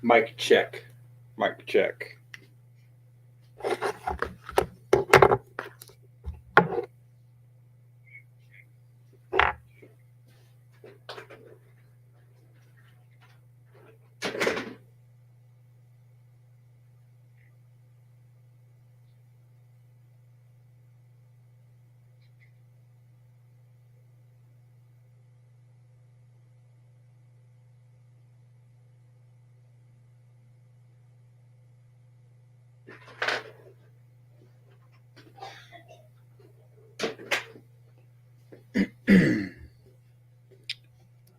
Mic check. Mic check.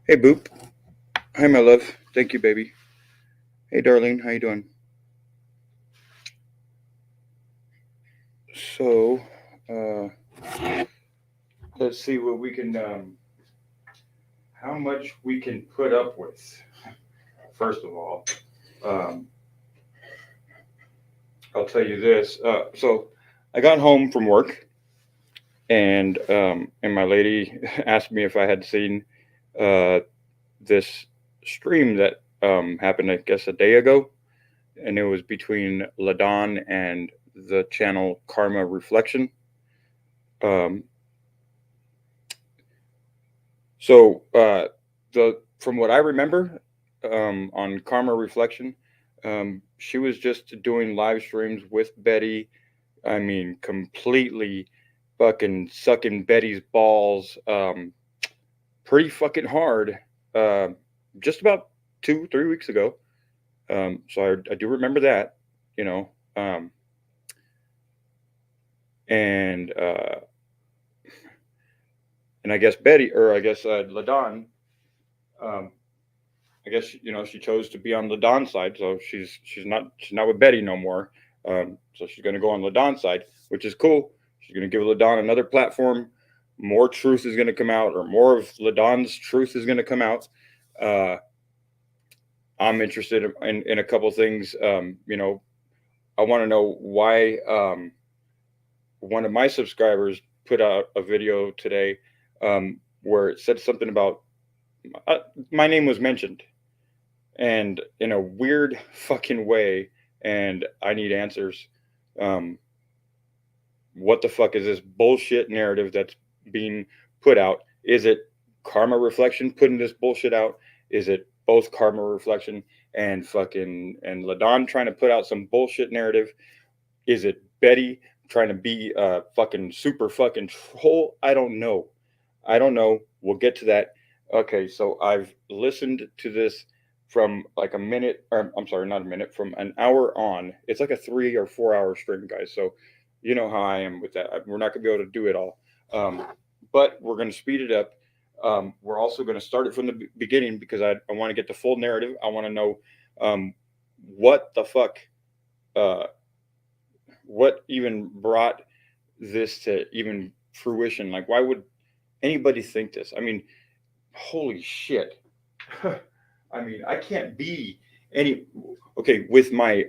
Hey, Boop. Hi, my love. Thank you, baby. Hey, darling. How you doing? So, let's see what we can, how much we can put up with. First of all, I'll tell you this. So, I got home from work, and my lady asked me if I had seen this stream that happened, I guess, a day ago, and it was between Ladon and the channel Karma Reflection. So from what I remember on Karma Reflection, she was just doing live streams with Betty. I mean, completely fucking sucking Betty's balls pretty fucking hard just about 2-3 weeks ago. So I do remember that, you know. And I guess Betty, or I guess Ladon, I guess, you know, she chose to be on Ladon's side, so she's not with Betty no more. So she's going to go on Ladon's side, which is cool. She's going to give Ladon another platform. More truth is going to come out, or more of Ladon's truth is going to come out. I'm interested in a couple things. You know, I want to know why one of my subscribers put out a video today where it said something about my name was mentioned, and in a weird fucking way, and I need answers. What the fuck is this bullshit narrative that's being put out? Is it Karma Reflection putting this bullshit out? Is it both Karma Reflection and Ladon trying to put out some bullshit narrative? Is it Betty trying to be a fucking super fucking troll? I don't know. We'll get to that. Okay, so I've listened to this from like a minute, or I'm sorry, not a minute, from an hour on. It's like a 3 or 4 hour stream, guys. So you know how I am with that. We're not going to be able to do it all. But we're going to speed it up. We're also going to start it from the beginning because I want to get the full narrative. I want to know what the fuck, what even brought this to even fruition. Like, why would anybody think this? I mean, holy shit. I mean, I can't be any, okay, with my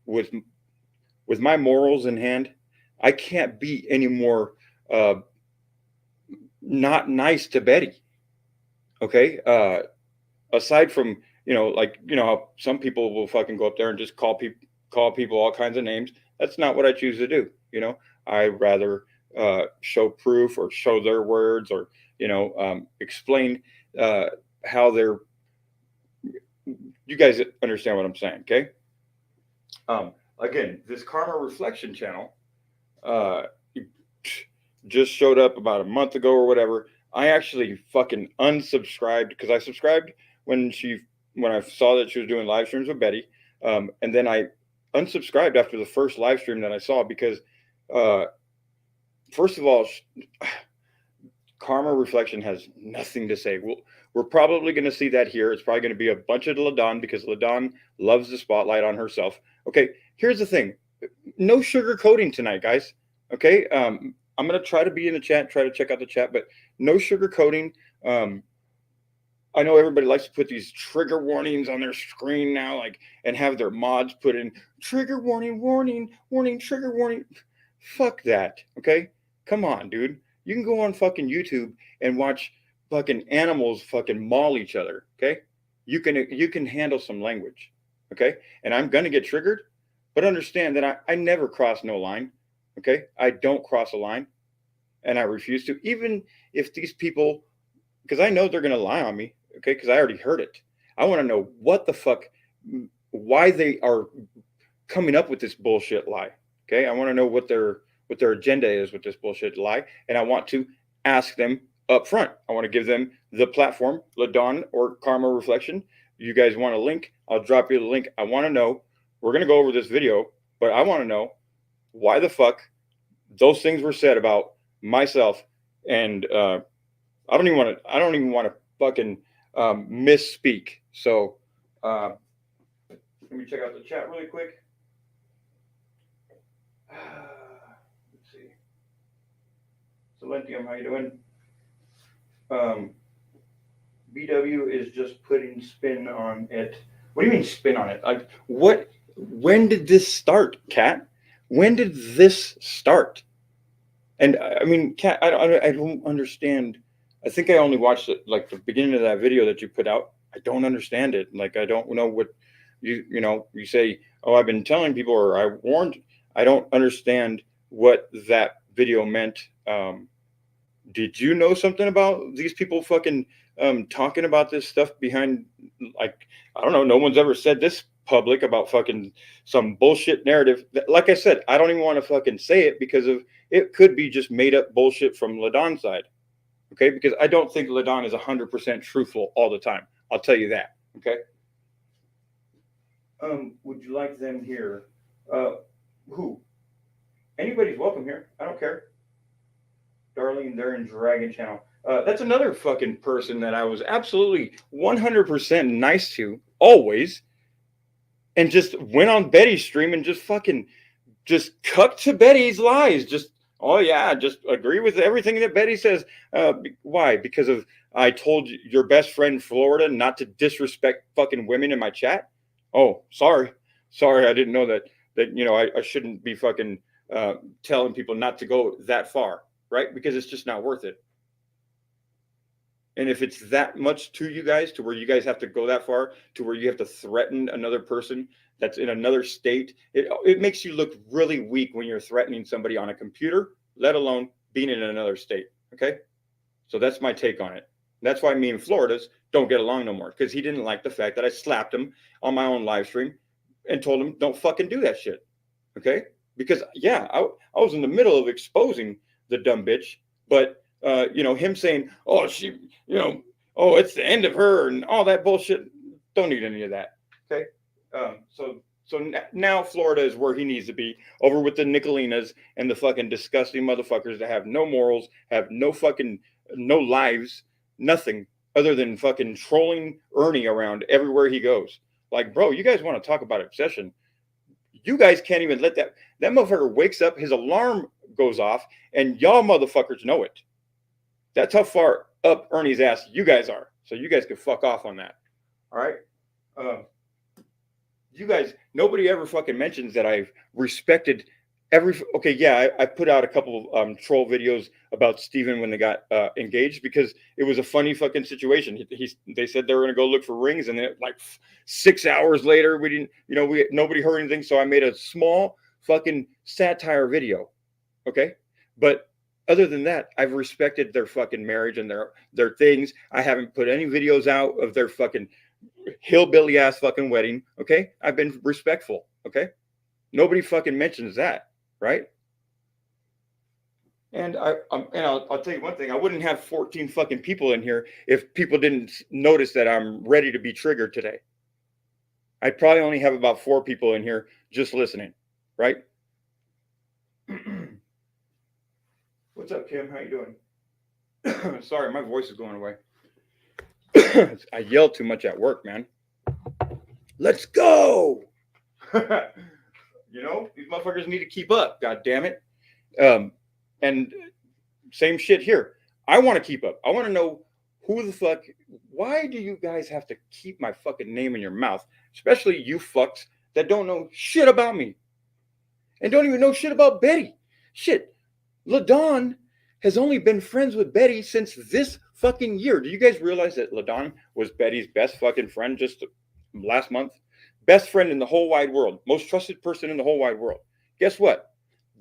with my morals in hand, I can't be any more not nice to Betty. Okay, aside from, you know, like, you know how some people will fucking go up there and just call people all kinds of names. That's not what I choose to do. You know, I rather show proof or show their words, or, you know, explain how they're. You guys understand what I'm saying, okay? Again, this Karma Reflection channel just showed up about a month ago or whatever. I actually fucking unsubscribed because I subscribed when I saw that she was doing live streams with Betty, and then I unsubscribed after the first live stream that I saw because, first of all, Karma Reflection has nothing to say. We're probably going to see that here. It's probably going to be a bunch of Ladon because Ladon loves the spotlight on herself. Okay, here's the thing. No sugarcoating tonight, guys. Okay, I'm going to try to be in the chat, try to check out the chat, but no sugarcoating. I know everybody likes to put these trigger warnings on their screen now, like, and have their mods put in trigger warning, warning, warning, trigger warning. Fuck that, okay? Come on, dude. You can go on fucking YouTube and watch fucking animals fucking maul each other, okay? You can handle some language, Okay. And I'm going to get triggered, but understand that I never cross no line. Okay. I don't cross a line, and I refuse to, even if these people, because I know they're going to lie on me. Okay. Because I already heard it. I want to know what the fuck, why they are coming up with this bullshit lie. Okay. I want to know what their agenda is with this bullshit lie. And I want to ask them up front. I want to give them the platform, Ladon or Karma Reflection. You guys want a link? I'll drop you the link. I want to know. We're going to go over this video, but I want to know why the fuck those things were said about myself. And I don't even want to fucking misspeak. So let me check out the chat really quick. Let's see. Silentium, how you doing? BW is just putting spin on it. What do you mean spin on it? Like what? When did this start, Kat? When did this start? And I mean, Kat, I don't understand. I think I only watched it, like the beginning of that video that you put out. I don't understand it. Like I don't know what you say. Oh, I've been telling people, or I warned. I don't understand what that video meant. Did you know something about these people fucking talking about this stuff behind, like, I don't know, no one's ever said this public about fucking some bullshit narrative. Like I said, I don't even want to fucking say it because of it could be just made up bullshit from Ladon's side. Okay, because I don't think Ladon is 100% truthful all the time. I'll tell you that. Okay. Would you like them here? Who? Anybody's welcome here. I don't care. Darling, they're in Dragon Channel. That's another fucking person that I was absolutely 100% nice to, always, and just went on Betty's stream and just fucking just cucked to Betty's lies. Just, oh yeah, just agree with everything that Betty says. Why? Because of I told your best friend Florida not to disrespect fucking women in my chat? Oh, sorry. I didn't know that I shouldn't be fucking telling people not to go that far. Right? Because it's just not worth it. And if it's that much to you guys, to where you guys have to go that far, to where you have to threaten another person that's in another state, it makes you look really weak when you're threatening somebody on a computer, let alone being in another state. Okay? So that's my take on it. That's why me and Florida's don't get along no more, because he didn't like the fact that I slapped him on my own live stream and told him, don't fucking do that shit. Okay? Because, yeah, I was in the middle of exposing the dumb bitch, but him saying, oh, she, oh, it's the end of her and all that bullshit. Don't need any of that. Okay. So now Florida is where he needs to be, over with the Nicolinas and the fucking disgusting motherfuckers that have no morals, have no lives, nothing other than fucking trolling Ernie around everywhere he goes. Like, bro, you guys want to talk about obsession? You guys can't even let that motherfucker wakes up, his alarm goes off, and y'all motherfuckers know it. That's how far up Ernie's ass you guys are. So you guys can fuck off on that. All right. You guys, nobody ever fucking mentions that I've respected okay, yeah, I put out a couple of troll videos about Steven when they got engaged, because it was a funny fucking situation. They said they were going to go look for rings, and then like 6 hours later, we didn't, nobody heard anything. So I made a small fucking satire video. Okay. But other than that, I've respected their fucking marriage and their things. I haven't put any videos out of their fucking hillbilly ass fucking wedding. Okay. I've been respectful. Okay. Nobody fucking mentions that. Right. And I'll tell you one thing. I wouldn't have 14 fucking people in here if people didn't notice that I'm ready to be triggered today. I'd probably only have about 4 people in here just listening. Right. What's up, Kim? How you doing? Sorry, my voice is going away. I yell too much at work, man. Let's go. These motherfuckers need to keep up. God damn it. And same shit here. I want to keep up. I want to know who the fuck. Why do you guys have to keep my fucking name in your mouth? Especially you fucks that don't know shit about me and don't even know shit about Betty. Shit. Ladon has only been friends with Betty since this fucking year. Do you guys realize that Ladon was Betty's best fucking friend just last month? best friend in the whole wide world, most trusted person in the whole wide world. Guess what?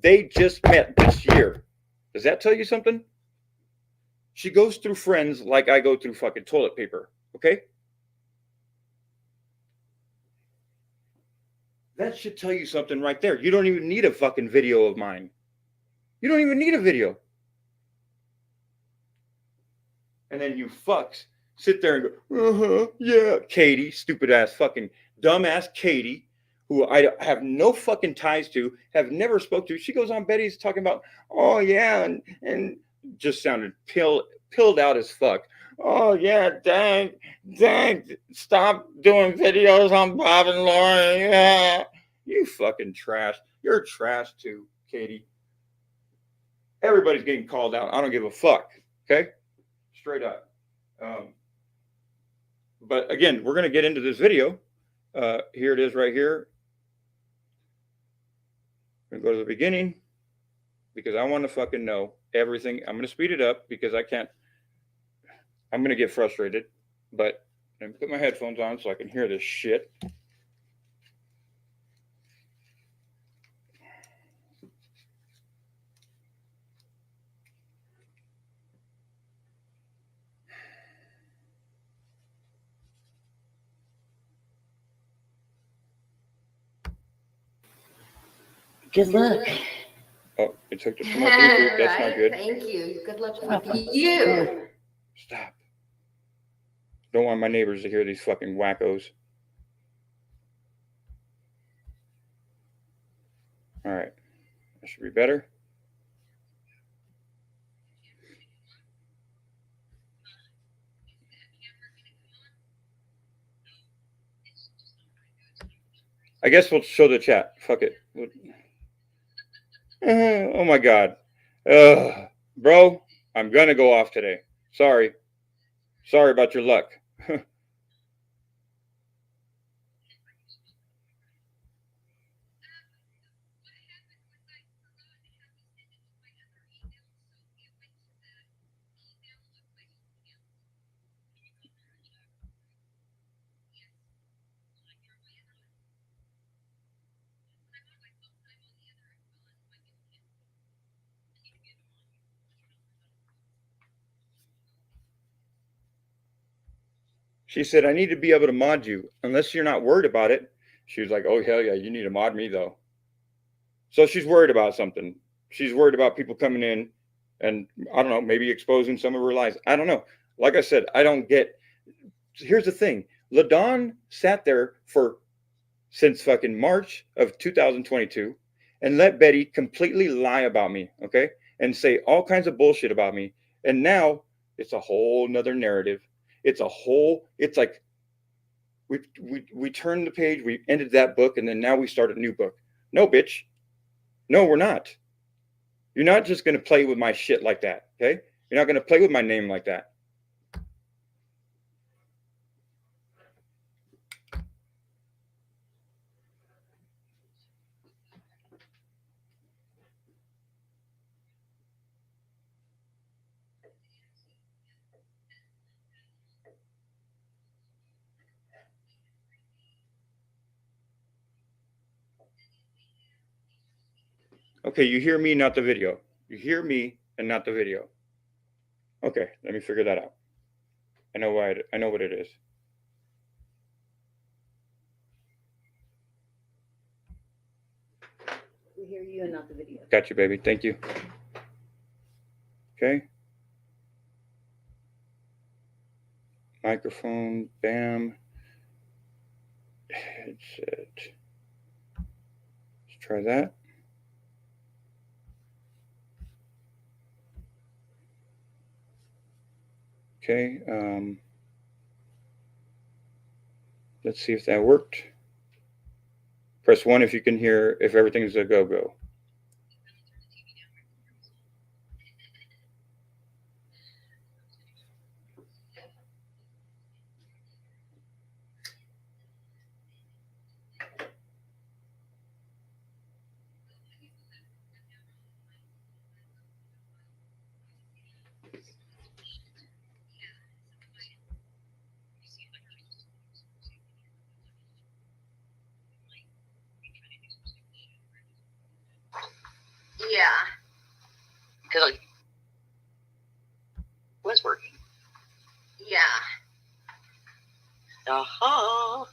They just met this year. Does that tell you something? She goes through friends like I go through fucking toilet paper, okay? That should tell you something right there. You don't even need a fucking video of mine. You don't even need a video. And then you fucks sit there and go, yeah, Katie, stupid ass fucking dumbass Katie, who I have no fucking ties to, have never spoke to. She goes on Betty's talking about, oh yeah, and just sounded pilled out as fuck. Oh yeah, Dank, stop doing videos on Bob and Lauren. Yeah, you fucking trash. You're trash too, Katie. Everybody's getting called out. I don't give a fuck. Okay, straight up. But again, we're gonna get into this video. Here it is right here. I'm gonna go to the beginning because I want to fucking know everything. I'm gonna speed it up because I can't. I'm gonna get frustrated, but I'm gonna put my headphones on so I can hear this shit. Good luck. Oh, it took us to my Bluetooth. That's not good. Thank you. Good luck with you. Stop. Don't want my neighbors to hear these fucking wackos. All right. That should be better. I guess we'll show the chat. Fuck it. Oh my God. Bro, I'm going to go off today. Sorry. Sorry about your luck. She said, I need to be able to mod you. Unless you're not worried about it. She was like, oh, hell yeah, you need to mod me, though. So she's worried about something. She's worried about people coming in and, I don't know, maybe exposing some of her lies. I don't know. Like I said, I don't get. Here's the thing. Ladon sat there since fucking March of 2022 and let Betty completely lie about me, okay? And say all kinds of bullshit about me. And now it's a whole nother narrative. It's like we turned the page, we ended that book, and then now we start a new book. No, bitch. No, we're not. You're not just going to play with my shit like that, okay? You're not going to play with my name like that. Okay, you hear me, not the video. You hear me and not the video. Okay, let me figure that out. I know why. I know what it is. We hear you and not the video. Got you, baby. Thank you. Okay. Microphone. Bam. Headset. Let's try that. Okay. Let's see if that worked. Press 1 if you can hear, if everything's a go-go. Because it was working. Yeah. Aha.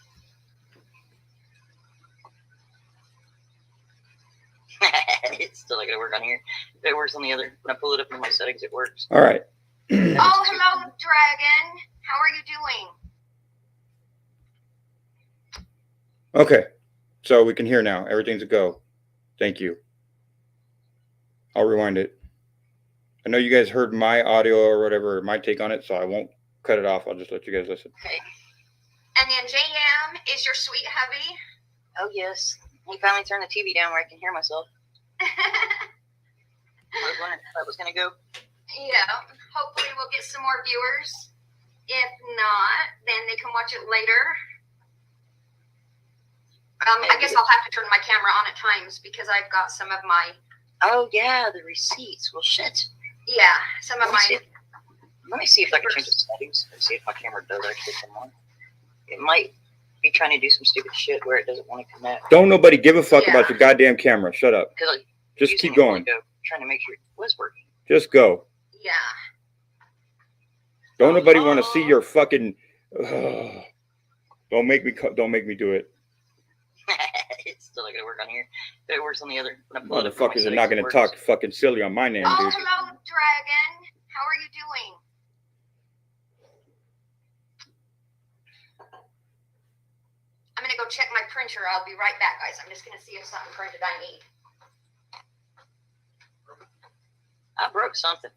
It's still not going to work on here. It works on the other. When I pull it up in my settings, it works. All right. Oh, hello, Dragon. How are you doing? Okay. So we can hear now. Everything's a go. Thank you. I'll rewind it. I know you guys heard my audio or whatever, my take on it, so I won't cut it off. I'll just let you guys listen. Okay. And then JM is your sweet hubby. Oh, yes. He finally turned the TV down where I can hear myself. I was wondering if that was going to go. Yeah. Hopefully we'll get some more viewers. If not, then they can watch it later. I guess I'll have to turn my camera on at times because I've got some of my... Oh, yeah, the receipts. Well, shit. Yeah, some of my... Let me see if I can change the settings and see if my camera does actually come on. It might be trying to do some stupid shit where it doesn't want to connect. Don't nobody give a fuck about your goddamn camera. Shut up. Just keep going. Trying to make sure it was working. Just go. Yeah. Don't nobody want to see your fucking... Don't make me do it. It's still not going to work on here. But it works on the other. Motherfuckers are not going to talk fucking silly on my name, dude. Oh, hello, Dragon. How are you doing? I'm going to go check my printer. I'll be right back, guys. I'm just going to see if something printed I need. I broke something.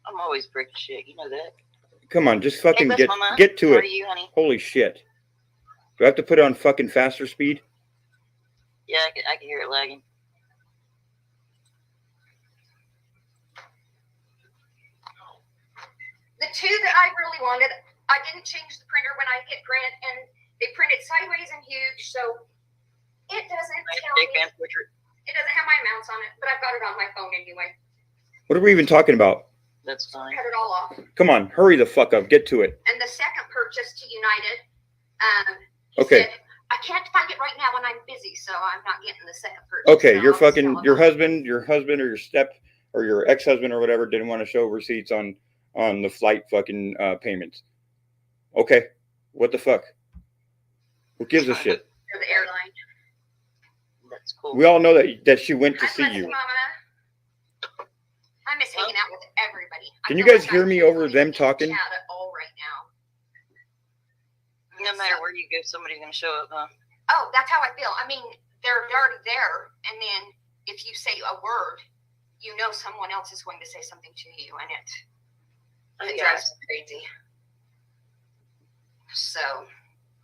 I'm always breaking shit. You know that. Come on, just fucking hey, get to it. How are you, honey? Holy shit. Do I have to put it on fucking faster speed? Yeah, I can hear it lagging. The two that I really wanted, I didn't change the printer when I hit print, and they printed sideways and huge, so it doesn't tell me. It doesn't have my amounts on it, but I've got it on my phone anyway. What are we even talking about? That's fine. Cut it all off. Come on, hurry the fuck up. Get to it. And the second purchase to United, okay. Said, I can't find it right now when I'm busy, so I'm not getting the second purchase. Okay, so your husband or your ex-husband or whatever didn't want to show receipts on the flight fucking payments. Okay, what the fuck? Who gives a shit? For the airline. That's cool. We all know that she went to see you. Mama. I miss hanging out with everybody. Can you guys hear me over them talking? Chat at all right now. No matter where you go, somebody's gonna show up, huh? Oh, that's how I feel. I mean, they're already there, and then if you say a word, you know someone else is going to say something to you, and it drives me crazy. So,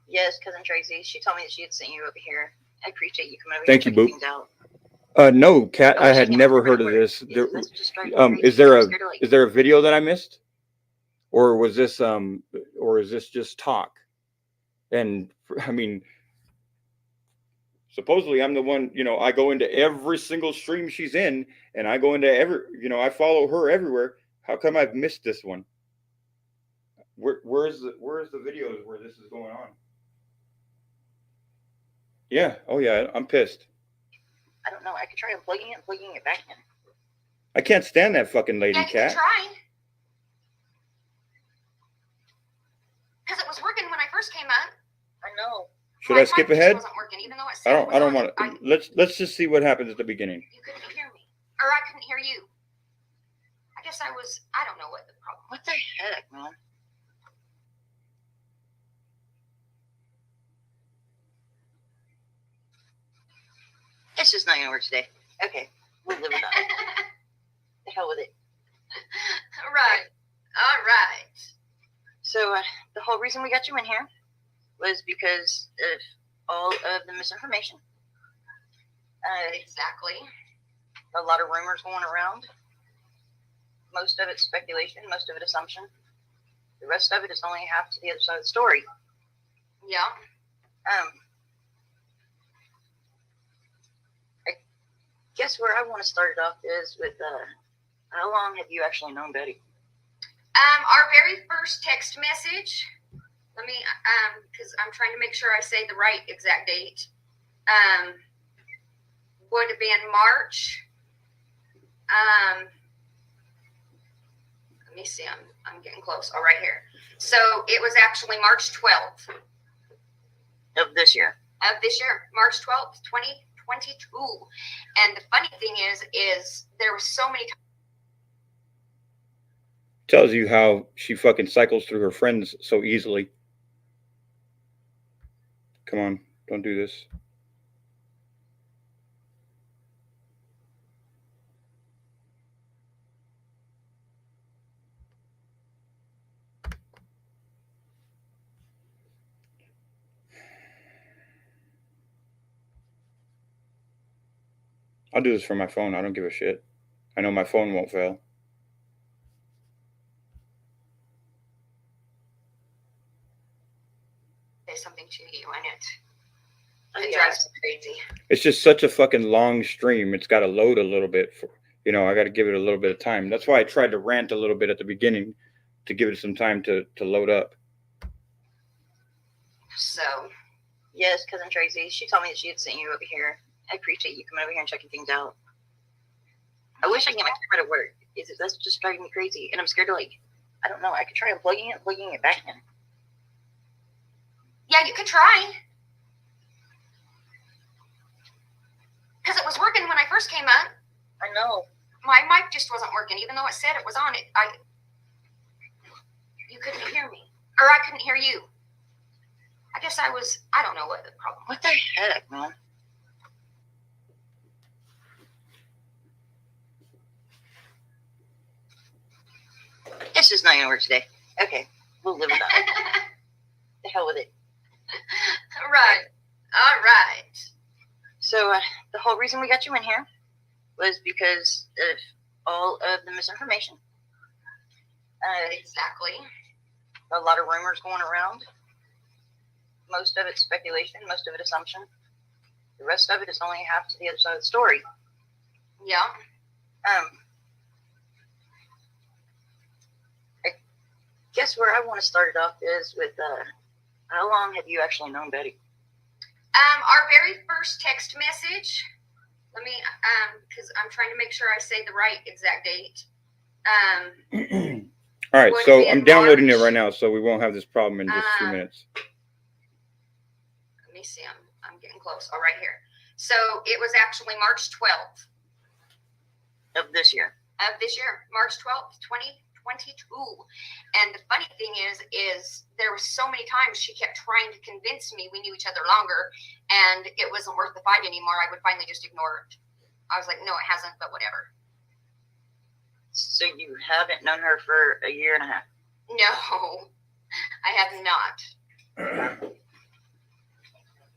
yes, cousin Tracy, she told me that she had sent you over here. I appreciate you coming over. Thank here you, Boo. No, Kat, I had never heard of this. Is there a video that I missed, or was this or is this just talk? And I mean, supposedly I'm the one, I go into every single stream she's in, and I go into I follow her everywhere. How come I've missed this one? Where's the videos where this is going on? Yeah. Oh yeah, I'm pissed. I don't know. I could try unplugging it and plugging it back in. I can't stand that fucking lady, Kat. Kat. Try. Because it was working when I first came up. I know. Should I skip ahead? Wasn't working, even though it said I don't want to. Let's just see what happens at the beginning. You couldn't hear me, or I couldn't hear you. I guess I don't know what the problem. What the heck, man? It's just not gonna work today. Okay, we'll live with that. The hell with it. All right. So the whole reason we got you in here was because of all of the misinformation. Exactly. A lot of rumors going around. Most of it's speculation. Most of it assumption. The rest of it is only half to the other side of the story. Yeah. I guess where I want to start it off is with how long have you actually known Betty? Our very first text message. Let me, because I'm trying to make sure I say the right exact date. Would have been March Let me see. I'm getting close. Oh, right here. So it was actually March 12th of this year. March 12th, 2022. And the funny thing is there were so many times. Tells you how she fucking cycles through her friends so easily. Come on, don't do this. I'll do this from my phone. I don't give a shit. I know my phone won't fail. Say something to you, and it drives me crazy. It's just such a fucking long stream. It's got to load a little bit. I got to give it a little bit of time. That's why I tried to rant a little bit at the beginning to give it some time to load up. So, yes, Cousin Tracy, she told me that she had sent you over here. I appreciate you coming over here and checking things out. I wish I could get my camera to work. That's just driving me crazy, and I'm scared to I don't know. I could try unplugging it, plugging it back in. Yeah, you could try. Because it was working when I first came up. I know. My mic just wasn't working, even though it said it was on it. You couldn't hear me, or I couldn't hear you. I guess I don't know what the problem was. What the heck, man? This is not going to work today. Okay, we'll live with that. The hell with it. All right. So the whole reason we got you in here was because of all of the misinformation. Exactly. A lot of rumors going around. Most of it speculation, most of it assumption. The rest of it is only half to the other side of the story. Yeah. I guess where I want to start it off is with how long have you actually known Betty? Our very first text message. Let me, because I'm trying to make sure I say the right exact date. All right, so I'm downloading it right now, so we won't have this problem in just a few minutes. Let me see. I'm getting close. Oh, right here. So it was actually March 12th of this year. March 12th, 2022. And the funny thing is there were so many times she kept trying to convince me we knew each other longer, and it wasn't worth the fight anymore. I would finally just ignore it. I was like, no, it hasn't, but whatever. So you haven't known her for a year and a half? No, I have not.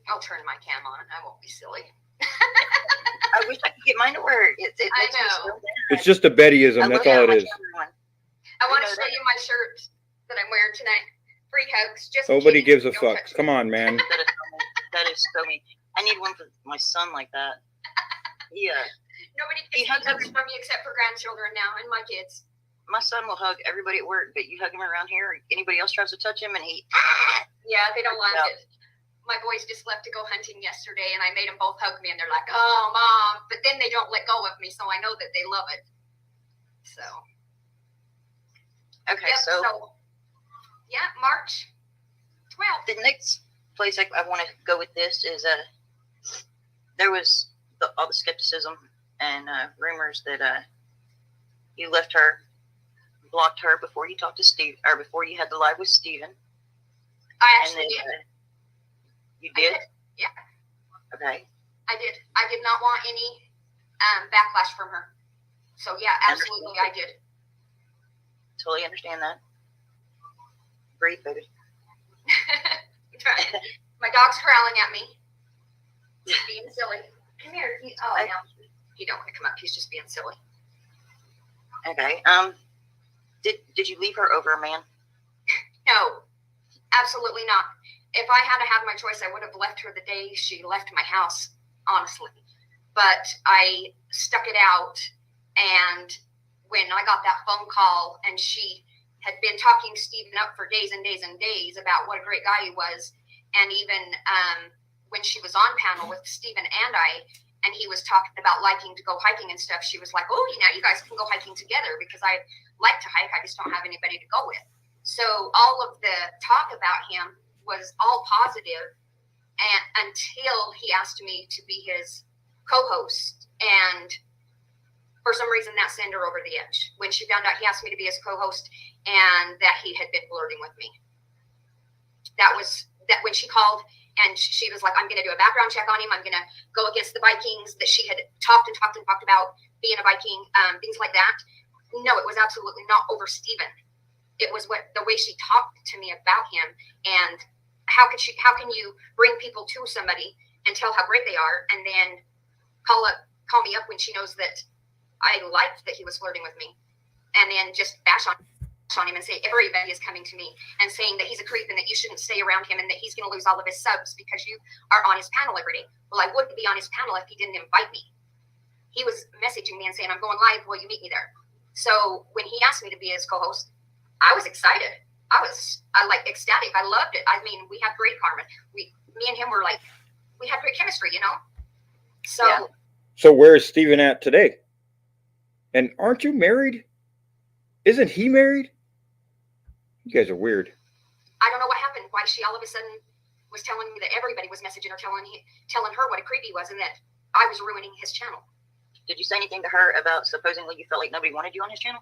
I'll turn my cam on. I won't be silly. I wish I could get mine to work. It makes I me so know. mad. It's just a Bettyism. That's all it is. I want to show you my shirt that I'm wearing tonight. Free hugs. Just Nobody gives a Don't fuck. touch me. Come on, man. That is so mean. I need one for my son like that. Yeah. Nobody He gets hugs hugs from me except for grandchildren now and my kids. My son will hug everybody at work, but you hug him around here, anybody else tries to touch him, and he... Yeah, they don't like it. My boys just left to go hunting yesterday, and I made them both hug me, and they're like, oh, Mom. But then they don't let go of me, so I know that they love it. So. Okay, Yep, so yeah, March 12th. the next place I want to go with this is there was all the skepticism and rumors that you left her, blocked her before you talked to Steve, or before you had the live with Steven. I actually did. You did? Yeah. Okay. I did. I did not want any backlash from her. So, yeah, absolutely, I did. Totally understand that. Breathe, baby. My dog's growling at me. He's being silly. Come here. No. He don't want to come up. He's just being silly. Okay. Did you leave her over a man? No, absolutely not. If I had to have my choice, I would have left her the day she left my house, honestly. But I stuck it out, and when I got that phone call, and she had been talking Steven up for days and days and days about what a great guy he was, and even when she was on panel with Steven and I, and he was talking about liking to go hiking and stuff, she was like, oh, now you guys can go hiking together because I like to hike. I just don't have anybody to go with. So all of the talk about him was all positive, and until he asked me to be his co-host. And for some reason that sent her over the edge when she found out he asked me to be his co-host and that he had been flirting with me. That when she called and she was like, I'm going to do a background check on him. I'm going to go against the Vikings that she had talked about being a Viking, things like that. No, it was absolutely not over Steven. It was the way she talked to me about him. And how can you bring people to somebody and tell how great they are and then call me up when she knows that I liked that he was flirting with me, and then just bash on him and say everybody is coming to me and saying that he's a creep and that you shouldn't stay around him and that he's going to lose all of his subs because you are on his panel every day. Well, I wouldn't be on his panel if he didn't invite me. He was messaging me and saying, I'm going live, will you meet me there? So when he asked me to be his co-host, I was excited. I like ecstatic. I loved it. I mean, we had great karma. Me and him were like, we had great chemistry, you know? So, Yeah. So where is Steven at today? And aren't you married? Isn't he married? You guys are weird. I don't know what happened. Why she all of a sudden was telling me that everybody was messaging her, telling her what a creep he was and that I was ruining his channel. Did you say anything to her about supposedly you felt like nobody wanted you on his channel?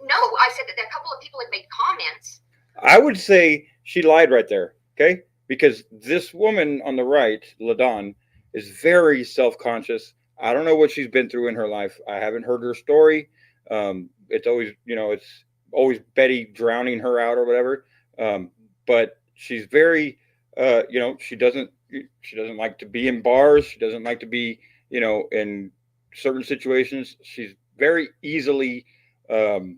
No, I said that a couple of people had made comments. I would say she lied right there, okay? Because this woman on the right, Ladon, is very self-conscious. I don't know what she's been through in her life. I haven't heard her story. It's always, it's always Betty drowning her out or whatever. But she's very, she doesn't like to be in bars. She doesn't like to be, in certain situations. She's very easily, I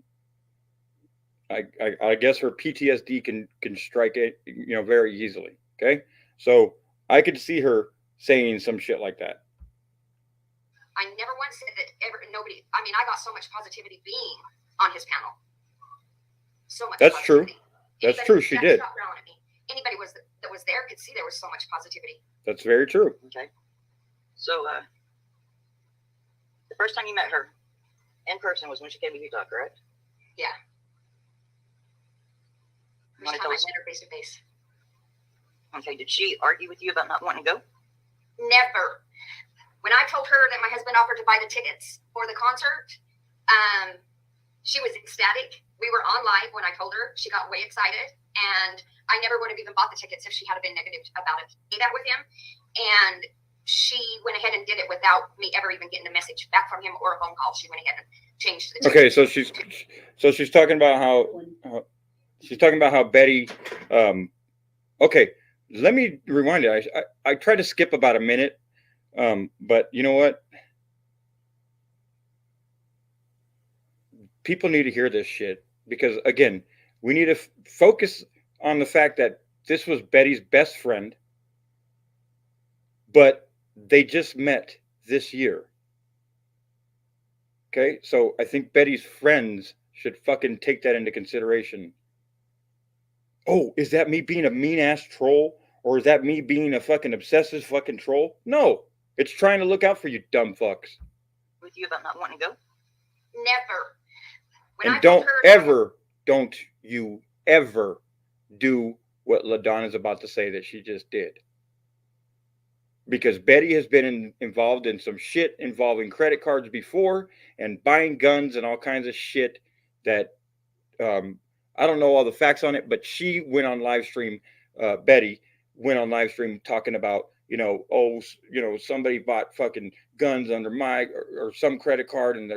guess her PTSD can strike it, very easily. Okay. So I could see her saying some shit like that. I never once said that nobody. I mean, I got so much positivity being on his panel. So much. That's true. Positivity. That's true. She did. Stop frowning at me. Anybody that was there could see there was so much positivity. That's very true. Okay. So, the first time you met her in person was when she came to Utah, correct? Yeah. First time I met her face to face. Okay. Did she argue with you about not wanting to go? Never. When I told her that my husband offered to buy the tickets for the concert, she was ecstatic. We were on live when I told her. She got way excited, and I never would have even bought the tickets if she had been negative about it. I did that with him, and she went ahead and did it without me ever even getting a message back from him or a phone call. She went ahead and changed the ticket. Okay, so she's talking about how Betty. Okay, let me rewind it. I tried to skip about a minute. But you know what? People need to hear this shit because, again, we need to focus on the fact that this was Betty's best friend, but they just met this year. Okay? So I think Betty's friends should fucking take that into consideration. Oh, is that me being a mean-ass troll? Or is that me being a fucking obsessive fucking troll? No. It's trying to look out for you, dumb fucks. With you about not wanting to go? Never. And don't you ever do what Ladon is about to say that she just did. Because Betty has been involved in some shit involving credit cards before and buying guns and all kinds of shit that I don't know all the facts on it, but she went on live stream, Betty went on live stream talking about, somebody bought fucking guns under my or some credit card and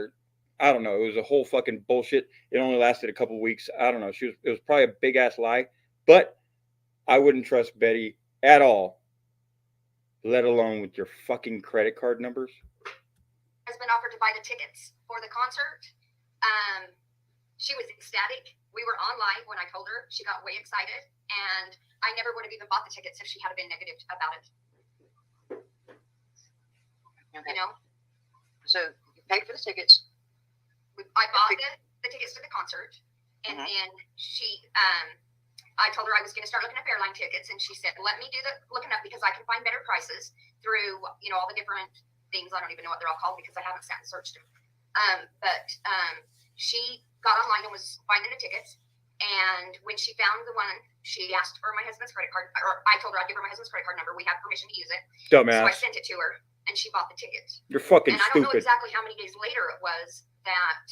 I don't know. It was a whole fucking bullshit. It only lasted a couple of weeks. I don't know. It was probably a big ass lie, but I wouldn't trust Betty at all, let alone with your fucking credit card numbers. Has been offered to buy the tickets for the concert. She was ecstatic. We were on live when I told her. She got way excited, and I never would have even bought the tickets if she had been negative about it. Okay. You know? So you paid for the tickets. I bought the tickets to the concert, and then I told her I was going to start looking up airline tickets, and she said, let me do the looking up because I can find better prices through, you know, all the different things. I don't even know what they're all called because I haven't sat and searched them. But she got online and was finding the tickets. And when she found the one, she asked for my husband's credit card, or I told her I'd give her my husband's credit card number. We have permission to use it. Dumbass. So I sent it to her, and she bought the tickets. You're fucking and I don't know stupid. exactly how many days later it was that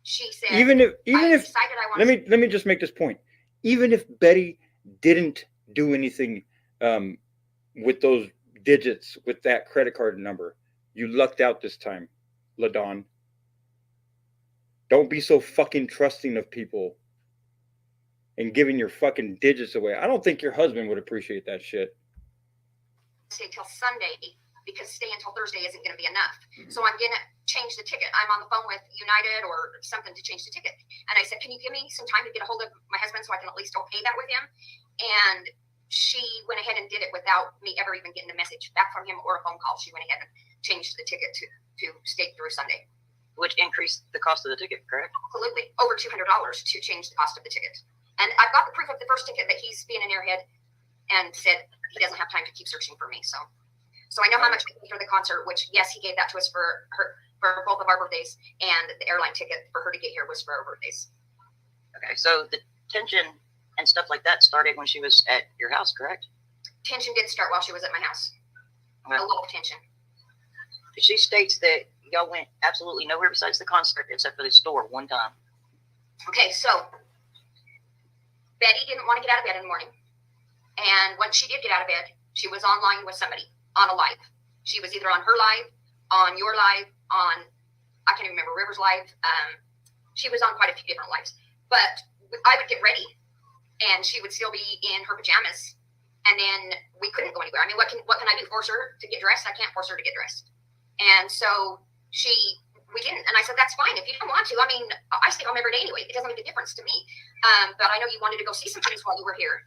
she said. Even if decided I wanted let me just make this point. Even if Betty didn't do anything with those digits with that credit card number, you lucked out this time, Ladon. Don't be so fucking trusting of people and giving your fucking digits away. I don't think your husband would appreciate that shit. Stay till Sunday because staying until Thursday isn't going to be enough. So I'm going to change the ticket. I'm on the phone with United or something to change the ticket. And I said, can you give me some time to get a hold of my husband so I can at least okay that with him? And she went ahead and did it without me ever even getting a message back from him or a phone call. She went ahead and changed the ticket to stay through Sunday. Which increased the cost of the ticket, correct? Absolutely. Over $200 to change the cost of the ticket. And I've got the proof of the first ticket that he's being an airhead and said he doesn't have time to keep searching for me. So I know how much we paid for the concert, which, yes, he gave that to us for both of our birthdays, and the airline ticket for her to get here was for our birthdays. Okay, so the tension and stuff like that started when she was at your house, correct? Tension did start while she was at my house. Okay. A lot of tension. She states that y'all went absolutely nowhere besides the concert except for the store one time. Okay, so Betty didn't want to get out of bed in the morning. And when she did get out of bed, she was online with somebody on a live. She was either on her live, on your live, on, I can't even remember, River's live. She was on quite a few different lives. But I would get ready, and she would still be in her pajamas. And then we couldn't go anywhere. I mean, what can I do? Force her to get dressed? I can't force her to get dressed. And so we didn't. And I said, that's fine. If you don't want to, I mean, I stay home every day anyway. It doesn't make a difference to me. But I know you wanted to go see some things while you were here.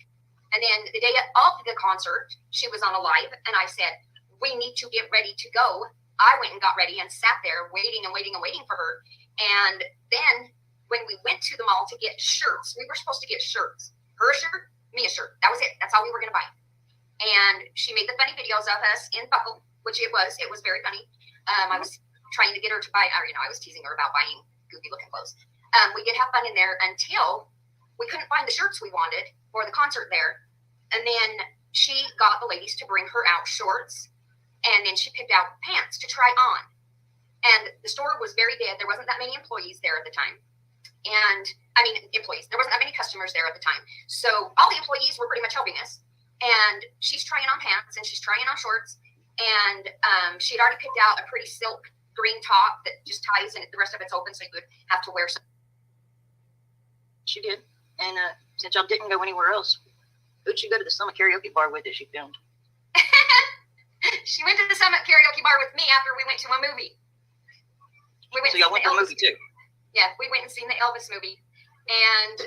And then the day of the concert, she was on a live, and I said, we need to get ready to go. I went and got ready and sat there waiting for her. And then when we went to the mall to get shirts, we were supposed to get shirts. Her a shirt, me a shirt. That was it. That's all we were going to buy. And she made the funny videos of us in Buckle, which it was very funny. I was trying to get her to buy, or, I was teasing her about buying goofy looking clothes. We did have fun in there until we couldn't find the shirts we wanted for the concert there. And then she got the ladies to bring her out shorts, and then she picked out pants to try on. And the store was very dead. There wasn't that many employees there at the time. There wasn't that many customers there at the time. So all the employees were pretty much helping us. And she's trying on pants, and she's trying on shorts. And she'd already picked out a pretty silk green top that just ties, and the rest of it's open, so you would have to wear some. She did. And since y'all didn't go anywhere else, who'd she go to the Summit Karaoke Bar with that she filmed? She went to the Summit Karaoke Bar with me after we went to a movie. So y'all went to a movie too? Yeah, we went and seen the Elvis movie. And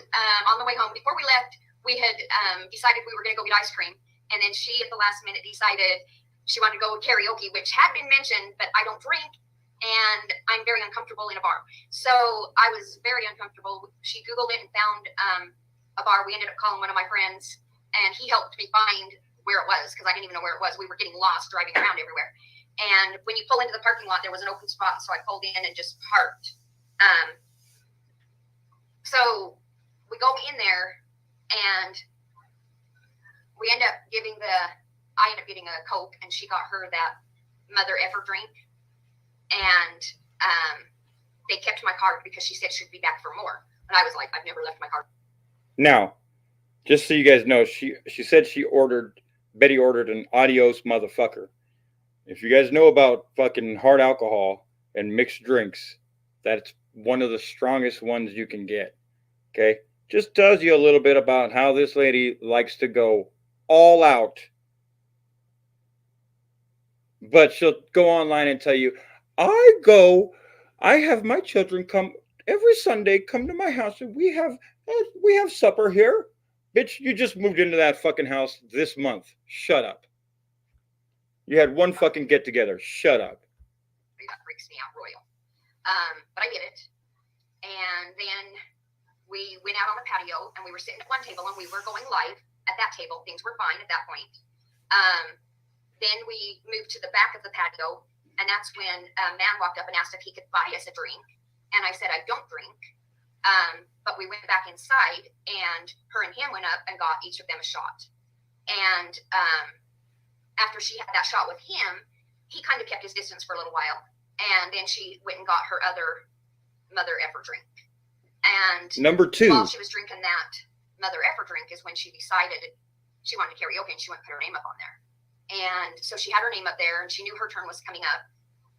on the way home, before we left, we had decided we were going to go get ice cream. And then she, at the last minute, decided she wanted to go karaoke, which had been mentioned, but I don't drink. And I'm very uncomfortable in a bar. So I was very uncomfortable. She Googled it and found a bar. We ended up calling one of my friends, and he helped me find where it was because I didn't even know where it was. We were getting lost driving around everywhere. And when you pull into the parking lot, there was an open spot. So I pulled in and just parked. So we go in there, and we end up I ended up getting a Coke, and she got her that mother effer drink. And they kept my card because she said she'd be back for more. And I was like, I've never left my card. Now, just so you guys know, she said Betty ordered an adios motherfucker. If you guys know about fucking hard alcohol and mixed drinks, that's one of the strongest ones you can get. Okay? Just tells you a little bit about how this lady likes to go all out. But she'll go online and tell you, I have my children come every Sunday, come to my house, and we have supper here. Bitch, you just moved into that fucking house this month. Shut up. You had one fucking get together. Shut up. That freaks me out royal. But I get it. And then we went out on the patio and we were sitting at one table and we were going live at that table. Things were fine at that point. Then we moved to the back of the patio, and that's when a man walked up and asked if he could buy us a drink. And I said, I don't drink. But we went back inside, and her and him went up and got each of them a shot. And after she had that shot with him, he kind of kept his distance for a little while. And then she went and got her other mother effer drink. And number 2, while she was drinking that mother effer drink is when she decided she wanted to karaoke, and she went and put her name up on there. And so she had her name up there, and she knew her turn was coming up,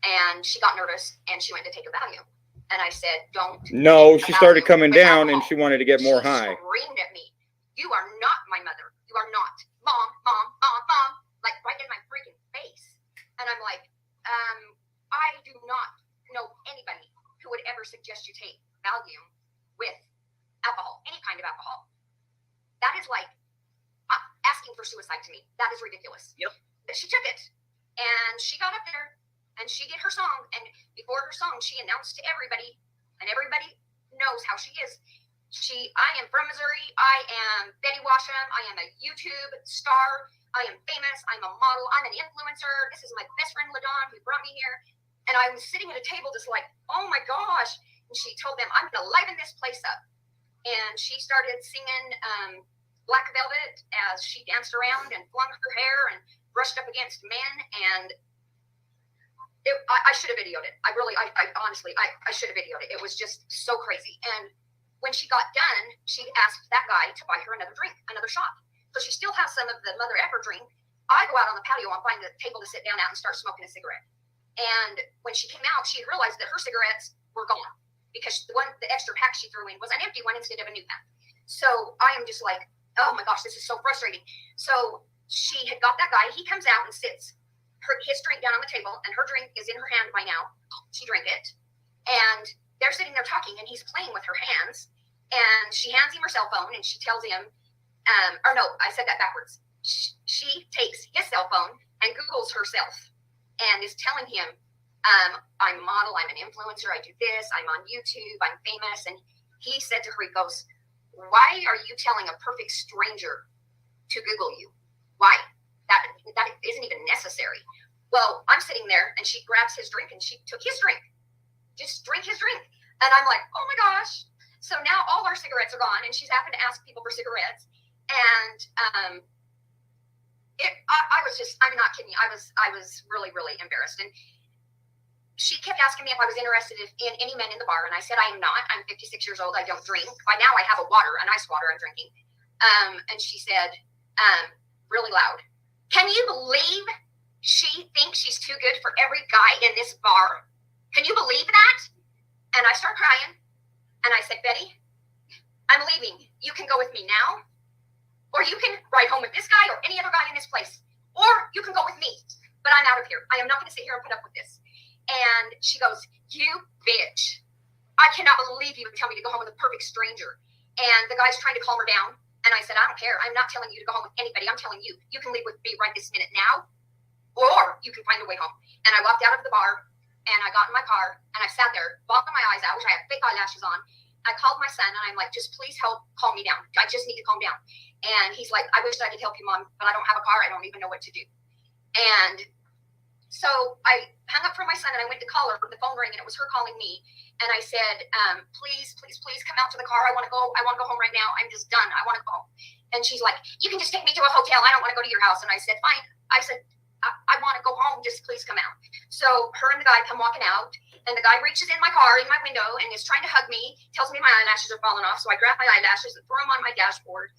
and she got nervous, and she went to take a Valium. And I said, don't. No, she started coming down, and she wanted to get more high. She screamed at me, you are not my mother. You are not. Mom, mom, mom, mom. Like right in my freaking face. And I'm like, I do not know anybody who would ever suggest you take Valium with alcohol, any kind of alcohol. That is like asking for suicide to me. That is ridiculous. Yep. But she took it, and she got up there, and she did her song. And before her song, she announced to everybody, and everybody knows how she is. I am from Missouri. I am Betty Washam. I am a YouTube star. I am famous. I'm a model. I'm an influencer. This is my best friend, Ladon, who brought me here. And I was sitting at a table just like, oh my gosh. And she told them, I'm going to liven this place up. And she started singing Black Velvet as she danced around and flung her hair and brushed up against men. And I should have videoed it. I honestly, I should have videoed it. It was just so crazy. And when she got done, she asked that guy to buy her another drink, another shot. So she still has some of the mother effer drink. I go out on the patio and find a table to sit down at and start smoking a cigarette. And when she came out, she realized that her cigarettes were gone because the extra pack she threw in was an empty one instead of a new pack. So I am just like, oh my gosh, this is so frustrating. So she had got that guy. He comes out and sits his drink down on the table, and her drink is in her hand by now. She drank it. And they're sitting there talking, and he's playing with her hands. And she hands him her cell phone, and she tells him, or no, I said that backwards. She takes his cell phone and Googles herself and is telling him, I'm a model, I'm an influencer, I do this, I'm on YouTube, I'm famous. And he said to her, he goes, why are you telling a perfect stranger to Google you? Why? That isn't even necessary. Well, I'm sitting there, and she grabs his drink, and she took his drink. Just drink his drink. And I'm like, oh my gosh. So now all our cigarettes are gone, and she's having to ask people for cigarettes. And I was just, I'm not kidding you. I was really, really embarrassed. And she kept asking me if I was interested in any men in the bar. And I said, I am not. I'm 56 years old. I don't drink. By now I have an ice water I'm drinking. And she said, really loud, can you believe she thinks she's too good for every guy in this bar? Can you believe that? And I start crying. And I said, Betty, I'm leaving. You can go with me now, or you can ride home with this guy or any other guy in this place, or you can go with me. But I'm out of here. I am not going to sit here and put up with this. And she goes, you bitch. I cannot believe you would tell me to go home with a perfect stranger. And the guy's trying to calm her down. And I said, I don't care. I'm not telling you to go home with anybody. I'm telling you, you can leave with me right this minute now, or you can find a way home. And I walked out of the bar, and I got in my car, and I sat there, bawling my eyes out, which I had fake eyelashes on. I called my son, and I'm like, just please help calm me down. I just need to calm down. And he's like, I wish I could help you, Mom, but I don't have a car. I don't even know what to do. And so I hung up from my son, and I went to call her. The phone rang, and it was her calling me. And I said, please come out to the car. I want to go home right now. I'm just done. I want to go home. And she's like, you can just take me to a hotel. I don't want to go to your house. And I said, fine. I said, I want to go home. Just please come out. So her and the guy come walking out, and the guy reaches in my car, in my window, and is trying to hug me, tells me my eyelashes are falling off. So I grab my eyelashes and throw them on my dashboard.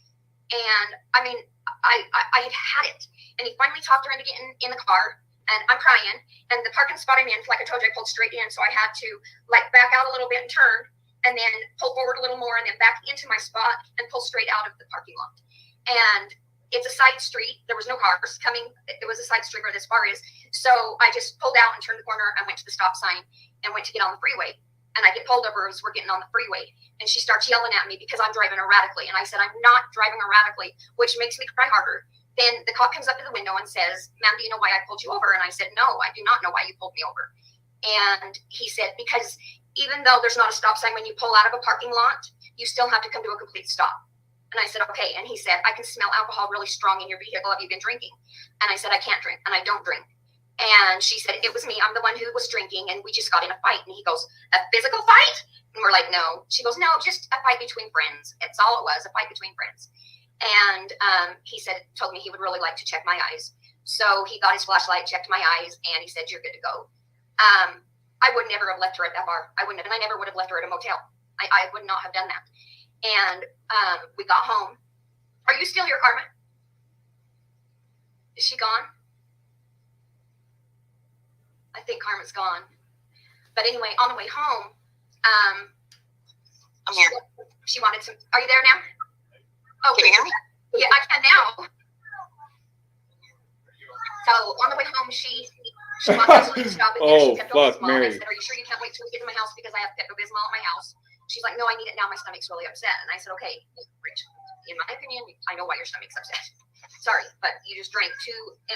And I mean, I had it. And he finally talked her into getting in the car. And I'm crying, and the parking spot I'm in, like I told you, I pulled straight in, so I had to like back out a little bit and turn, and then pull forward a little more, and then back into my spot and pull straight out of the parking lot. And it's a side street. There was no cars coming. It was a side street where this bar is. So I just pulled out and turned the corner and went to the stop sign and went to get on the freeway. And I get pulled over as we're getting on the freeway, and she starts yelling at me because I'm driving erratically. And I said, I'm not driving erratically, which makes me cry harder. Then the cop comes up to the window and says, ma'am, do you know why I pulled you over? And I said, no, I do not know why you pulled me over. And he said, because even though there's not a stop sign when you pull out of a parking lot, you still have to come to a complete stop. And I said, okay. And he said, I can smell alcohol really strong in your vehicle. Have you been drinking? And I said, I can't drink, and I don't drink. And she said, it was me. I'm the one who was drinking, and we just got in a fight. And he goes, a physical fight? And we're like, no. She goes, no, just a fight between friends. It's all it was, a fight between friends. And he told me he would really like to check my eyes. So he got his flashlight, checked my eyes, and he said, you're good to go. I would never have left her at that bar. I wouldn't have, and I never would have left her at a motel. I would not have done that. And we got home. Are you still here, Karma? Is she gone? I think Karma's gone. But anyway, on the way home, I'm here. She wanted some. Are you there now? Oh, can you hear me? Yeah, I can now. So on the way home, she wanted to stop and get she kept fuck, Mary. Mary. I said, "Are you sure you can't wait till we get to my house because I have Pepto-Bismol at my house?" She's like, "No, I need it now. My stomach's really upset." And I said, "Okay, Rich. In my opinion, I know why your stomach's upset. Sorry, but you just drank 2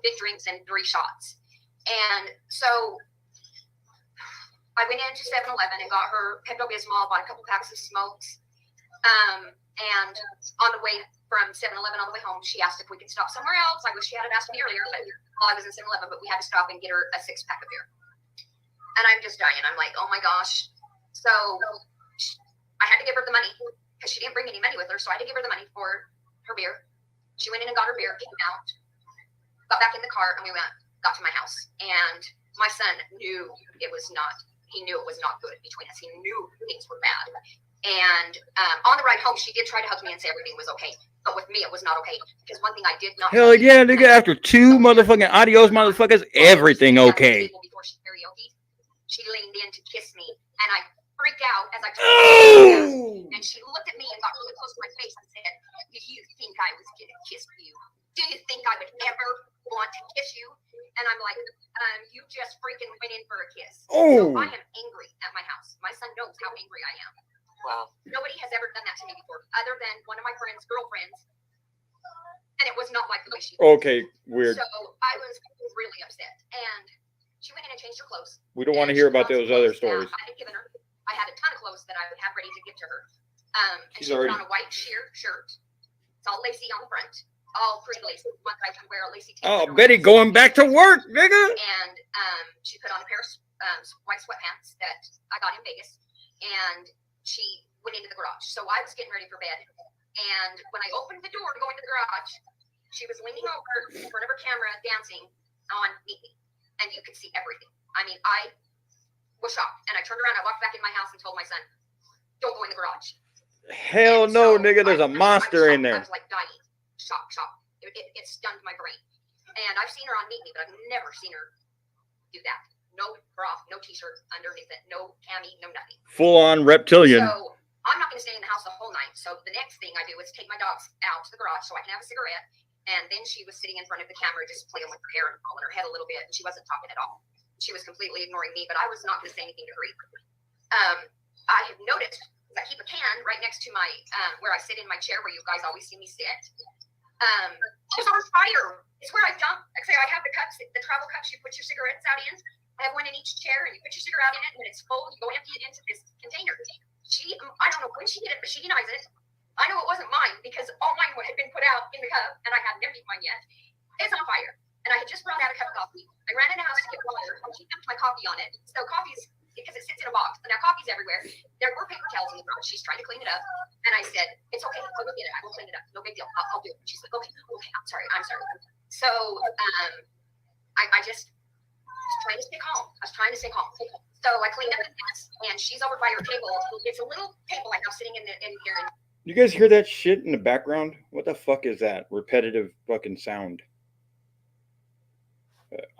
big drinks and 3 shots." And so I went into 7-Eleven and got her Pepto-Bismol, bought a couple packs of smokes. And on the way from 7-Eleven on the way home, she asked if we could stop somewhere else. I wish she had asked me earlier, but while I was in 7-Eleven, but we had to stop and get her a 6-pack of beer. And I'm just dying. I'm like, oh my gosh. So I had to give her the money because she didn't bring any money with her. So I had to give her the money for her beer. She went in and got her beer, came out, got back in the car, and we got to my house. And my son knew it was not good between us. He knew things were bad. And on the ride home, she did try to hug me and say everything was okay. But with me, it was not okay. Because one thing I did not... Hell yeah, nigga, after 2 motherfucking adios motherfuckers, everything okay. Before she karaoke, she leaned in to kiss me. And I freaked out as I told Oh! her. And she looked at me and got really close to my face and said, do you think I was going to kiss you? Do you think I would ever want to kiss you? And I'm like, you just freaking went in for a kiss. Oh. So I am angry at my house. My son knows how angry I am. Wow. Nobody has ever done that to me before, other than one of my friend's girlfriends. And it was not like the way she was. Okay, weird. So I was really upset. And she went in and changed her clothes. We don't want to hear about those other stories. I had given her. I had a ton of clothes that I would have ready to give to her. And She's she already... put on a white sheer shirt. It's all lacy on the front. All pretty lacy. One I can wear a lacy t-shirt. Oh, Betty going back to work, nigga. And she put on a pair of white sweatpants that I got in Vegas. And she went into the garage. So I was getting ready for bed. And when I opened the door to go into the garage, she was leaning over in front of her camera dancing on Meet Me. And you could see everything. I mean, I was shocked. And I turned around, I walked back in my house and told my son, don't go in the garage. Hell and no, so nigga. There's a monster in there. I was like dying. Shock. It stunned my brain. And I've seen her on Meet Me, but I've never seen her do that. No bra, no t-shirt underneath it, no cami, no nothing. Full on reptilian. So I'm not going to stay in the house the whole night. So the next thing I do is take my dogs out to the garage so I can have a cigarette. And then she was sitting in front of the camera just playing with her hair and pulling her head a little bit. And she wasn't talking at all. She was completely ignoring me, but I was not going to say anything to her either. I have noticed, because I keep a can right next to my, where I sit in my chair where you guys always see me sit. It's on fire. It's where I dump. Like I say, I have the cups, the travel cups you put your cigarettes out in. I have one in each chair, and you put your cigarette in it, and when it's full, you go empty it into this container. I don't know when she did it, but she denies it. I know it wasn't mine because all mine had been put out in the cup, and I hadn't emptied mine yet. It's on fire, and I had just brought out a cup of coffee. I ran in the house to get water, and she dumped my coffee on it. So coffee's, because it sits in a box, and now coffee's everywhere. There were paper towels in the garage. She's trying to clean it up, and I said, it's okay, I'll go get it. I will clean it up. No big deal. I'll do it. And she's like, okay, I'm sorry. So I just was trying to stay calm. So I cleaned up the mess, and she's over by her table. It's a little table I have sitting in here. You guys hear that shit in the background? What the fuck is that? Repetitive fucking sound.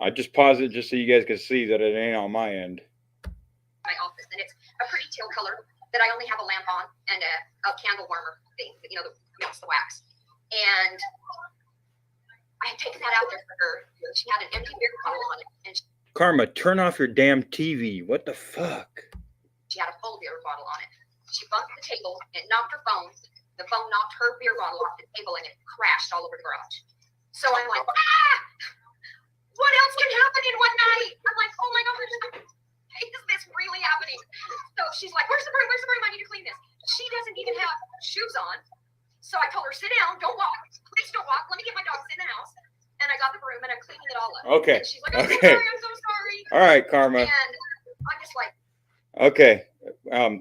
I just paused it just so you guys can see that it ain't on my end. My office, and it's a pretty teal color that I only have a lamp on and a candle warmer thing, that melts the wax. And I had taken that out there for her. She had an empty beer bottle on it, and Karma, turn off your damn TV. What the fuck? She had a full beer bottle on it. She bumped the table. It knocked her phone. The phone knocked her beer bottle off the table, and it crashed all over the garage. So I'm like, what else can happen in one night? I'm like, oh my gosh, is this really happening? don't walk. Please don't walk. Let me get my dogs in the house. And I got the broom and I'm cleaning it all up. Okay. And she's like, I'm so sorry. I'm so sorry. All right, Karma. And I'm just like, okay.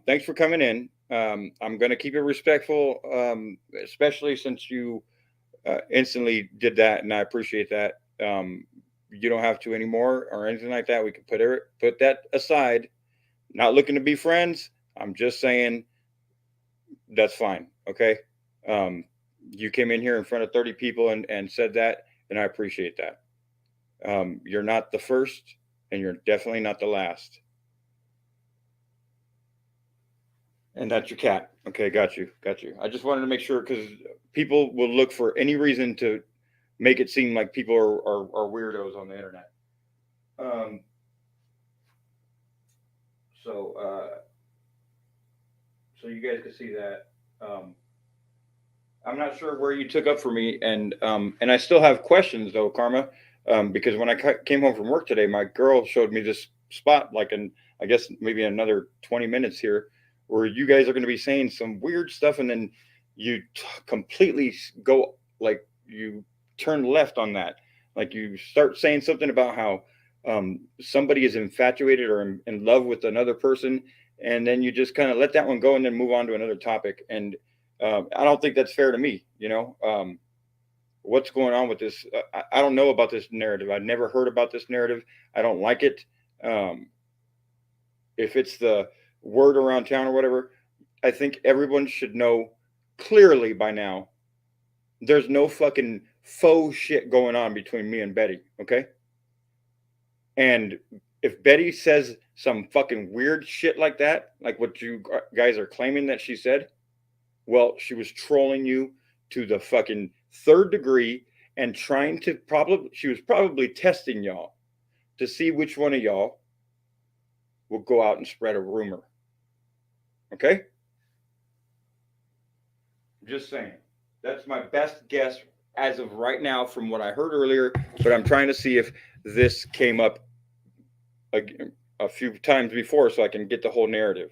Thanks for coming in. I'm going to keep it respectful, especially since you instantly did that, and I appreciate that. You don't have to anymore or anything like that. We can put that aside. Not looking to be friends. I'm just saying that's fine. Okay. You came in here in front of 30 people and said that, and I appreciate that. You're not the first, and you're definitely not the last. And that's your cat. Okay, got you. I just wanted to make sure, because people will look for any reason to make it seem like people are weirdos on the internet. So you guys can see that. I'm not sure where you took up for me, and I still have questions though, Karma, because when I came home from work today, my girl showed me this spot, like in, I guess maybe another 20 minutes here, where you guys are going to be saying some weird stuff, and then you completely go, like, you turn left on that. Like, you start saying something about how somebody is infatuated or in love with another person, and then you just kind of let that one go and then move on to another topic. And I don't think that's fair to me. You know, what's going on with this? I don't know about this narrative. I've never heard about this narrative. I don't like it. If it's the word around town or whatever, I think everyone should know clearly by now, there's no fucking faux shit going on between me and Betty. Okay. And if Betty says some fucking weird shit like that, like what you guys are claiming that she said, well, she was trolling you to the fucking third degree and trying to she was probably testing y'all to see which one of y'all will go out and spread a rumor. Okay? Just saying. That's my best guess as of right now from what I heard earlier, but I'm trying to see if this came up a few times before so I can get the whole narrative.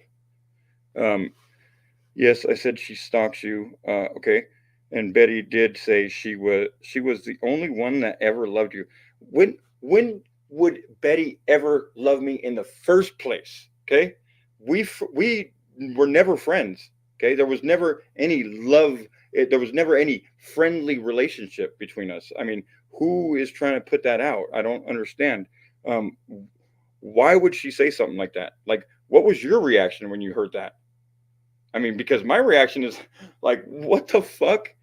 Yes, I said she stalks you. Okay. And Betty did say she was the only one that ever loved you. When would Betty ever love me in the first place? Okay. We were never friends. Okay. There was never any love. There was never any friendly relationship between us. I mean, who is trying to put that out? I don't understand. Why would she say something like that? Like, what was your reaction when you heard that? I mean, because my reaction is like, what the fuck?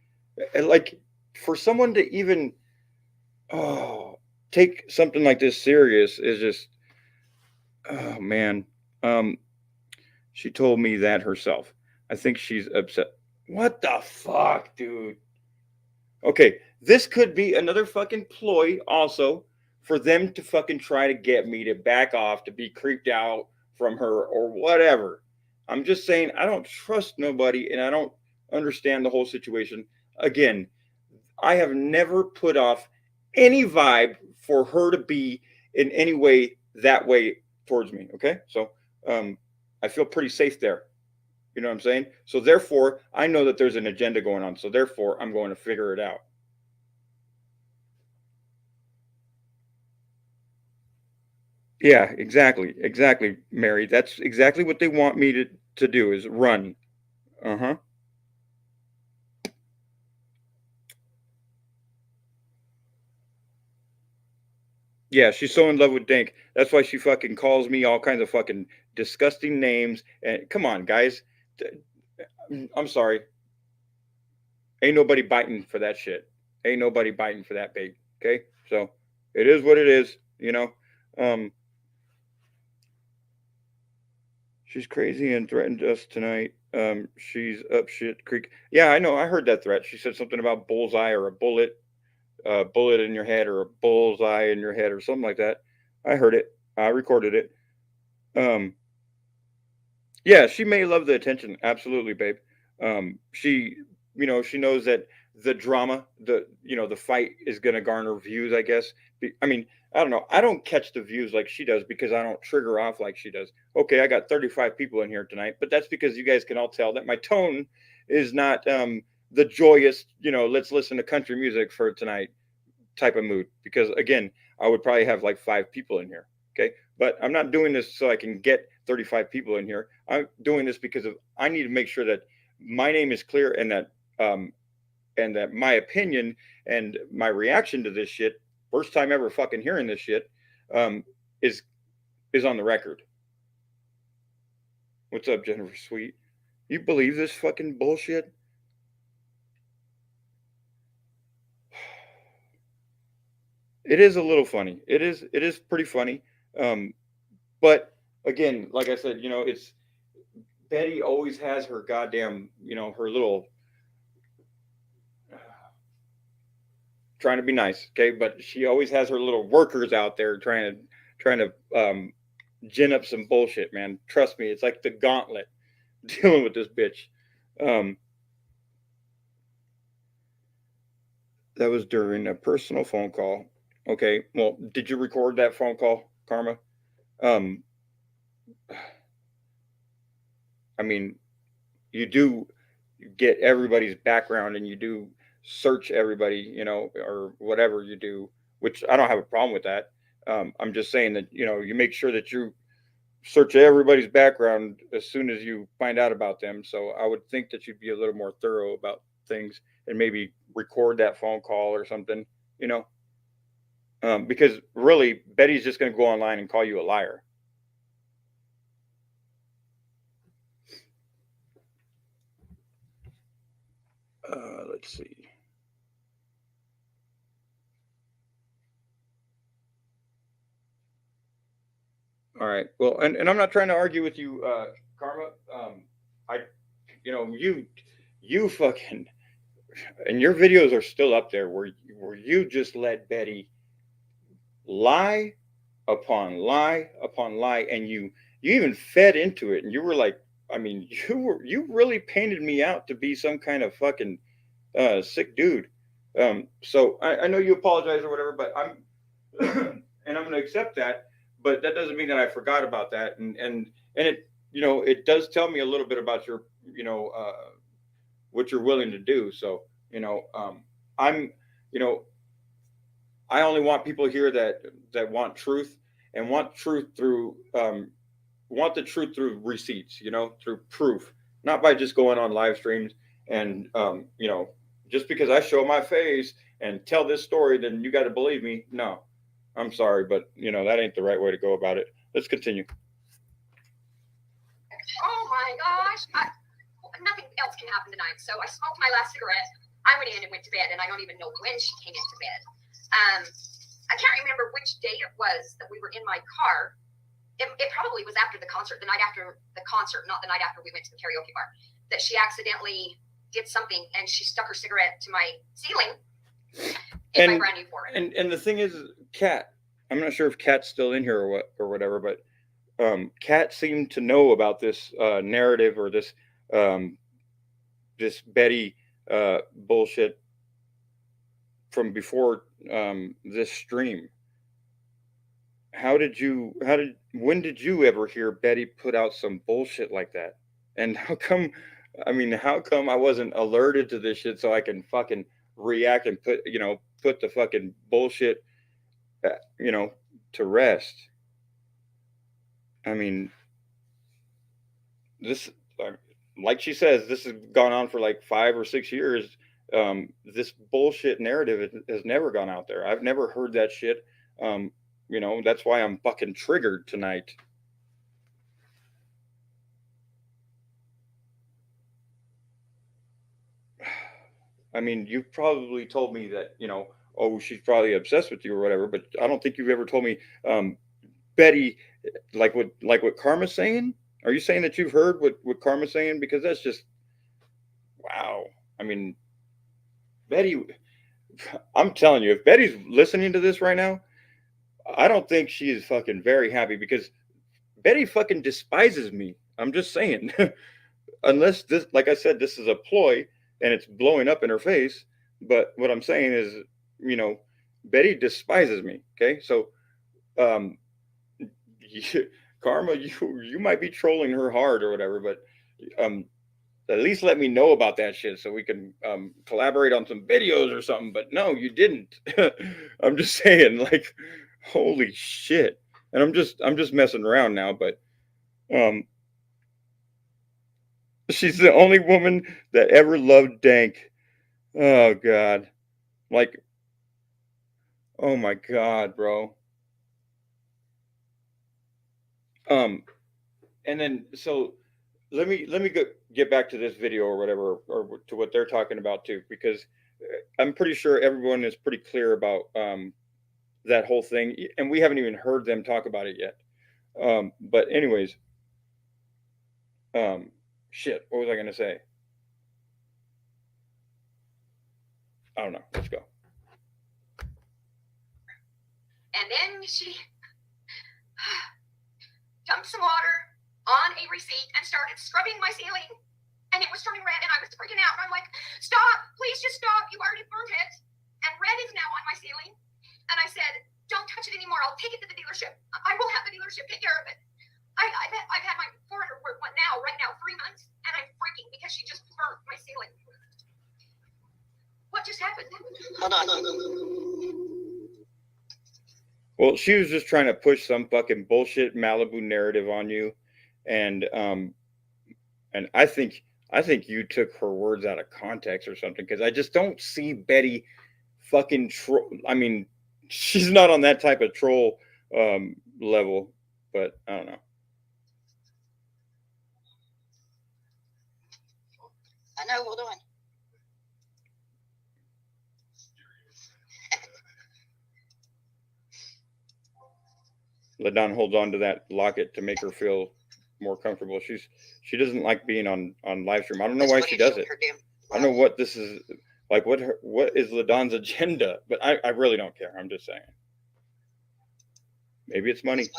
Like, for someone to even take something like this serious is just, oh man. She told me that herself. I think she's upset. What the fuck, dude? Okay, this could be another fucking ploy also for them to fucking try to get me to back off, to be creeped out from her or whatever. I'm just saying, I don't trust nobody and I don't understand the whole situation. Again, I have never put off any vibe for her to be in any way that way towards me. Okay. So I feel pretty safe there. You know what I'm saying? So therefore, I know that there's an agenda going on. So therefore, I'm going to figure it out. Yeah, exactly, Mary. That's exactly what they want me to do is run. Uh-huh. Yeah, she's so in love with Dank. That's why she fucking calls me all kinds of fucking disgusting names. And come on, guys. I'm sorry. Ain't nobody biting for that shit. Ain't nobody biting for that bait. Okay? So it is what it is, you know. She's crazy and threatened us tonight. She's up shit creek. Yeah, I know. I heard that threat. She said something about bullseye or a bullet in your head or a bullseye in your head or something like that. I heard it. I recorded it. Yeah, she may love the attention. Absolutely, babe. She, she knows that the drama, the fight is going to garner views, I guess. I mean, I don't know. I don't catch the views like she does because I don't trigger off like she does. Okay, I got 35 people in here tonight, but that's because you guys can all tell that my tone is not the joyous, let's listen to country music for tonight type of mood, because again, I would probably have like 5 people in here. Okay. But I'm not doing this so I can get 35 people in here. I'm doing this because I need to make sure that my name is clear, and that my opinion and my reaction to this shit, first time ever fucking hearing this shit, is on the record. What's up, Jennifer Sweet? You believe this fucking bullshit? It is a little funny. It is pretty funny. But again, like I said, it's Betty always has her goddamn, her little trying to be nice, okay, but she always has her little workers out there trying to gin up some bullshit, man. Trust me, it's like the gauntlet dealing with this bitch. That was during a personal phone call. Okay, well, did you record that phone call, Karma? I mean, you do get everybody's background, and you do search everybody, or whatever you do, which I don't have a problem with that. I'm just saying that, you make sure that you search everybody's background as soon as you find out about them. So I would think that you'd be a little more thorough about things, and maybe record that phone call or something, because really Betty's just going to go online and call you a liar. Let's see. All right. Well, and I'm not trying to argue with you, Karma. You fucking, and your videos are still up there where you just let Betty lie upon lie upon lie, and you even fed into it, and you were like, I mean, you really painted me out to be some kind of fucking sick dude. So I know you apologize or whatever, but I'm and I'm going to accept that. But that doesn't mean that I forgot about that, and it it does tell me a little bit about your what you're willing to do. So I'm I only want people here that want truth, and want truth through want the truth through receipts, through proof, not by just going on live streams and just because I show my face and tell this story, then you got to believe me. No, I'm sorry, but that ain't the right way to go about it. Let's continue. Oh my gosh. Nothing else can happen tonight. So I smoked my last cigarette. I went in and went to bed, and I don't even know when she came into bed. I can't remember which day it was that we were in my car. It probably was after the concert, the night after the concert, not the night after we went to the karaoke bar, that she accidentally did something, and she stuck her cigarette to my ceiling in my brand new Ford. And the thing is, Kat, I'm not sure if Kat's still in here or whatever, but Kat seemed to know about this narrative, or this this Betty bullshit from before this stream. When did you ever hear Betty put out some bullshit like that? And how come I wasn't alerted to this shit so I can fucking react and put the fucking bullshit to rest? I mean, this, like she says, this has gone on for like 5 or 6 years. This bullshit narrative has never gone out there. I've never heard that shit. That's why I'm fucking triggered tonight. I mean, you've probably told me that, oh, she's probably obsessed with you or whatever, but I don't think you've ever told me, Betty, like what Karma's saying. Are you saying that you've heard what Karma's saying? Because that's just, wow. I mean, Betty, I'm telling you, if Betty's listening to this right now, I don't think she is fucking very happy, because Betty fucking despises me. I'm just saying. Unless this, like I said, this is a ploy and it's blowing up in her face. But what I'm saying is, Betty despises me. Okay. So, Karma, you might be trolling her hard or whatever, but at least let me know about that shit so we can collaborate on some videos or something. But no, you didn't. I'm just saying, like, holy shit. And I'm just messing around now, but she's the only woman that ever loved Dank. Oh God. Like, oh my God, bro. And then so let me get back to this video or whatever, or to what they're talking about too, because I'm pretty sure everyone is pretty clear about that whole thing, and we haven't even heard them talk about it yet. But anyways, shit, what was I gonna say? I don't know. Let's go. And then she dumped some water on a receipt and started scrubbing my ceiling. And it was turning red, and I was freaking out. And I'm like, stop, please just stop. You already burnt it. And red is now on my ceiling. And I said, don't touch it anymore. I'll take it to the dealership. I will have the dealership take care of it. I've had my 400 work right now, 3 months. And I'm freaking because she just burnt my ceiling. What just happened? Hold on. Well, she was just trying to push some fucking bullshit Malibu narrative on you, and I think you took her words out of context or something, because I just don't see Betty fucking troll. I mean, she's not on that type of troll level, but I don't know. I know. Hold on. Ladon holds on to that locket to make her feel more comfortable. She doesn't like being on live stream. I don't know why she does it. I don't know what this is like. What is Ladon's agenda? But I really don't care. I'm just saying. Maybe it's money. Give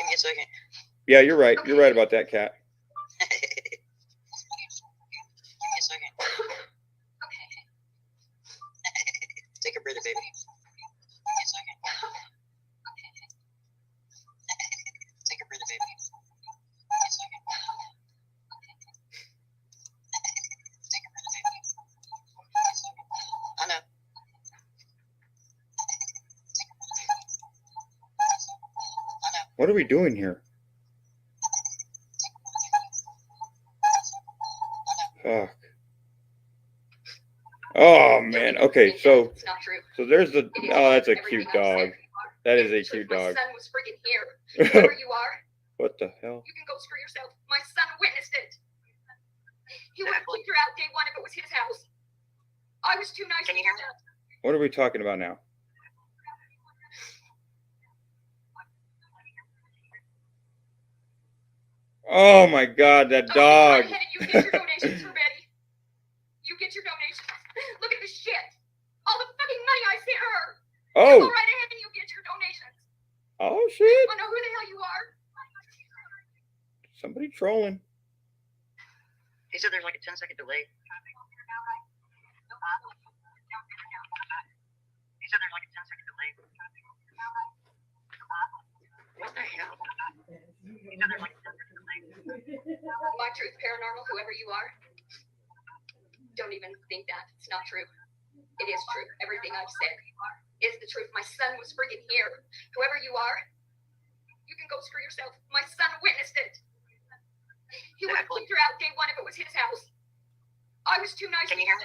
me a second. Yeah, you're right. You're right about that, Kat. Give me a second. Take a breather, baby. Give me a second. Take a breather, baby. Give me a second. Take a breather, baby. Give me a second. I know. Take a breather, baby. I know. What are we doing here? Fuck. Oh man. Okay, so It's not true. so there's the that's a cute dog. That is a cute My dog. son was freaking here. Whoever you are, What the hell? you can go screw yourself. My son witnessed it. He would have kicked her out day one if it was his house. I was too nice. Can you hear me? What are we talking about now? Oh my God, that dog. You get your donations for Betty. You get your donations. Look at this shit. All the fucking money I sent her. Oh. You go right ahead and you get your donations. Oh shit. I know who the hell you are. Somebody trolling. He said there's like a 10-second delay. He said there's like a 10-second delay. What the hell? He said there's like a 10-second delay. My Truth Paranormal, whoever you are. Don't even think that. It's not true. It is true. Everything I've said is the truth. My son was freaking here. Whoever you are, you can go screw yourself. My son witnessed it. He would have kicked her out day one if it was his house. I was too nice. Can you hear me?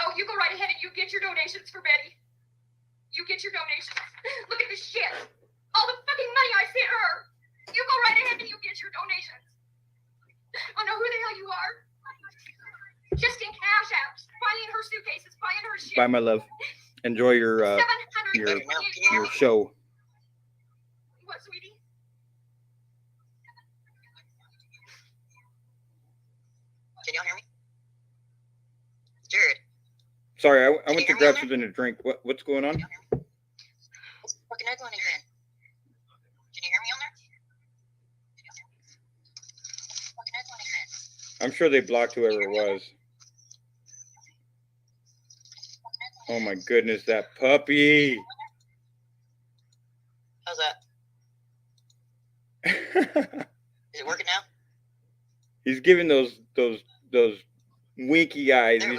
Oh, you go right ahead and you get your donations for Betty. You get your donations. Look at this shit. All the fucking money I sent her. You go right ahead and you get your donations. I know who the hell you are. Just in cash apps, buying her suitcases, buying her shit. Bye, my love. Enjoy your show. What, sweetie? Can y'all hear me? Jared. Sorry, I went to grab something to drink. What's going on? What's the fucking echo in here? Can you hear me on there? Fucking echo in here. I'm sure they blocked whoever it was. Oh my goodness, that puppy. How's that? Is it working now? He's giving those winky eyes. There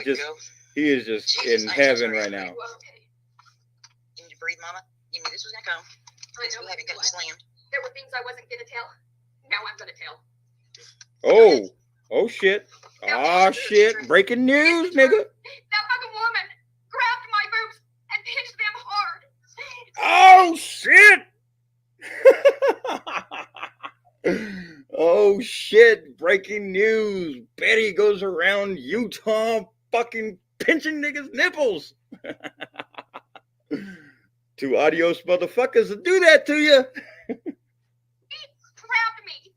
He is just Jesus, in I'm heaven sorry. right now. You okay? You need to breathe, Mama. You knew this was gonna come. I know. We haven't got slammed. There were things I wasn't gonna tell. Now I'm gonna tell. Oh shit. Ah shit. Breaking news, nigga. That fucking woman grabbed my boobs and pinched them hard. Oh shit. Oh shit. Breaking news. Betty goes around Utah fucking pinching niggas' nipples. Two adios motherfuckers to do that to you. She grabbed me.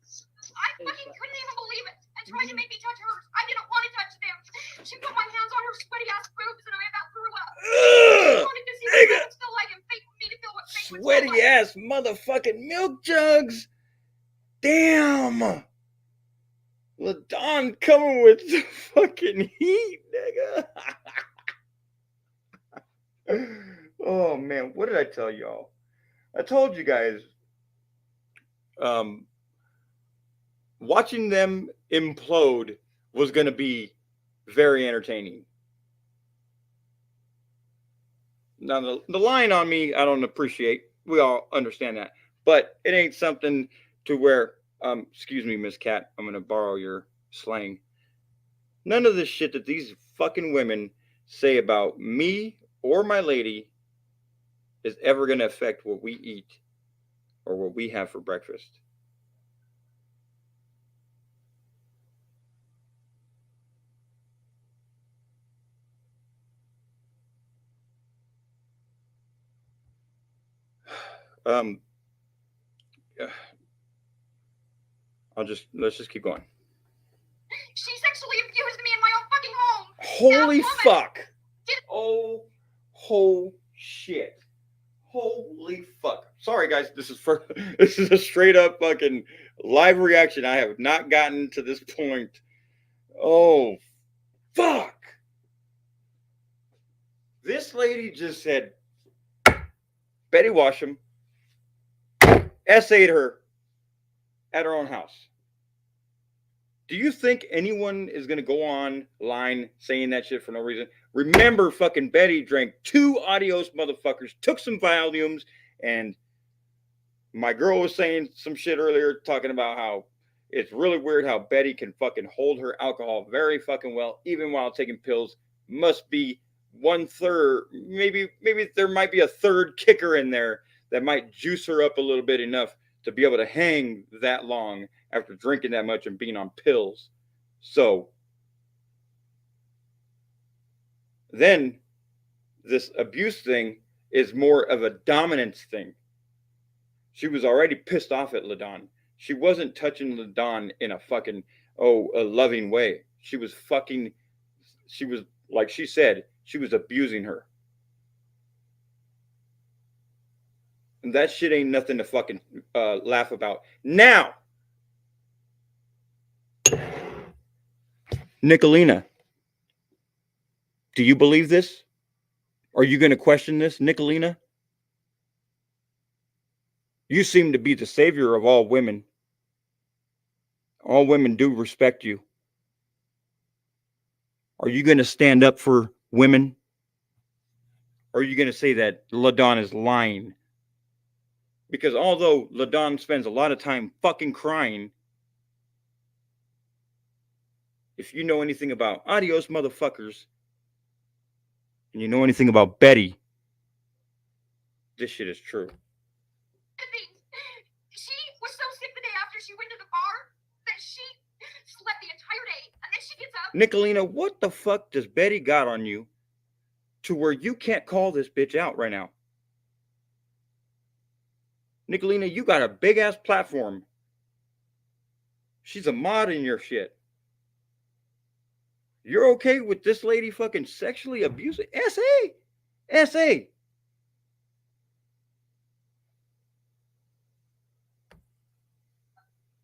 I fucking couldn't even believe it and tried to make me touch hers. I didn't want to touch them. She put my hands on her sweaty ass boobs and I about threw up. I wanted to see what it would feel like and fake me to feel what fake would feel Sweaty like. ass motherfucking milk jugs. Damn. Ladon coming with the fucking heat, nigga. Oh man, what did I tell y'all? I told you guys watching them implode was going to be very entertaining. Now, the line on me, I don't appreciate. We all understand that. But it ain't something to where, excuse me, Miss Cat, I'm going to borrow your slang. None of this shit that these fucking women say about me or my lady is ever going to affect what we eat or what we have for breakfast. Let's just keep going. She sexually abused me in my own fucking home. Holy fuck. Oh shit. Holy fuck. Sorry guys, this is a straight up fucking live reaction. I have not gotten to this point. Oh fuck. This lady just said Betty Washam essayed her at her own house. Do you think anyone is going to go online saying that shit for no reason? Remember, fucking Betty drank 2 adios motherfuckers, took some Valiums, and my girl was saying some shit earlier talking about how it's really weird how Betty can fucking hold her alcohol very fucking well, even while taking pills. Must be 1/3, maybe there might be a third kicker in there that might juice her up a little bit enough to be able to hang that long after drinking that much and being on pills. So then this abuse thing is more of a dominance thing. She was already pissed off at Ladon. She wasn't touching Ladon in a fucking, a loving way. She was, like she said, she was abusing her. And that shit ain't nothing to fucking laugh about. Now, Nicolina, do you believe this? Are you going to question this, Nicolina? You seem to be the savior of all women. All women do respect you. Are you going to stand up for women? Or are you going to say that Ladon is lying? Because although Ladon spends a lot of time fucking crying, if you know anything about adios motherfuckers, and you know anything about Betty, this shit is true. She was so sick the day after she went to the bar that she slept the entire day, and then she gets up. Nicolina, what the fuck does Betty got on you to where you can't call this bitch out right now? Nicolina, you got a big ass platform. She's a mod in your shit. You're okay with this lady fucking sexually abusing? SA.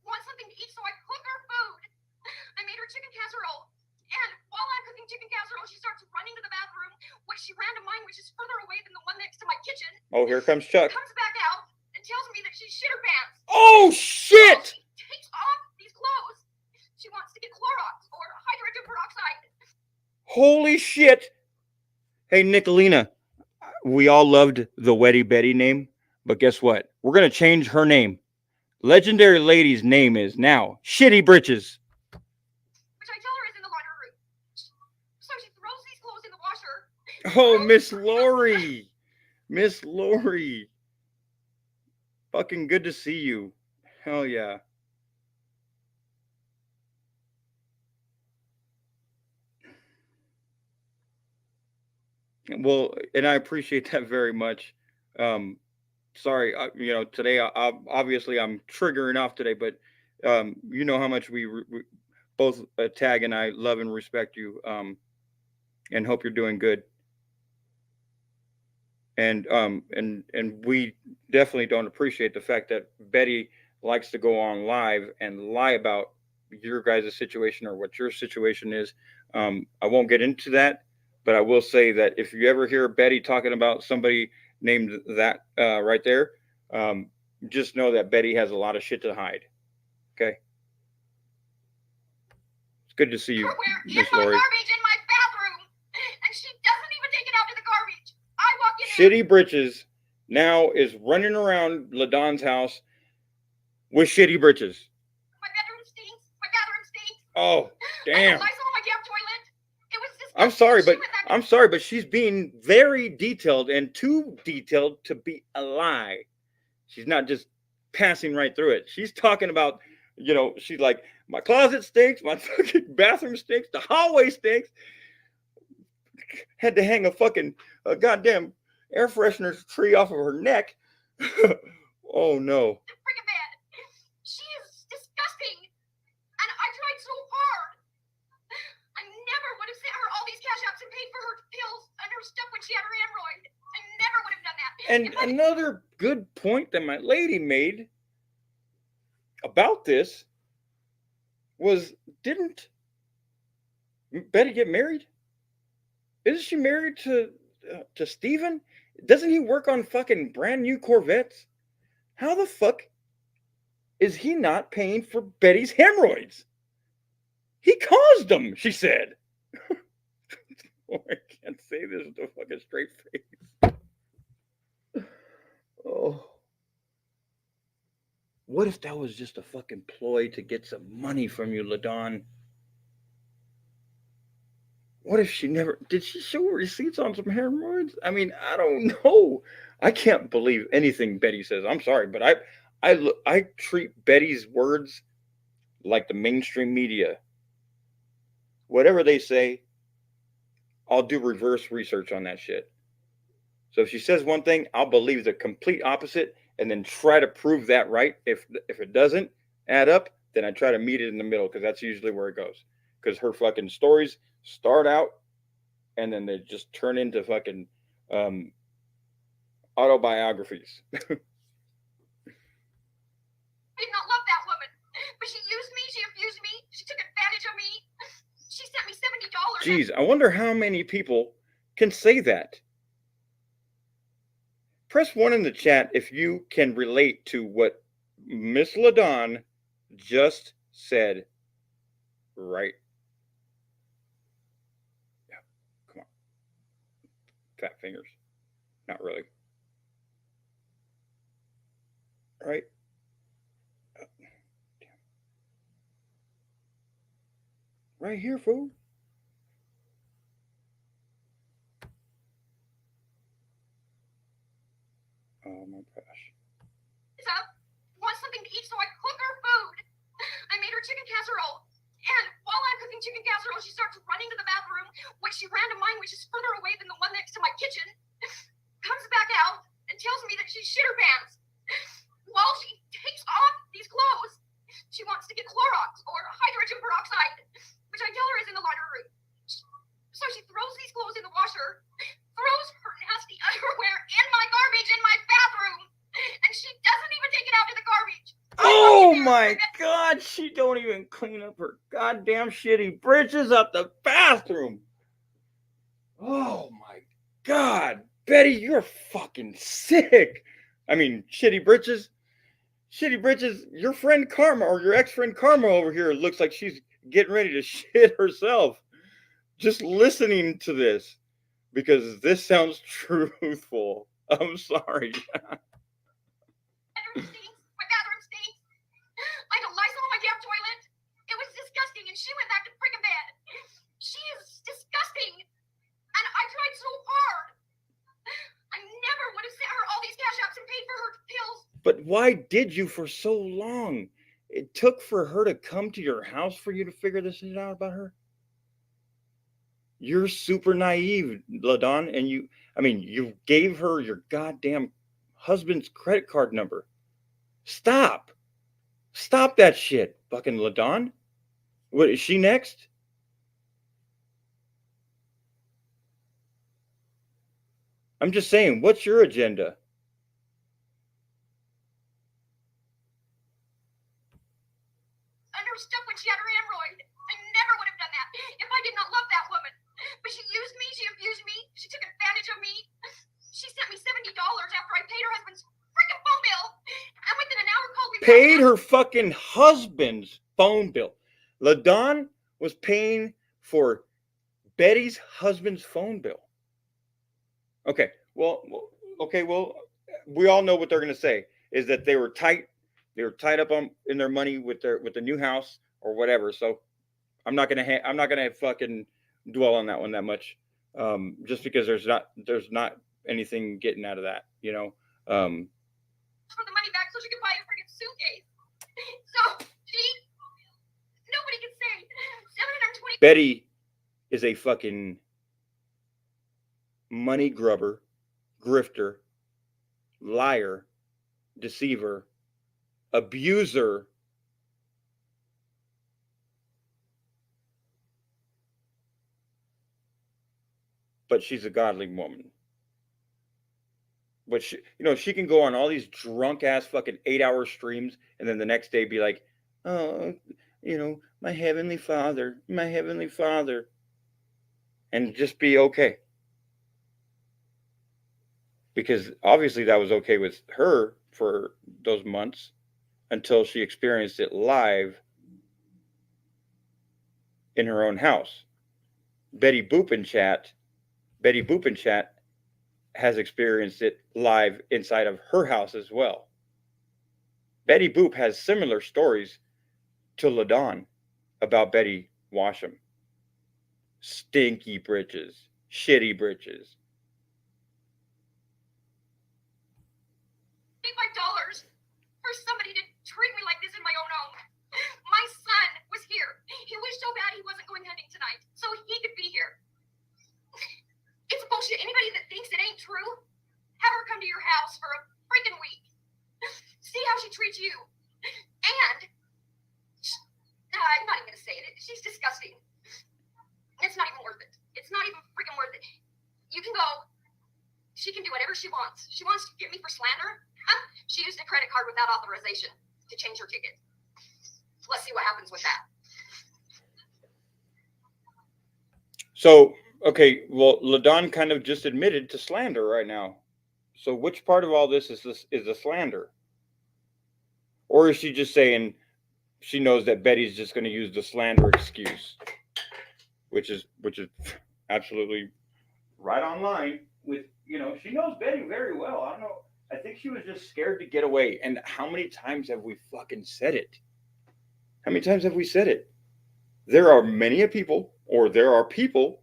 Want something to eat, so I cook her food. I made her chicken casserole. And while I'm cooking chicken casserole, she starts running to the bathroom, which she ran to mine, which is further away than the one next to my kitchen. Oh, here comes Chuck. Comes back out and tells me that she shit her pants. Oh, shit! She takes off these clothes. She wants to get Clorox or hydrogen peroxide. Holy shit! Hey, Nicolina, we all loved the Wetty Betty name, but guess what? We're going to change her name. Legendary Lady's name is now Shitty Britches. Which I tell her is in the laundry room. So she throws these clothes in the washer. Oh, Miss Lori. Miss Lori. Fucking good to see you. Hell yeah. Well, and I appreciate that very much. Sorry, today obviously I'm triggering off today, but you know how much we both Tag and I love and respect you, and hope you're doing good. And we definitely don't appreciate the fact that Betty likes to go on live and lie about your guys' situation or what your situation is. I won't get into that, but I will say that if you ever hear Betty talking about somebody named that right there, just know that Betty has a lot of shit to hide. Okay? It's good to see you, Miss Lori. Garbage in my bathroom, and she doesn't even take it out to the garbage. I walk in. Shitty Britches now is running around Ladon's house with shitty britches. My bedroom stinks. My bathroom stinks. Oh, damn. I saw my damn toilet. It was disgusting. I'm sorry, but she's being very detailed and too detailed to be a lie. She's not just passing right through it. She's talking about, she's like, my closet stinks, my fucking bathroom stinks, the hallway stinks. Had to hang a goddamn air freshener tree off of her neck. Oh no. Freaking bad. She is disgusting. And I tried so hard. I never would have sent her all these cash apps and paid for her pills and her stuff when she had her hemorrhoid. I never would have done that. And another good point that my lady made about this was, didn't Betty get married? Isn't she married to Steven? Doesn't he work on fucking brand new Corvettes? How the fuck is he not paying for Betty's hemorrhoids? He caused them, she said. Oh, I can't say this with a fucking straight face. Oh. What if that was just a fucking ploy to get some money from you, Ladon? What if did she show receipts on some hemorrhoids? I mean, I don't know. I can't believe anything Betty says. I'm sorry, but I treat Betty's words like the mainstream media. Whatever they say, I'll do reverse research on that shit. So if she says one thing, I'll believe the complete opposite and then try to prove that right. If it doesn't add up, then I try to meet it in the middle, because that's usually where it goes. Because her fucking stories start out and then they just turn into fucking autobiographies. I did not love that woman, but she used me, she abused me, she took advantage of me. She sent me $70. Geez, I wonder how many people can say that. Press 1 in the chat if you can relate to what Miss Ladon just said. Right. Yeah, come on. Fat fingers. Not really. Right. Right here, fool. Oh my gosh. Wants something to eat, so I cook her food. I made her chicken casserole. And while I'm cooking chicken casserole, she starts running to the bathroom, which she ran to mine, which is further away than the one next to my kitchen. Comes back out and tells me that she shit her pants. While she takes off these clothes, she wants to get Clorox or hydrogen peroxide, which I tell her is in the laundry room. So she throws these clothes in the washer, throws her nasty underwear in my garbage in my bathroom, and she doesn't even take it out to the garbage. Oh my God, she don't even clean up her goddamn shitty britches up the bathroom. Oh my God, Betty, you're fucking sick. I mean, shitty britches. Shitty britches, your friend Karma or your ex-friend Karma over here looks like she's getting ready to shit herself. Just listening to this, because this sounds truthful. I'm sorry. My bathroom stinks. I got Lysol on my damn toilet. It was disgusting, and she went back to freaking bed. She is disgusting, and I tried so hard. I never would have sent her all these cash apps and paid for her pills. But why did you for so long? It took for her to come to your house for you to figure this shit out about her? You're super naive, Ladon, and you gave her your goddamn husband's credit card number. Stop that shit, fucking Ladon. What is she next? I'm just saying, what's your agenda? Under stuff when she had her hemorrhoid. I never would have done that if I did not love that woman. But she used me, she abused me, she took advantage of me. She sent me $70 after I paid her husband's freaking phone bill. And within an hour called me back. Paid her fucking husband's phone bill. Ladon was paying for Betty's husband's phone bill. Okay, well, we all know what they're going to say is that they were tight. They were tied up in their money with the new house or whatever. So I'm not gonna fucking dwell on that one that much. Just because there's not anything getting out of that, you know. For the money back so she could buy a freaking suitcase. So nobody can say 720. Betty is a fucking money grubber, grifter, liar, deceiver, abuser, but she's a godly woman. But she can go on all these drunk ass fucking 8-hour streams and then the next day be like, oh, my heavenly father, and just be okay. Because obviously that was okay with her for those months until she experienced it live in her own house. Betty Boop in chat has experienced it live inside of her house as well. Betty Boop has similar stories to Ladon about Betty Washam. Stinky britches, shitty britches. $85 for somebody to treat me like this in my own home. My son was here. He wished so bad he wasn't going hunting tonight, so he could be here. It's bullshit. Anybody that thinks it ain't true, have her come to your house for a freaking week. See how she treats you. And I'm not even gonna say it. She's disgusting. It's not even worth it. It's not even freaking worth it. You can go. She can do whatever she wants. She wants to get me for slander. She used a credit card without authorization to change her ticket. Let's see what happens with that. So, okay, well, Ladon kind of just admitted to slander right now. So which part of all this is a slander? Or is she just saying she knows that Betty's just going to use the slander excuse? Which is absolutely right on line with, she knows Betty very well. I don't know. I think she was just scared to get away. And how many times have we fucking said it? How many times have we said it? There are many people, or there are people,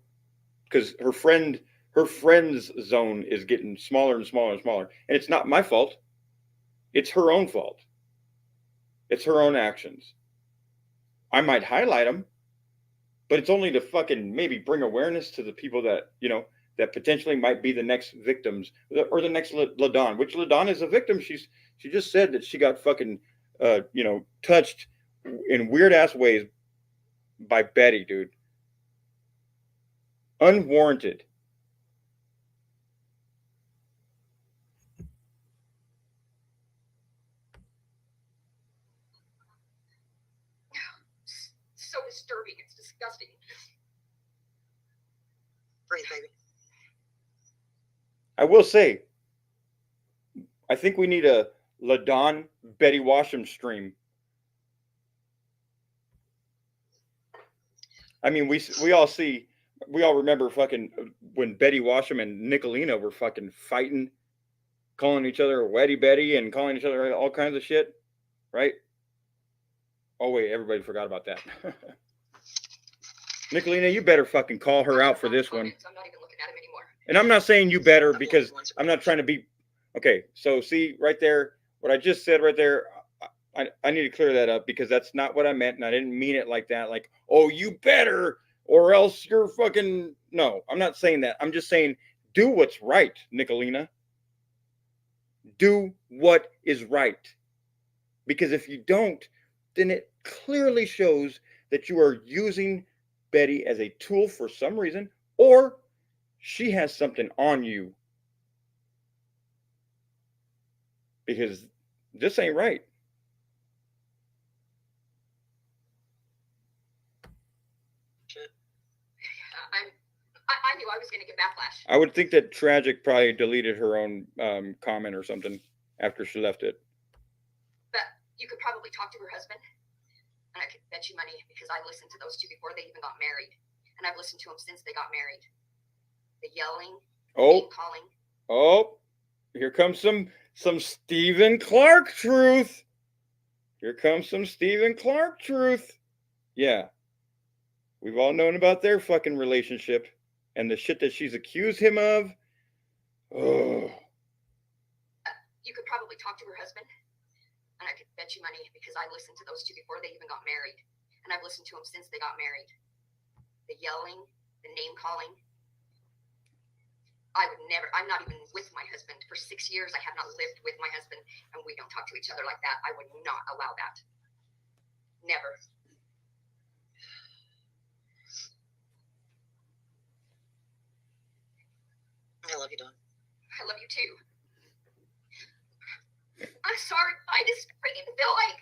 because her friend's zone is getting smaller and smaller and smaller. And it's not my fault. It's her own fault. It's her own actions. I might highlight them, but it's only to fucking maybe bring awareness to the people that, that potentially might be the next victims or the next Ladon, which Ladon is a victim. She just said that she got fucking, touched in weird ass ways by Betty, dude. Unwarranted. disturbing. It's disgusting. Breathe, baby. I will say, I think we need a Ladon Betty Washam stream. I mean, we all remember fucking when Betty Washam and Nicolina were fucking fighting, calling each other Wetty Betty and calling each other all kinds of shit, right? Oh wait, everybody forgot about that. Nicolina, you better fucking call her out for this one. I'm not even looking at him anymore. And I'm not saying you better because I'm not trying to be. Okay, so see right there, what I just said right there, I need to clear that up because that's not what I meant, and I didn't mean it like that. Like, oh, you better, or else you're fucking. No, I'm not saying that. I'm just saying do what's right, Nicolina. Do what is right. Because if you don't, then it clearly shows that you are using Betty as a tool for some reason, or she has something on you. Because this ain't right. I knew I was going to get backlash. I would think that Tragic probably deleted her own comment or something after she left it. But you could probably talk to her husband, and I could bet you money because I listened to those two before they even got married, and I've listened to them since they got married. The yelling, the calling. Oh, here comes some Stephen Clark truth. Here comes some Stephen Clark truth. Yeah. We've all known about their fucking relationship and the shit that she's accused him of. Oh. You could probably talk to her husband, and I could bet you money because I listened to those two before they even got married, and I've listened to them since they got married. The yelling, the name calling. I'm not even with my husband. For 6 years, I have not lived with my husband, and we don't talk to each other like that. I would not allow that. Never. I love you, Dawn. I love you too. I'm sorry. I just freaking feel like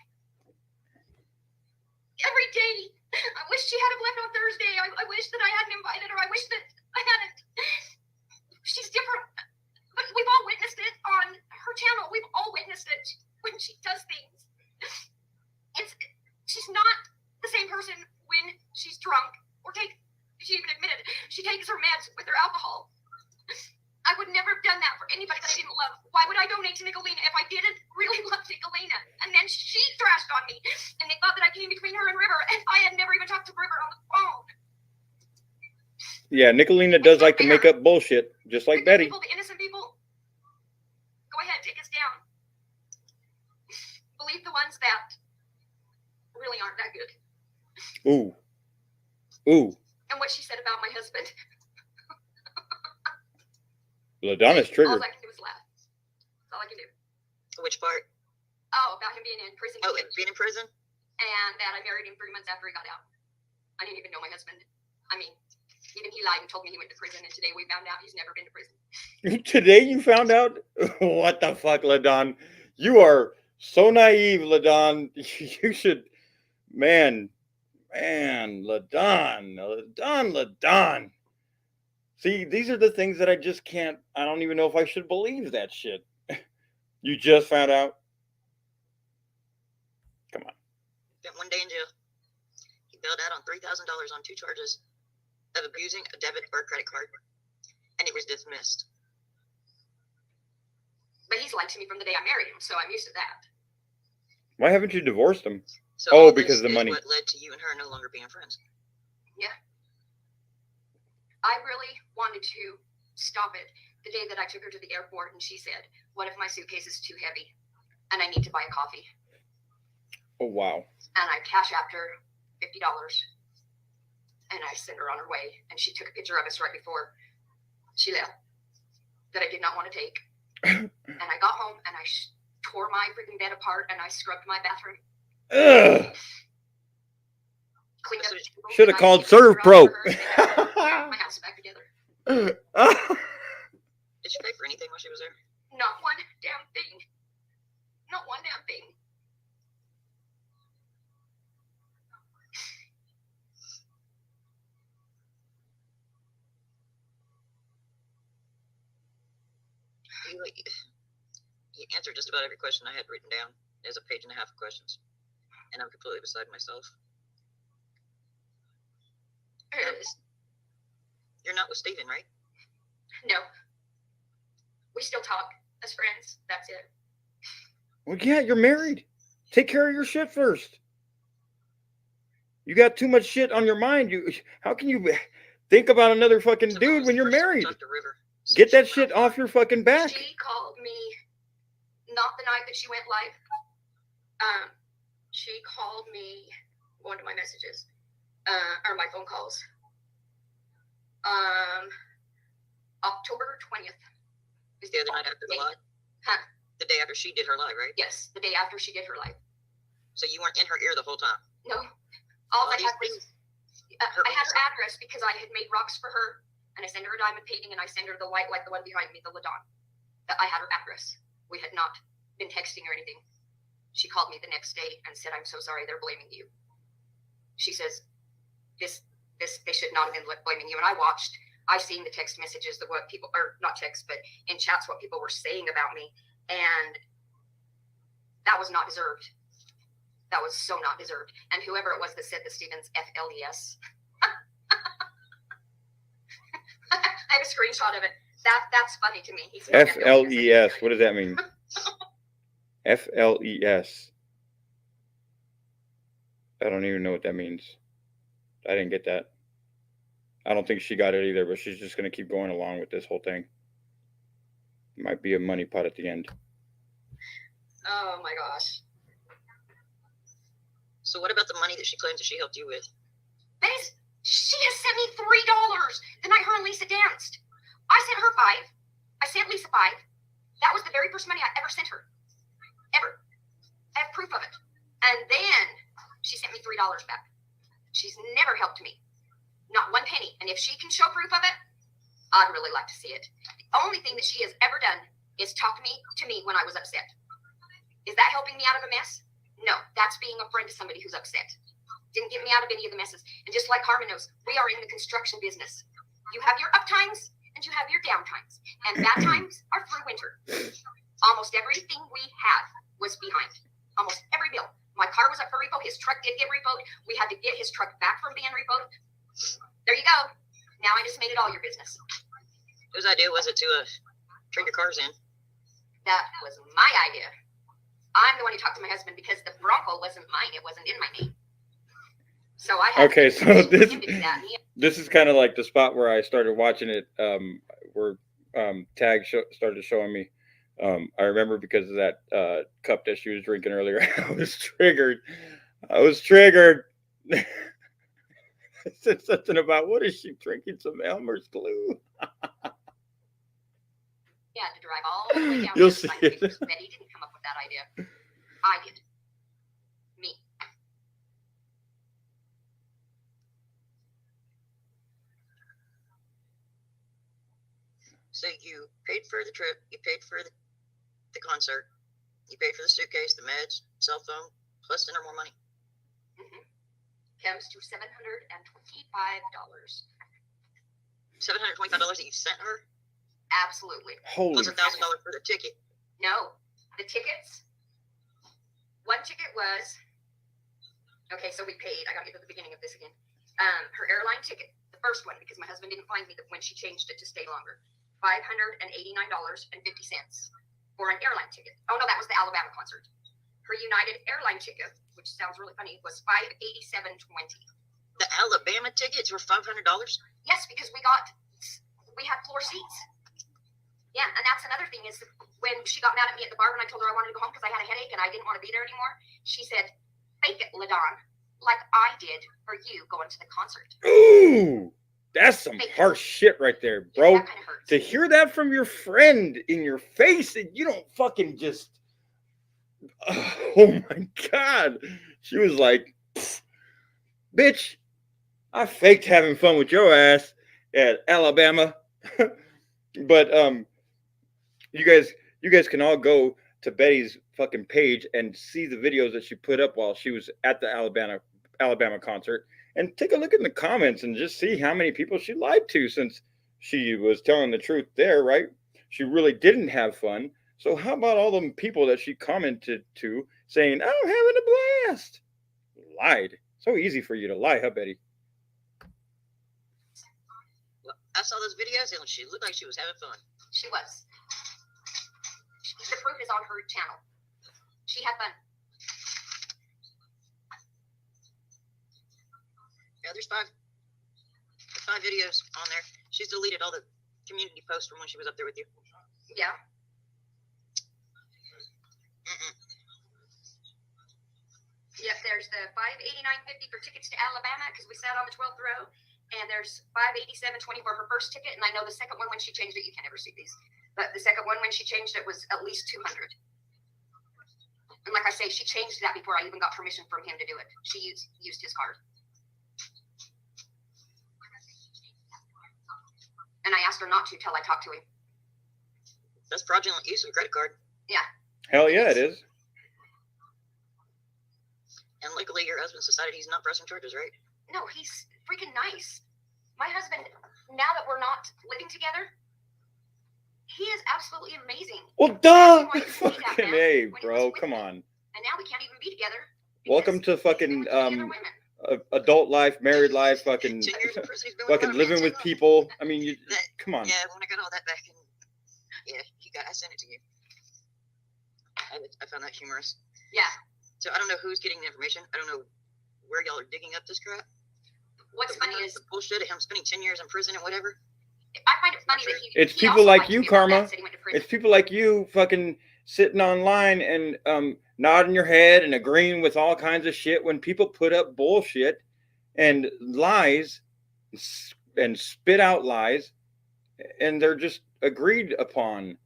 every day. I wish she had left on Thursday. I wish that I hadn't invited her. I wish that I hadn't. She's different. But we've all witnessed it on her channel. We've all witnessed it when she does things. She's not the same person when she's drunk or she even admitted she takes her meds with her alcohol. I would never have done that for anybody that I didn't love. Why would I donate to Nicolina if I didn't really love Nicolina? And then she trashed on me, and they thought that I came between her and River, and I had never even talked to River on the phone. Yeah, Nicolina does like to make up bullshit, just like Betty. The innocent people, go ahead, take us down. Believe the ones that really aren't that good. Ooh. And what she said about my husband. Ladon is triggered. All I can do is laugh. That's all I can do. Which part? Oh, about him being in prison. Oh, being in prison? And that I married him 3 months after he got out. I didn't even know my husband. I mean, even he lied and told me he went to prison, and today we found out he's never been to prison. Today you found out? What the fuck, Ladon? You are so naive, Ladon. You should, man, Ladon. See, these are the things that I just can't, I don't even know if I should believe that shit. You just found out? Come on. Spent 1 day in jail. He bailed out on $3,000 on 2 charges of abusing a debit or credit card, and it was dismissed. But he's lied to me from the day I married him, so I'm used to that. Why haven't you divorced him? So because of the money. What led to you and her no longer being friends? Yeah. I really wanted to stop it the day that I took her to the airport, and she said, what if my suitcase is too heavy and I need to buy a coffee? Oh, wow. And I cash apped her $50, and I sent her on her way, and she took a picture of us right before she left that I did not want to take. And I got home, and I tore my freaking bed apart, and I scrubbed my bathroom. Ugh. Cleaned up. Should have called ServPro. My house back together. Did she pay for anything while she was there? Not one damn thing. Not one damn thing. he answered just about every question I had written down. There's a page and a half of questions, and I'm completely beside myself. You're not with Steven, right? No. We still talk as friends. That's it. Well, yeah, you're married. Take care of your shit first. You got too much shit on your mind. How can you think about another fucking dude when you're married? Get that shit off your fucking back. She called me, not the night that she went live. She called me, one of my messages, or my phone calls. October 20th. Is the other night after the live? Huh? The day after she did her live, right? Yes, the day after she did her live. So you weren't in her ear the whole time? No. All I had was, I had her address because I had made rocks for her, and I sent her a diamond painting, and I sent her the white, like the one behind me, the Ladon. That I had her address. We had not been texting or anything. She called me the next day and said, "I'm so sorry, they're blaming you." She says, they should not have been blaming you. And I seen the text messages, what people, or not text, but in chats, what people were saying about me. And that was not deserved. That was so not deserved. And whoever it was that said that Steven's FLES, I have a screenshot of it. That's funny to me. FLES. What does that mean? FLES. I don't even know what that means. I didn't get that. I don't think she got it either, but she's just going to keep going along with this whole thing. Might be a money pot at the end. Oh my gosh. So what about the money that she claims that she helped you with? She has sent me $3 the night her and Lisa danced. I sent her $5. I sent Lisa $5. That was the very first money I ever sent her. Ever. I have proof of it. And then she sent me $3 back. She's never helped me. Not one penny. And if she can show proof of it, I'd really like to see it. The only thing that she has ever done is talk to me when I was upset. Is that helping me out of a mess? No, that's being a friend to somebody who's upset. Didn't get me out of any of the messes. And just like Carmen knows, we are in the construction business. You have your up times and you have your down times. And bad times are through winter. Almost everything we had was behind. Almost every bill. My car was up for repo. His truck did get repoed. We had to get his truck back from being repoed. There you go. Now I just made it all your business. Whose idea was it to trade your cars in? That was my idea. I'm the one who talked to my husband because the Bronco wasn't mine. It wasn't in my name. So I had okay, to so this is kind of like the spot where I started watching it, where Tag started showing me. I remember because of that cup that she was drinking earlier. I was triggered. I said something about, what is she drinking? Some Elmer's glue. Yeah, to drive all the way down. You'll see it. Betty didn't come up with that idea. I did. Me. So you paid for the trip, you paid for the concert, you paid for the suitcase, the meds, cell phone, plus send her more money. Mm-hmm. Comes to $725. $725 that you sent her? Absolutely. Holy. Plus $1,000 for the ticket. No, the tickets. One ticket was, okay, so we paid. I got to get to the beginning of this again. Her airline ticket, the first one, because my husband didn't find me when she changed it to stay longer. $589.50 for an airline ticket. Oh no, that was the Alabama concert. Her United airline ticket, which sounds really funny, was $587.20. The Alabama tickets were $500? Yes, because we had floor seats. Yeah, and that's another thing is when she got mad at me at the bar when I told her I wanted to go home because I had a headache and I didn't want to be there anymore, she said, "Fake it, Ladon, like I did for you going to the concert." Ooh, that's some harsh shit right there, bro. Yeah, that kind of hurts. To hear that from your friend in your face and you don't fucking just, oh my God. She was like, bitch, I faked having fun with your ass at Alabama. But you guys can all go to Betty's fucking page and see the videos that she put up while she was at the Alabama concert, and take a look in the comments and just see how many people she lied to, since she was telling the truth there, right? she really didn't have fun. So how about all them people that she commented to saying, "I'm having a blast"? Lied. So easy for you to lie, huh, Betty? Well, I saw those videos and she looked like she was having fun. She was. The proof is on her channel. She had fun. Yeah, there's five videos on there. She's deleted all the community posts from when she was up there with you. Yeah. Yep, there's the $589.50 for tickets to Alabama because we sat on the 12th row, and there's $587.20 for her first ticket. And I know the second one when she changed it, you can never see these, but the second one when she changed it was at least $200. And like I say, she changed that before I even got permission from him to do it. She used his card. And I asked her not to till I talked to him. That's fraudulent use of a credit card. Yeah. Hell yeah, it is. And luckily, your husband's decided he's not pressing charges, right? No, he's freaking nice. My husband, now that we're not living together, he is absolutely amazing. Well, duh. Fucking A, bro. Come on. And now we can't even be together. Welcome to fucking adult life, married life, fucking living with people. I mean, come on. Yeah, when I got all that back, and I sent it to you. I found that humorous. Yeah. So I don't know who's getting the information. I don't know where y'all are digging up this crap. What's funny is the bullshit of him spending 10 years in prison and whatever. I find it funny that it's people like you, Karma. It's people like you fucking sitting online and nodding your head and agreeing with all kinds of shit when people put up bullshit and lies and spit out lies, and they're just agreed upon.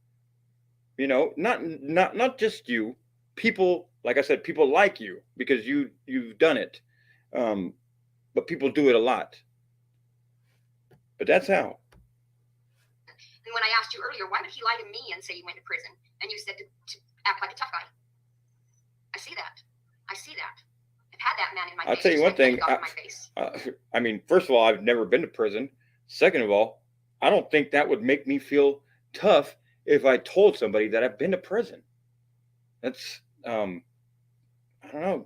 You know, not just you. People, like I said, people like you because you've done it. But people do it a lot. But that's how. And when I asked you earlier, why would he lie to me and say he went to prison? And you said to act like a tough guy. I see that. I've had that man in my face. I'll tell you one thing. I mean, first of all, I've never been to prison. Second of all, I don't think that would make me feel tough if I told somebody that I've been to prison. That's, I don't know.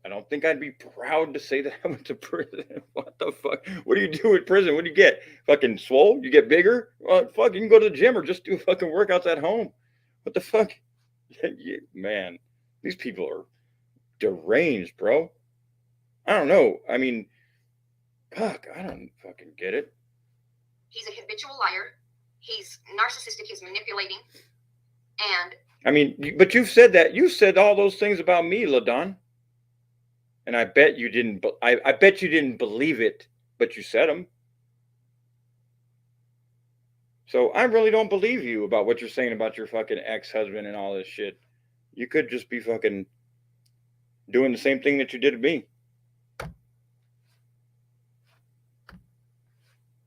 I don't think I'd be proud to say that I went to prison. What the fuck? What do you do in prison? What do you get? Fucking swole? You get bigger? Well, fuck, you can go to the gym or just do fucking workouts at home. What the fuck? Man, these people are deranged, bro. I don't know. I mean, fuck, I don't fucking get it. He's a habitual liar. He's narcissistic. He's manipulating. And I mean, but you've said that. You said all those things about me, Ladon. And I bet you didn't. I bet you didn't believe it, but you said them. So I really don't believe you about what you're saying about your fucking ex-husband and all this shit. You could just be fucking doing the same thing that you did to me. For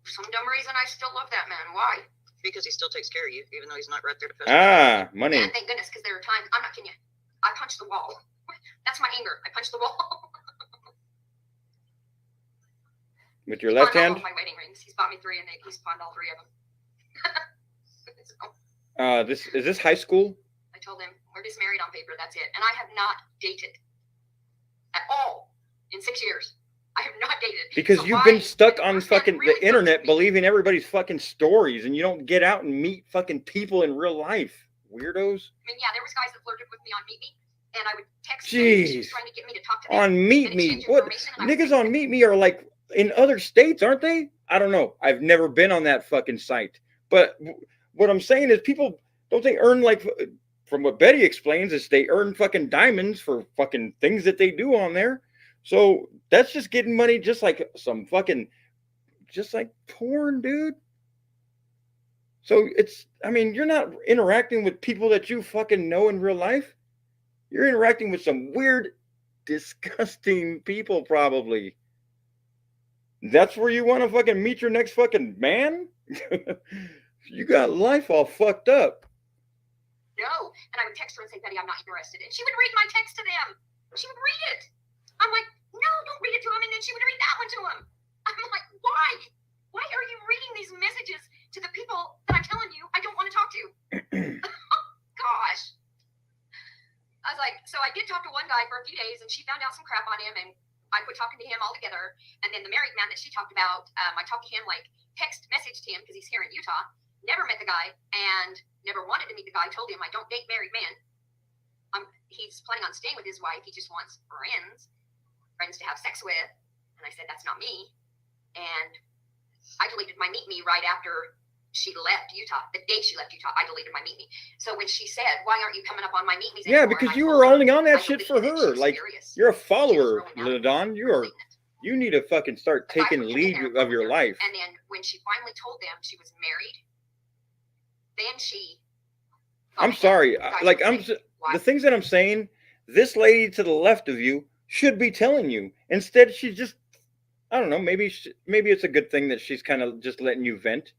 some dumb reason, I still love that man. Why? Because he still takes care of you, even though he's not right there to push. Money. Yeah, thank goodness, because there are times, I'm not kidding you, I punched the wall. That's my anger. I punched the wall. With your left hand? All my wedding rings. He's bought me 3, and he's pawned all 3 of them. Is this high school? I told him, we're just married on paper, that's it. And I have not dated at all in 6 years. I have not dated. Because you've been stuck on fucking the internet believing everybody's fucking stories, and you don't get out and meet fucking people in real life. Weirdos. I mean, yeah, there was guys that flirted with me on Meet Me, and I would text them. Jeez. She was trying to get me to talk to them. On Meet Me? What? Niggas on Meet Me are like in other states, aren't they? I don't know. I've never been on that fucking site. But what I'm saying is people, don't they earn like, from what Betty explains, is they earn fucking diamonds for fucking things that they do on there. So that's just getting money just like some fucking, just like porn, dude. So it's, I mean, you're not interacting with people that you fucking know in real life. You're interacting with some weird, disgusting people probably. That's where you want to fucking meet your next fucking man? You got life all fucked up. No. And I would text her and say, Betty, I'm not interested. And she would read my text to them. She would read it. I'm like, no, don't read it to him. And then she would read that one to him. I'm like, why? Why are you reading these messages to the people that I'm telling you I don't want to talk to. Gosh. I was like, so I did talk to one guy for a few days, and she found out some crap on him, and I quit talking to him altogether. And then the married man that she talked about, I talked to him, like, text messaged him because he's here in Utah. Never met the guy and never wanted to meet the guy. Told him I don't date married men. He's planning on staying with his wife. He just wants friends to have sex with. And I said, that's not me. And I deleted my Meet Me right after she left Utah. The day she left Utah, I deleted my Meet Me. So when she said, why aren't you coming up on my Meet Me's anymore? Yeah, because you were only on that shit for her. Like, you're a follower, Ladon. You need to fucking start taking lead of your life. And then when she finally told them she was married, then she... I'm sorry. Like, the things that I'm saying, this lady to the left of you should be telling you. Instead, she's just, I don't know, maybe it's a good thing that she's kind of just letting you vent.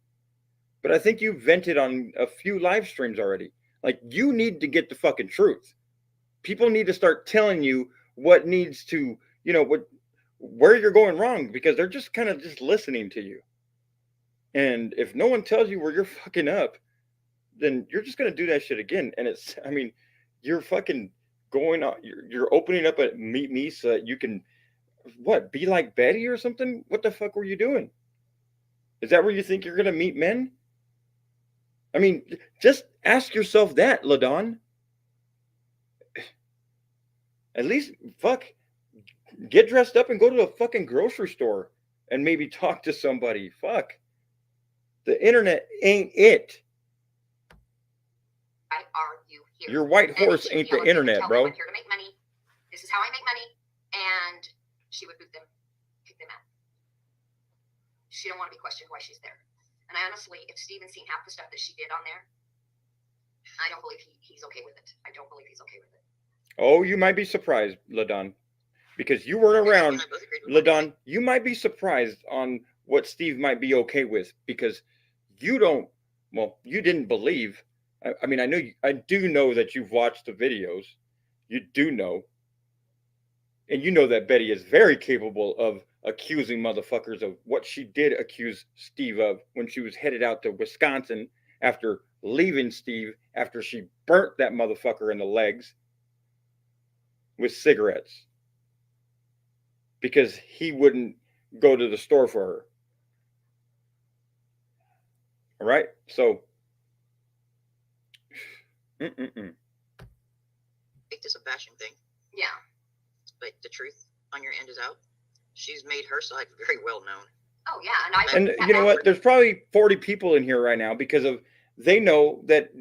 But I think you vented on a few live streams already. Like, you need to get the fucking truth. People need to start telling you what needs to, you know, where you're going wrong, because they're just kind of just listening to you. And if no one tells you where you're fucking up, then you're just going to do that shit again. And it's, I mean, you're fucking going on, you're opening up a Meet Me so that you can, what, be like Betty or something? What the fuck were you doing? Is that where you think you're going to meet men? I mean, just ask yourself that, Ladon. At least, fuck, get dressed up and go to a fucking grocery store and maybe talk to somebody. Fuck. The internet ain't it. I argue here. Your white horse ain't the internet, bro. I'm here to make money. This is how I make money. And she would boot them, kick them out. She don't want to be questioned why she's there. And I honestly, if Steven's seen half the stuff that she did on there, I don't believe he's okay with it. I don't believe he's okay with it. Oh, you might be surprised, Ladon, because you weren't around. Ladon, you might be surprised on what Steve might be okay with, because you don't, well, you didn't believe. I mean, I do know that you've watched the videos. You do know. And you know that Betty is very capable of accusing motherfuckers of what she did accuse Steve of when she was headed out to Wisconsin after leaving Steve, after she burnt that motherfucker in the legs with cigarettes because he wouldn't go to the store for her. All right? So, Make this a bashing thing. Yeah. But the truth on your end is out. She's made her side very well known. Oh, yeah. And you know what? There's probably 40 people in here right now because of, they know that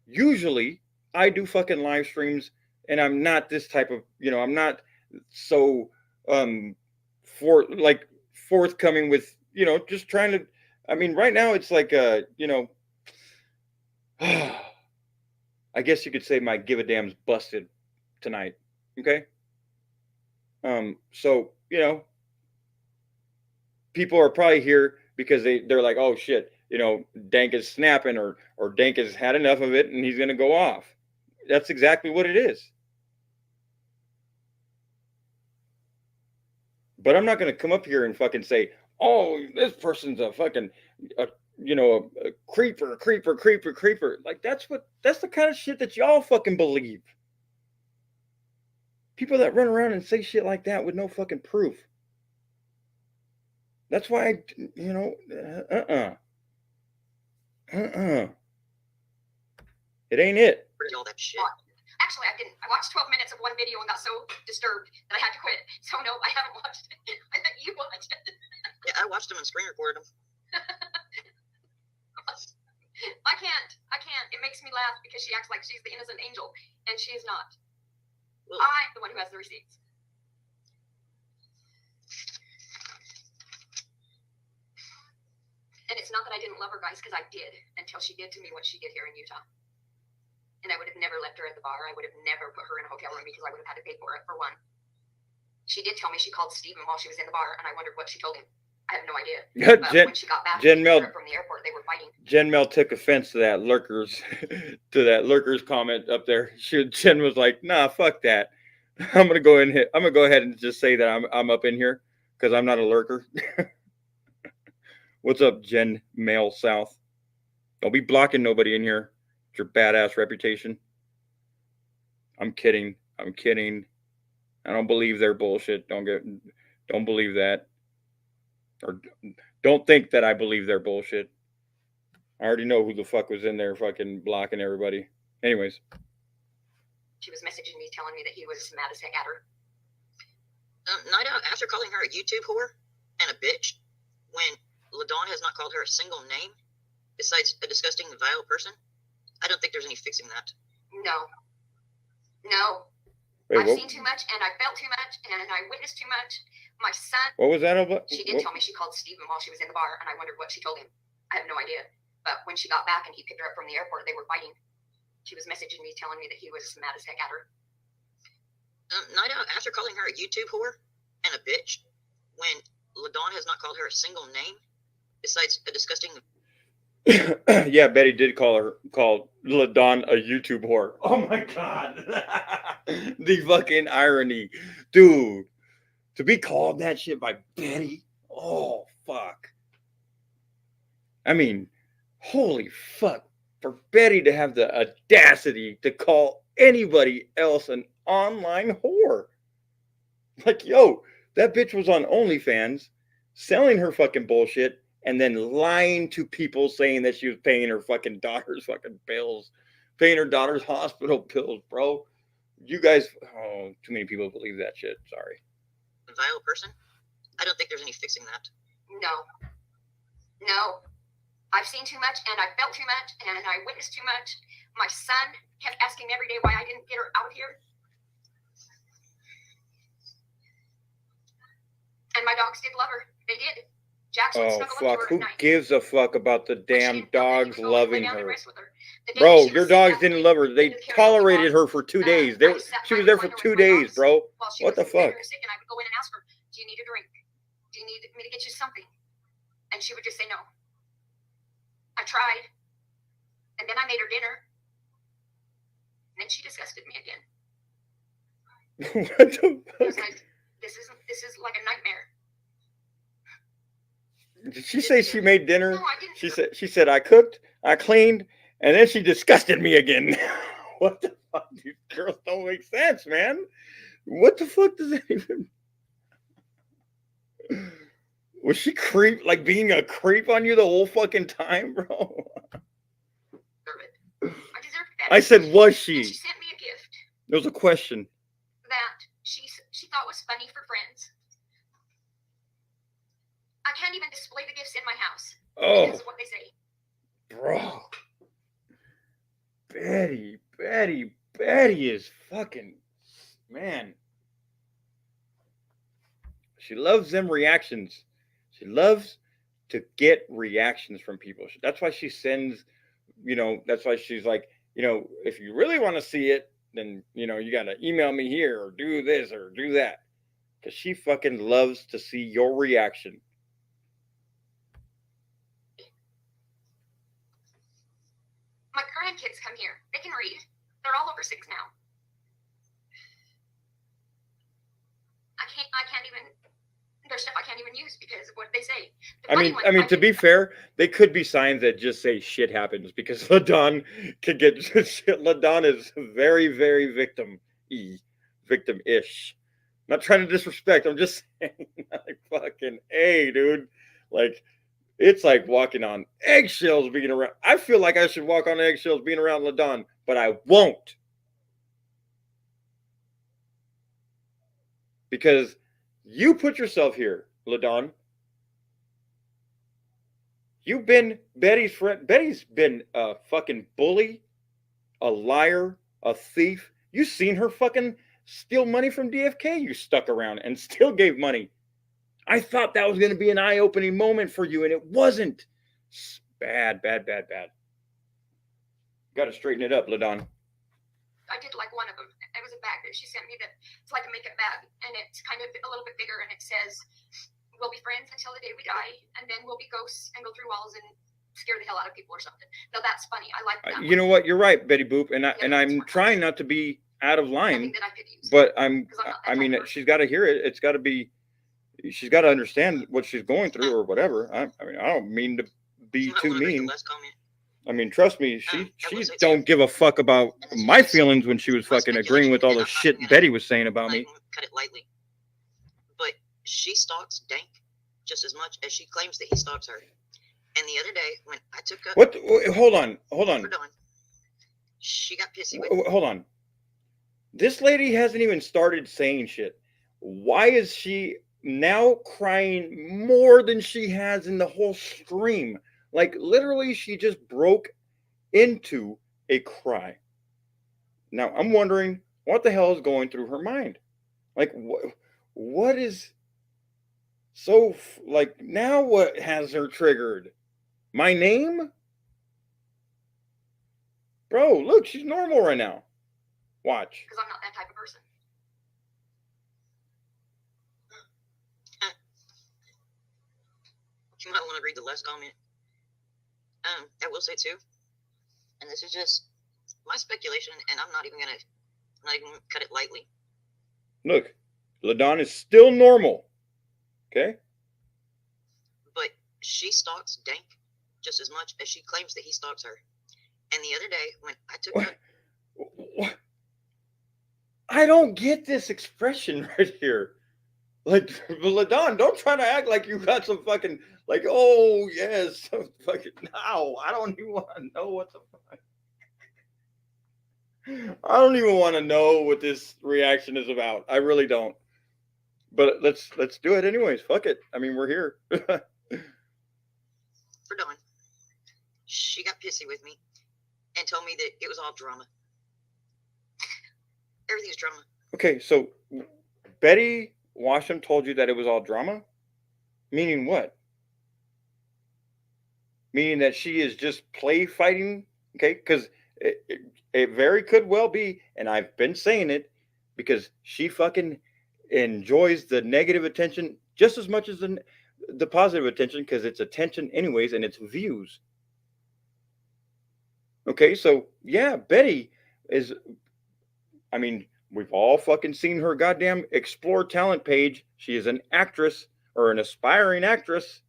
usually I do fucking live streams and I'm not this type of, you know, I'm not so forthcoming with, you know, just trying to, I mean, right now it's like, you know, I guess you could say my give a damn's busted tonight. Okay. So, you know, people are probably here because they're like, oh shit, you know, Dank is snapping or Dank has had enough of it and he's going to go off. That's exactly what it is. But I'm not going to come up here and fucking say, oh, this person's a fucking, you know, a creeper. Like, that's the kind of shit that y'all fucking believe. People that run around and say shit like that with no fucking proof. That's why, you know, It ain't it. All that shit. Actually, I didn't. I watched 12 minutes of one video and got so disturbed that I had to quit. So, no, I haven't watched it. I bet you watched it. Yeah, I watched them and screen recorded them. I can't. It makes me laugh because she acts like she's the innocent angel, and she is not. Well, I'm the one who has the receipts. And it's not that I didn't love her, guys, because I did, until she did to me what she did here in Utah. And I would have never left her at the bar. I would have never put her in a hotel room because I would have had to pay for it, for one. She did tell me she called Steven while she was in the bar, and I wondered what she told him. I have no idea. But when she got back from the airport, they were fighting. Jen Mel took offense to that lurkers comment up there. Jen was like, "Nah, fuck that. I'm gonna go ahead and just say that I'm up in here because I'm not a lurker." What's up, Jen Mel South? Don't be blocking nobody in here. It's your badass reputation. I'm kidding. I'm kidding. I don't believe their bullshit. Don't believe that. Or don't think that I believe their bullshit. I already know who the fuck was in there fucking blocking everybody. Anyways. She was messaging me telling me that he was mad as heck at her. Night Out, after calling her a YouTube whore and a bitch, when Ladon has not called her a single name, besides a disgusting, vile person, I don't think there's any fixing that. No. Wait, I've seen too much, and I felt too much, and I witnessed too much. My son... What was that about? She did tell me she called Stephen while she was in the bar, and I wondered what she told him. I have no idea. But when she got back and he picked her up from the airport, they were fighting. She was messaging me telling me that he was mad as heck at her. Night Out, after calling her a YouTube whore and a bitch, when Ladon has not called her a single name, besides a disgusting... Yeah, Betty did call Ladon a YouTube whore. Oh my god. The fucking irony. Dude, to be called that shit by Betty? Oh, fuck. I mean, holy fuck. For Betty to have the audacity to call anybody else an online whore. Like, yo, that bitch was on OnlyFans selling her fucking bullshit and then lying to people saying that she was paying her fucking daughter's fucking bills, paying her daughter's hospital bills, bro. You guys, oh, too many people believe that shit. Sorry. Vile person? I don't think there's any fixing that. No. I've seen too much, and I felt too much, and I witnessed too much. My son kept asking me every day why I didn't get her out here. And my dogs did love her. They did. Jackson Oh, fuck. Who gives a fuck about the damn dogs loving her? Bro, your dogs didn't love her. They tolerated her for 2 days. She was there for 2 days, bro. What the fuck? And I would go in and ask her, do you need a drink? Do you need me to get you something? And she would just say no. I tried. And then I made her dinner. And then she disgusted me again. What the fuck? It was like, this is like a nightmare. Did she say she made dinner? No, I didn't. She said I cooked, I cleaned, and then she disgusted me again. What the fuck? These girls don't make sense, man. What the fuck does that even... Was she being a creep on you the whole fucking time, bro? I deserved better. I said, was she? And she sent me a gift There was a question. that she thought was funny for friends. I can't even display the gifts in my house because of what they say. Bro. Betty is fucking, man. She loves them reactions. She loves to get reactions from people. That's why she sends, that's why she's like, if you really want to see it, then, you got to email me here or do this or do that. Because she fucking loves to see your reaction. My grandkids come here. They can read. They're all over 6 now. I can't even... There's stuff I can't even use because of what they say. I mean, to be fair, they could be signs that just say shit happens because Ladon could get shit. Ladon is very, very victim-ish. Not trying to disrespect. I'm just saying, like, fucking A, dude. Like, it's like walking on eggshells being around. I feel like I should walk on eggshells being around Ladon, but I won't. Because you put yourself here, Ladon. You've been Betty's friend. Betty's been a fucking bully, a liar, a thief. You've seen her fucking steal money from DFK. You stuck around and still gave money. I thought that was going to be an eye-opening moment for you, and it wasn't. Bad. Got to straighten it up, Ladon. I did like one of them. It was a bag that she sent me that it's like a makeup bag, and it's kind of a little bit bigger, and it says, we'll be friends until the day we die, and then we'll be ghosts and go through walls and scare the hell out of people or something. No, that's funny. I like that. You know what? You're right, Betty Boop, and I'm trying not to be out of line, that I could use, but she's got to hear it. It's got to be, she's got to understand what she's going through or whatever. I mean, I don't mean to be too mean. I mean, trust me, I she will say too, don't give a fuck about and this is my just feelings when she was my fucking agreeing with all speculation, the and I'm not shit even gonna Betty was saying about me. cut it lightly, but she stalks Dank just as much as she claims that he stalks her. And the other day, when I took up What? Hold on. for Dawn, she got pissy with me. Hold on. This lady hasn't even started saying shit. Why is she now crying more than she has in the whole stream? Like, literally, she just broke into a cry. Now, I'm wondering what the hell is going through her mind. Like, what is so, like, now what has her triggered? My name? Bro, look, she's normal right now. Watch. Because I'm not that type of person. You might want to read the last comment. I will say too, and this is just my speculation, and I'm not even gonna cut it lightly. Look, Ladon is still normal. Okay? But she stalks Dank just as much as she claims that he stalks her. And the other day, when I took What? I don't get this expression right here. Like, Ladon, don't try to act like you got some fucking, like, oh, yes, some fucking, no, I don't even want to know what the fuck. I don't even want to know what this reaction is about. I really don't. But let's do it anyways. Fuck it. I mean, we're here. for Dawn, she got pissy with me and told me that it was all drama. Everything's drama. Okay, so Betty Washam told you that it was all drama? Meaning what? Meaning that she is just play fighting? Okay, because it very could well be, and I've been saying it, because she fucking enjoys the negative attention just as much as the positive attention, because it's attention anyways, and it's views. Okay, so yeah, Betty is, I mean, we've all fucking seen her goddamn Explore Talent page. She is an actress or an aspiring actress.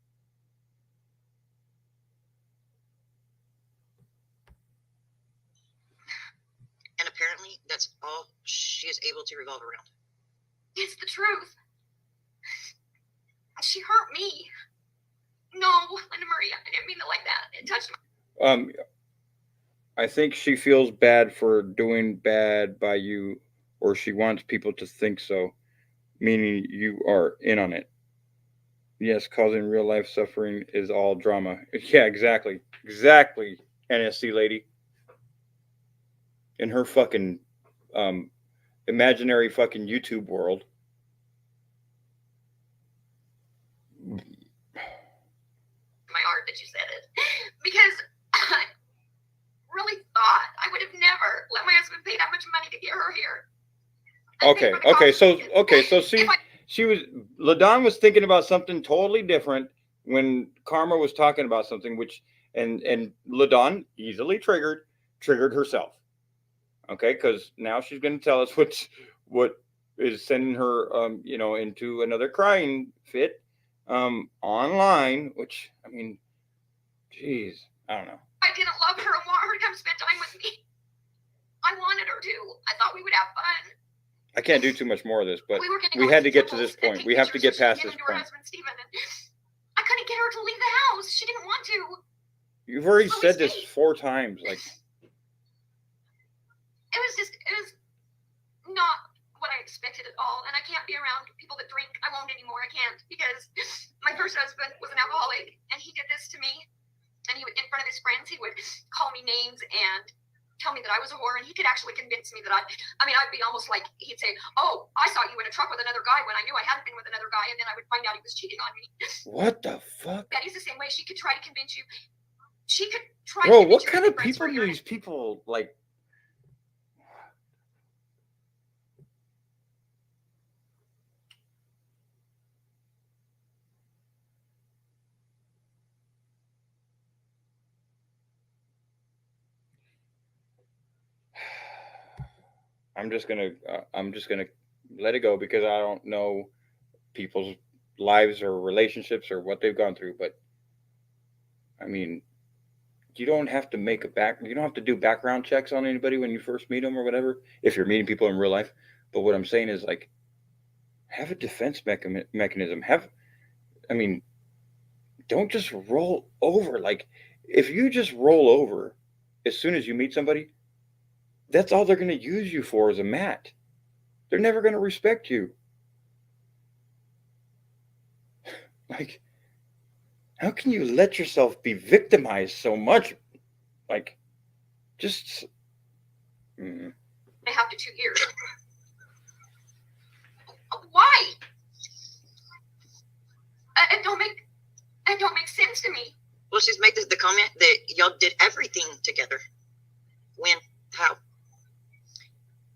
And apparently, that's all she is able to revolve around. It's the truth. She hurt me. No, Linda Maria, I didn't mean it like that. It touched my... I think she feels bad for doing bad by you, or she wants people to think so, meaning you are in on it. Yes, causing real life suffering is all drama. Yeah, exactly. Exactly, NSC lady. In her fucking imaginary fucking YouTube world. My art that you said it. Because I really thought I would have never let my husband pay that much money to get her here. So she was, Ladon was thinking about something totally different when Karma was talking about something, which, and Ladon easily triggered herself. Okay, because now she's going to tell us what is sending her, into another crying fit, online. Which, I mean, geez, I don't know. I didn't love her and want her to come spend time with me. I wanted her to. I thought we would have fun. I can't do too much more of this, but we had to get to this point. We have to get past this point. Husband, Stephen, and I couldn't get her to leave the house. She didn't want to. You've already said this 4 times. Like, it was not what I expected at all. And I can't be around people that drink. I won't anymore. I can't, because my first husband was an alcoholic, and he did this to me. And he would, in front of his friends, he would call me names and tell me that I was a whore, and he could actually convince me that I'd be almost like, he'd say, oh, I saw you in a truck with another guy, when I knew I hadn't been with another guy, and then I would find out he was cheating on me. What the fuck? Betty's the same way. She could try to convince you. She could try Bro, to what convince kind of people do these people, like? I'm just gonna let it go, because I don't know people's lives or relationships or what they've gone through. But I mean, you don't have to you don't have to do background checks on anybody when you first meet them or whatever, if you're meeting people in real life. But what I'm saying is, like, have a defense mechanism. Don't just roll over. Like, if you just roll over as soon as you meet somebody, that's all they're going to use you for, as a mat. They're never going to respect you. Like, how can you let yourself be victimized so much? Like, just... I have to 2 years. Why? It don't make sense to me. Well, she's made the comment that y'all did everything together. When? How?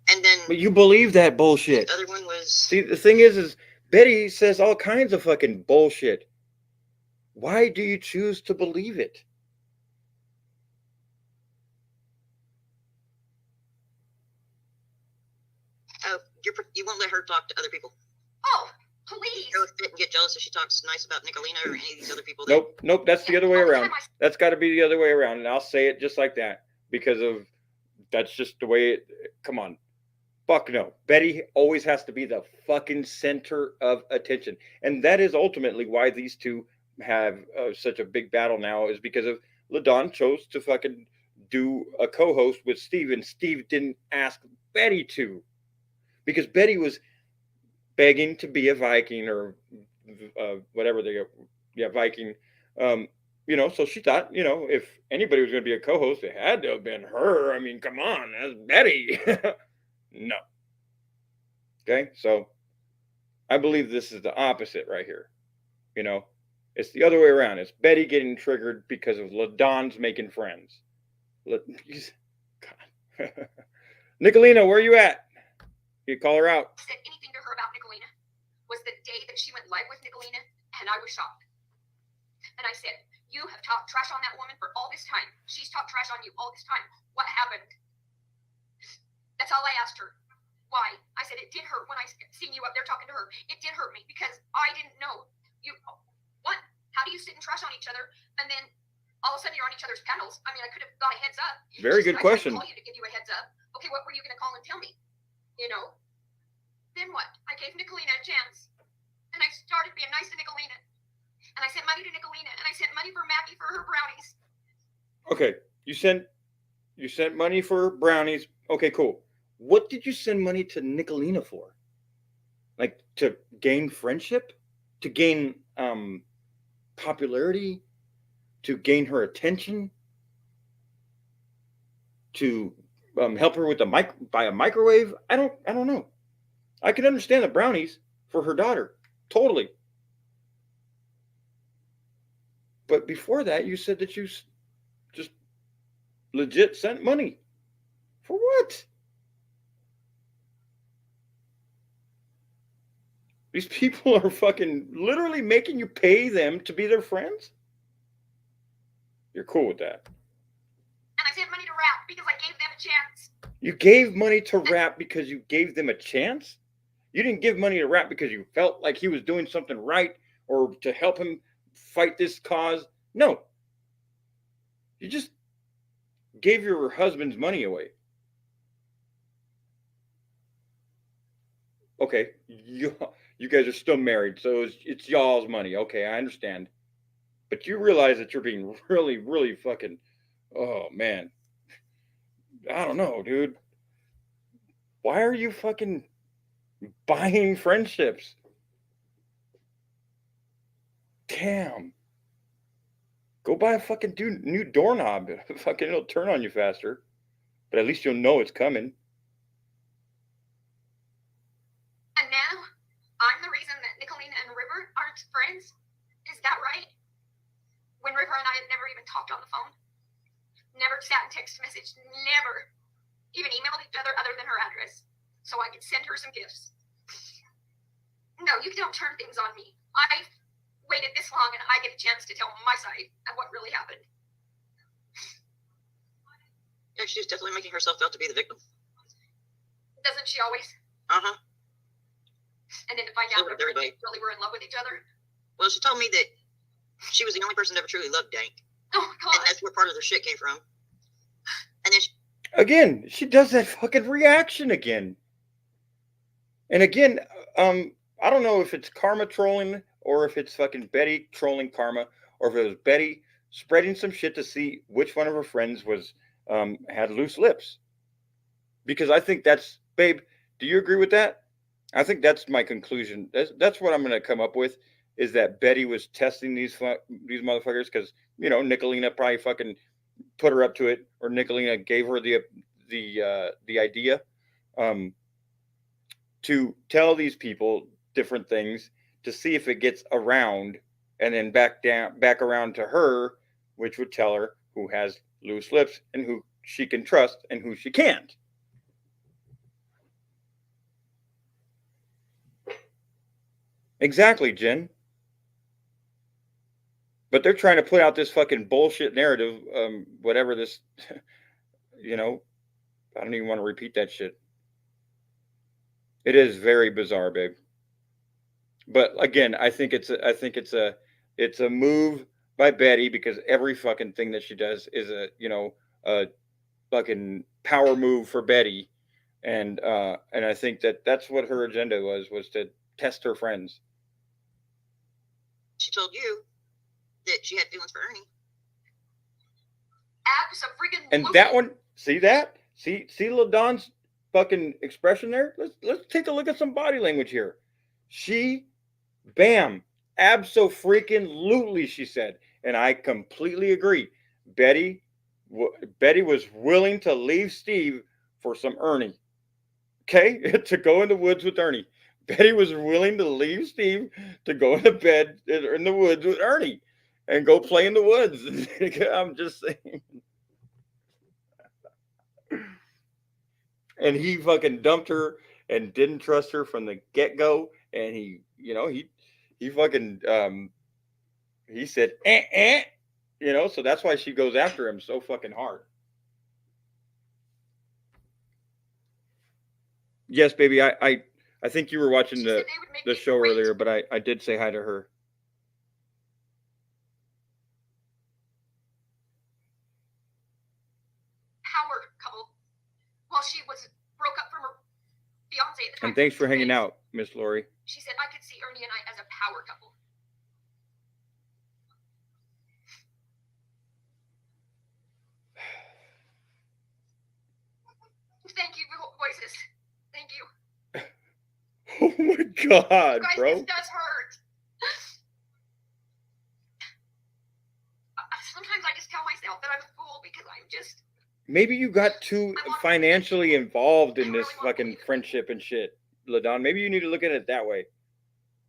And then... But you believe that bullshit. The other one was... See, the thing is Betty says all kinds of fucking bullshit. Why do you choose to believe it? Oh, you won't let her talk to other people. Oh, please. Go and get jealous if she talks nice about Nicolina or any of these other people. Nope. That's the other way around. That's got to be the other way around. And I'll say it just like that, because of that's just the way it. Come on. Fuck no. Betty always has to be the fucking center of attention. And that is ultimately why these two have such a big battle now, is because of Ladon chose to fucking do a co-host with Steve, and Steve didn't ask Betty to, because Betty was begging to be a Viking, or whatever Viking. So she thought, if anybody was going to be a co-host, it had to have been her. I mean, come on, that's Betty. No. Okay, so I believe this is the opposite right here. It's the other way around. It's Betty getting triggered because of Ladon's making friends. God. Nicolina, where are you at? You call her out. Said anything to her about Nicolina was the day that she went live with Nicolina, and I was shocked. And I said, you have talked trash on that woman for all this time. She's talked trash on you all this time. What happened? That's all I asked her. Why? I said, it did hurt when I seen you up there talking to her. It did hurt me because I didn't know. What? How do you sit and trash on each other and then all of a sudden you're on each other's panels? I mean, I could have got a heads up. Very good question. I call you to give you a heads up. Okay, what were you going to call and tell me? Then what? I gave Nicolina a chance. And I started being nice to Nicolina. And I sent money to Nicolina. And I sent money for Maggie for her brownies. Okay, you sent money for brownies. Okay, cool. What did you send money to Nicolina for? Like, to gain friendship? To gain popularity? To gain her attention? To help her with buy a microwave? I don't know. I can understand the brownies for her daughter. Totally. But before that, you said that you just legit sent money. For what? These people are fucking literally making you pay them to be their friends? You're cool with that. And I sent money to Rap because I gave them a chance. You gave money to Rap because you gave them a chance? You didn't give money to Rap because you felt like he was doing something right or to help him fight this cause? No. You just gave your husband's money away. Okay, you guys are still married, so it's y'all's money. Okay, I understand. But you realize that you're being really, really fucking... Oh, man. I don't know, dude. Why are you fucking buying friendships? Damn. Go buy a fucking new doorknob. Fucking it'll turn on you faster. But at least you'll know it's coming. And now, I'm the reason that Nicolina and River aren't friends? Is that right? When River and I had never even talked on the phone. Never sat and text messaged. Never even emailed each other than her address. So I could send her some gifts. No, you don't turn things on me. I waited this long and I get a chance to tell my side of what really happened. Yeah, she's definitely making herself out to be the victim. Doesn't she always? Uh-huh. And then to find out that they really were in love with each other. Well, she told me that she was the only person that ever truly loved Dank. Oh God. And that's where part of their shit came from. And then again, she does that fucking reaction again. And again, I don't know if it's karma trolling or if it's fucking Betty trolling karma, or if it was Betty spreading some shit to see which one of her friends was had loose lips. Because I think that's, babe, do you agree with that? I think that's my conclusion. That's what I'm going to come up with, is that Betty was testing these motherfuckers because, you know, Nicolina probably fucking put her up to it, or Nicolina gave her the idea to tell these people different things to see if it gets around, and then back around to her, which would tell her who has loose lips and who she can trust and who she can't. Exactly, Jen. But they're trying to put out this fucking bullshit narrative, whatever this, you know, I don't even want to repeat that shit. It is very bizarre, babe. But again, I think it's a move by Betty, because every fucking thing that she does is a fucking power move for Betty, and I think that's what her agenda was to test her friends. She told you that she had feelings for Ernie. Absolutely. And that one, see that? See Ladon's fucking expression there? Let's take a look at some body language here. She, bam, abso-freaking-lutely, she said, and I completely agree. Betty was willing to leave Steve for some Ernie. Okay, to go in the woods with Ernie. Betty was willing to leave Steve to go in the bed in the woods with Ernie and go play in the woods. I'm just saying. And he fucking dumped her and didn't trust her from the get-go. And he fucking he said, so that's why she goes after him so fucking hard. Yes, baby, I think you were watching the show earlier, but I did say hi to her. Power couple. Well, she broke up from her fiance at the time. And thanks for hanging out, Miss Lori. She said I could see Ernie and I as a power couple. Thank you, voices. Thank you. Oh my God, guys, bro. This does hurt. Sometimes I just tell myself that I'm a fool because I'm just... Maybe you got too financially involved in this fucking friendship and shit, Ladon. Maybe you need to look at it that way.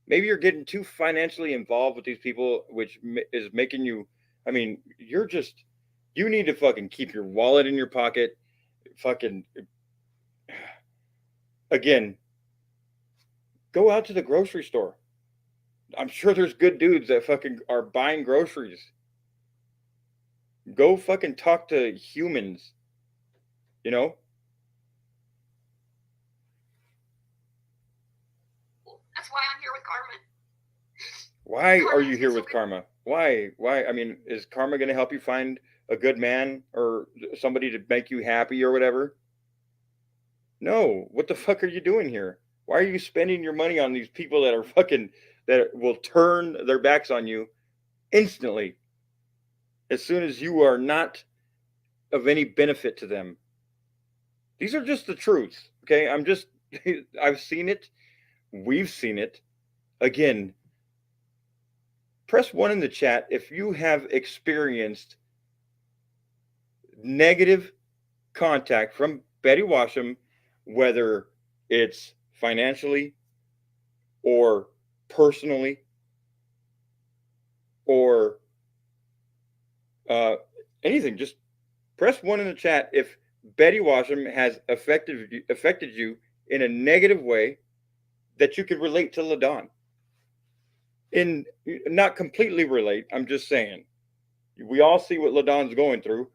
Maybe you're getting too financially involved with these people, which is making you... I mean, you need to fucking keep your wallet in your pocket. Fucking... Again, go out to the grocery store. I'm sure there's good dudes that fucking are buying groceries. Go fucking talk to humans. You know? That's why I'm here with Carmen. Why are you here with Karma? Why? I mean, is Karma going to help you find a good man or somebody to make you happy or whatever? No. What the fuck are you doing here? Why are you spending your money on these people that are fucking, that will turn their backs on you instantly as soon as you are not of any benefit to them? These are just the truths, okay? I've seen it. We've seen it. Again, press 1 in the chat if you have experienced negative contact from Betty Washam, whether it's financially or personally or anything. Just press 1 in the chat if Betty Washam has affected you in a negative way that you could relate to Ladon. Not completely relate, I'm just saying. We all see what Ladon's going through.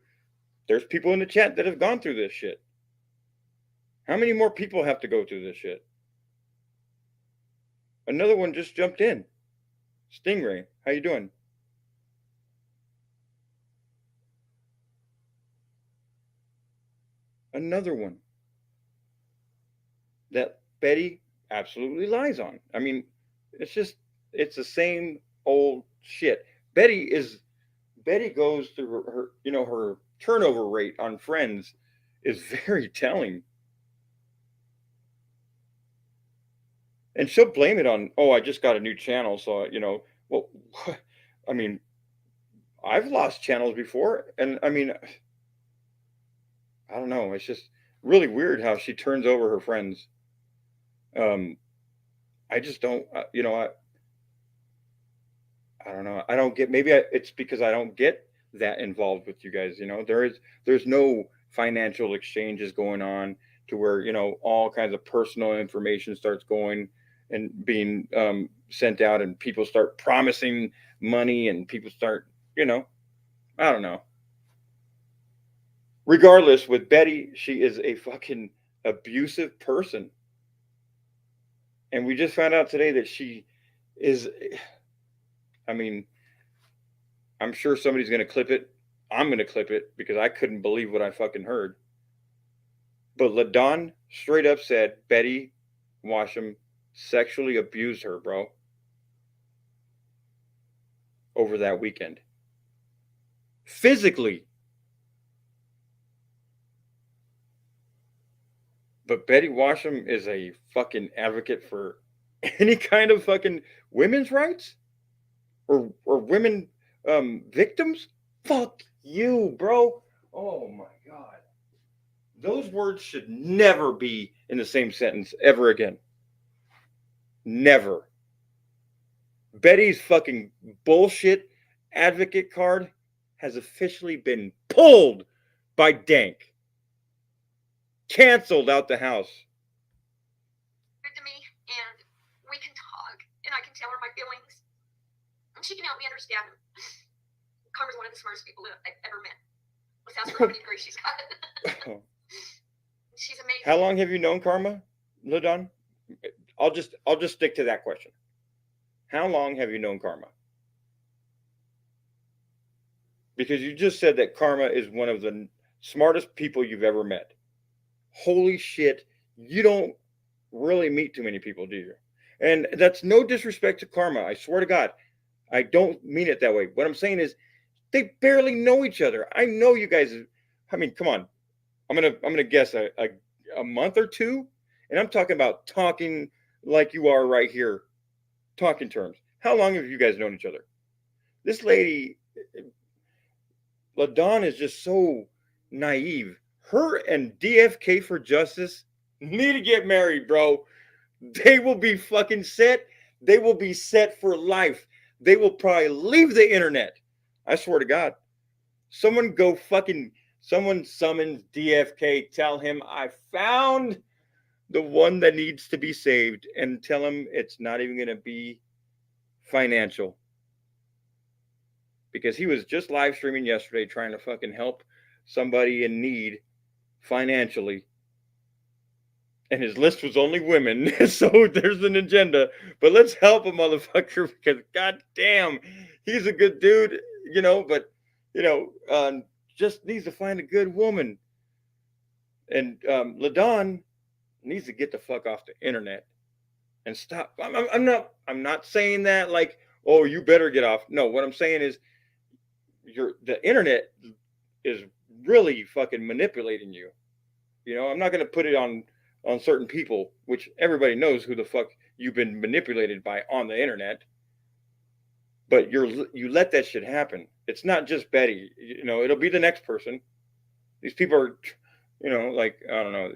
There's people in the chat that have gone through this shit. How many more people have to go through this shit? Another one just jumped in. Stingray, how you doing? another one that Betty absolutely lies on. I mean, it's the same old shit. Betty goes through her her turnover rate on friends is very telling. And she'll blame it on, oh, I just got a new channel, so well, I mean, I've lost channels before, and I mean, I don't know, it's just really weird how she turns over her friends. I just don't, I don't know. I don't get. Maybe it's because I don't get that involved with you guys. There's no financial exchanges going on to where all kinds of personal information starts going and being sent out, and people start promising money, and people start, I don't know. Regardless, with Betty, she is a fucking abusive person, and we just found out today that she is. I mean, I'm sure somebody's going to clip it. I'm going to clip it because I couldn't believe what I fucking heard. But Ladon straight up said Betty Washam sexually abused her, bro, over that weekend. Physically. But Betty Washam is a fucking advocate for any kind of fucking women's rights or women victims. Fuck you, bro. Oh my God. Those words should never be in the same sentence ever again. Never. Betty's fucking bullshit advocate card has officially been pulled by Dank. Canceled out the house. Good to me, and we can talk, and I can tell her my feelings, and she can help me understand them. Karma's one of the smartest people that I've ever met. Let's ask her how many degrees she's got. She's amazing. How long have you known Karma, Ladon? I'll just stick to that question. How long have you known Karma? Because you just said that Karma is one of the smartest people you've ever met. Holy shit, you don't really meet too many people, do you? And that's no disrespect to Karma. I swear to God, I don't mean it that way. What I'm saying is, they barely know each other. I know you guys. I mean, come on. I'm gonna guess a month or two, and I'm talking about talking like you are right here, talking terms. How long have you guys known each other? This lady, Ladon, is just so naive. Her and DFK for Justice need to get married, bro. They will be fucking set. They will be set for life. They will probably leave the internet. I swear to God. Someone summons DFK. Tell him I found the one that needs to be saved, and tell him it's not even going to be financial. Because he was just live streaming yesterday trying to fucking help somebody in need financially. And his list was only women. So there's an agenda. But let's help a motherfucker because goddamn, he's a good dude, but just needs to find a good woman. And Ladon needs to get the fuck off the internet and stop. I'm not saying that like, oh, you better get off. No, what I'm saying is the internet is really fucking manipulating you. I'm not going to put it on certain people, which everybody knows who the fuck you've been manipulated by on the internet. But you let that shit happen. It's not just Betty. It'll be the next person. These people are, like, I don't know.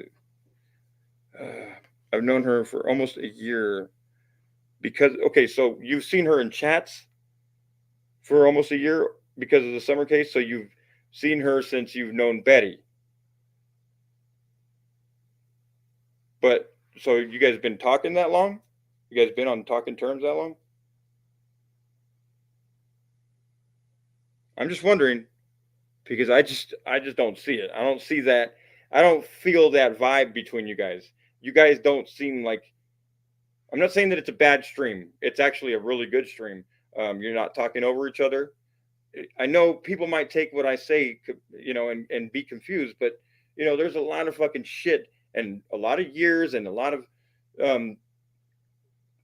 I've known her for almost a year because, okay, so you've seen her in chats for almost a year because of the summer case. So you've seen her since you've known Betty. But so you guys been talking that long? You guys been on talking terms that long? I'm just wondering because I just don't see it. I don't see that. I don't feel that vibe between you guys. You guys don't seem like. I'm not saying that it's a bad stream. It's actually a really good stream. You're not talking over each other. I know people might take what I say, and be confused, but you know, there's a lot of fucking shit and a lot of years and a lot of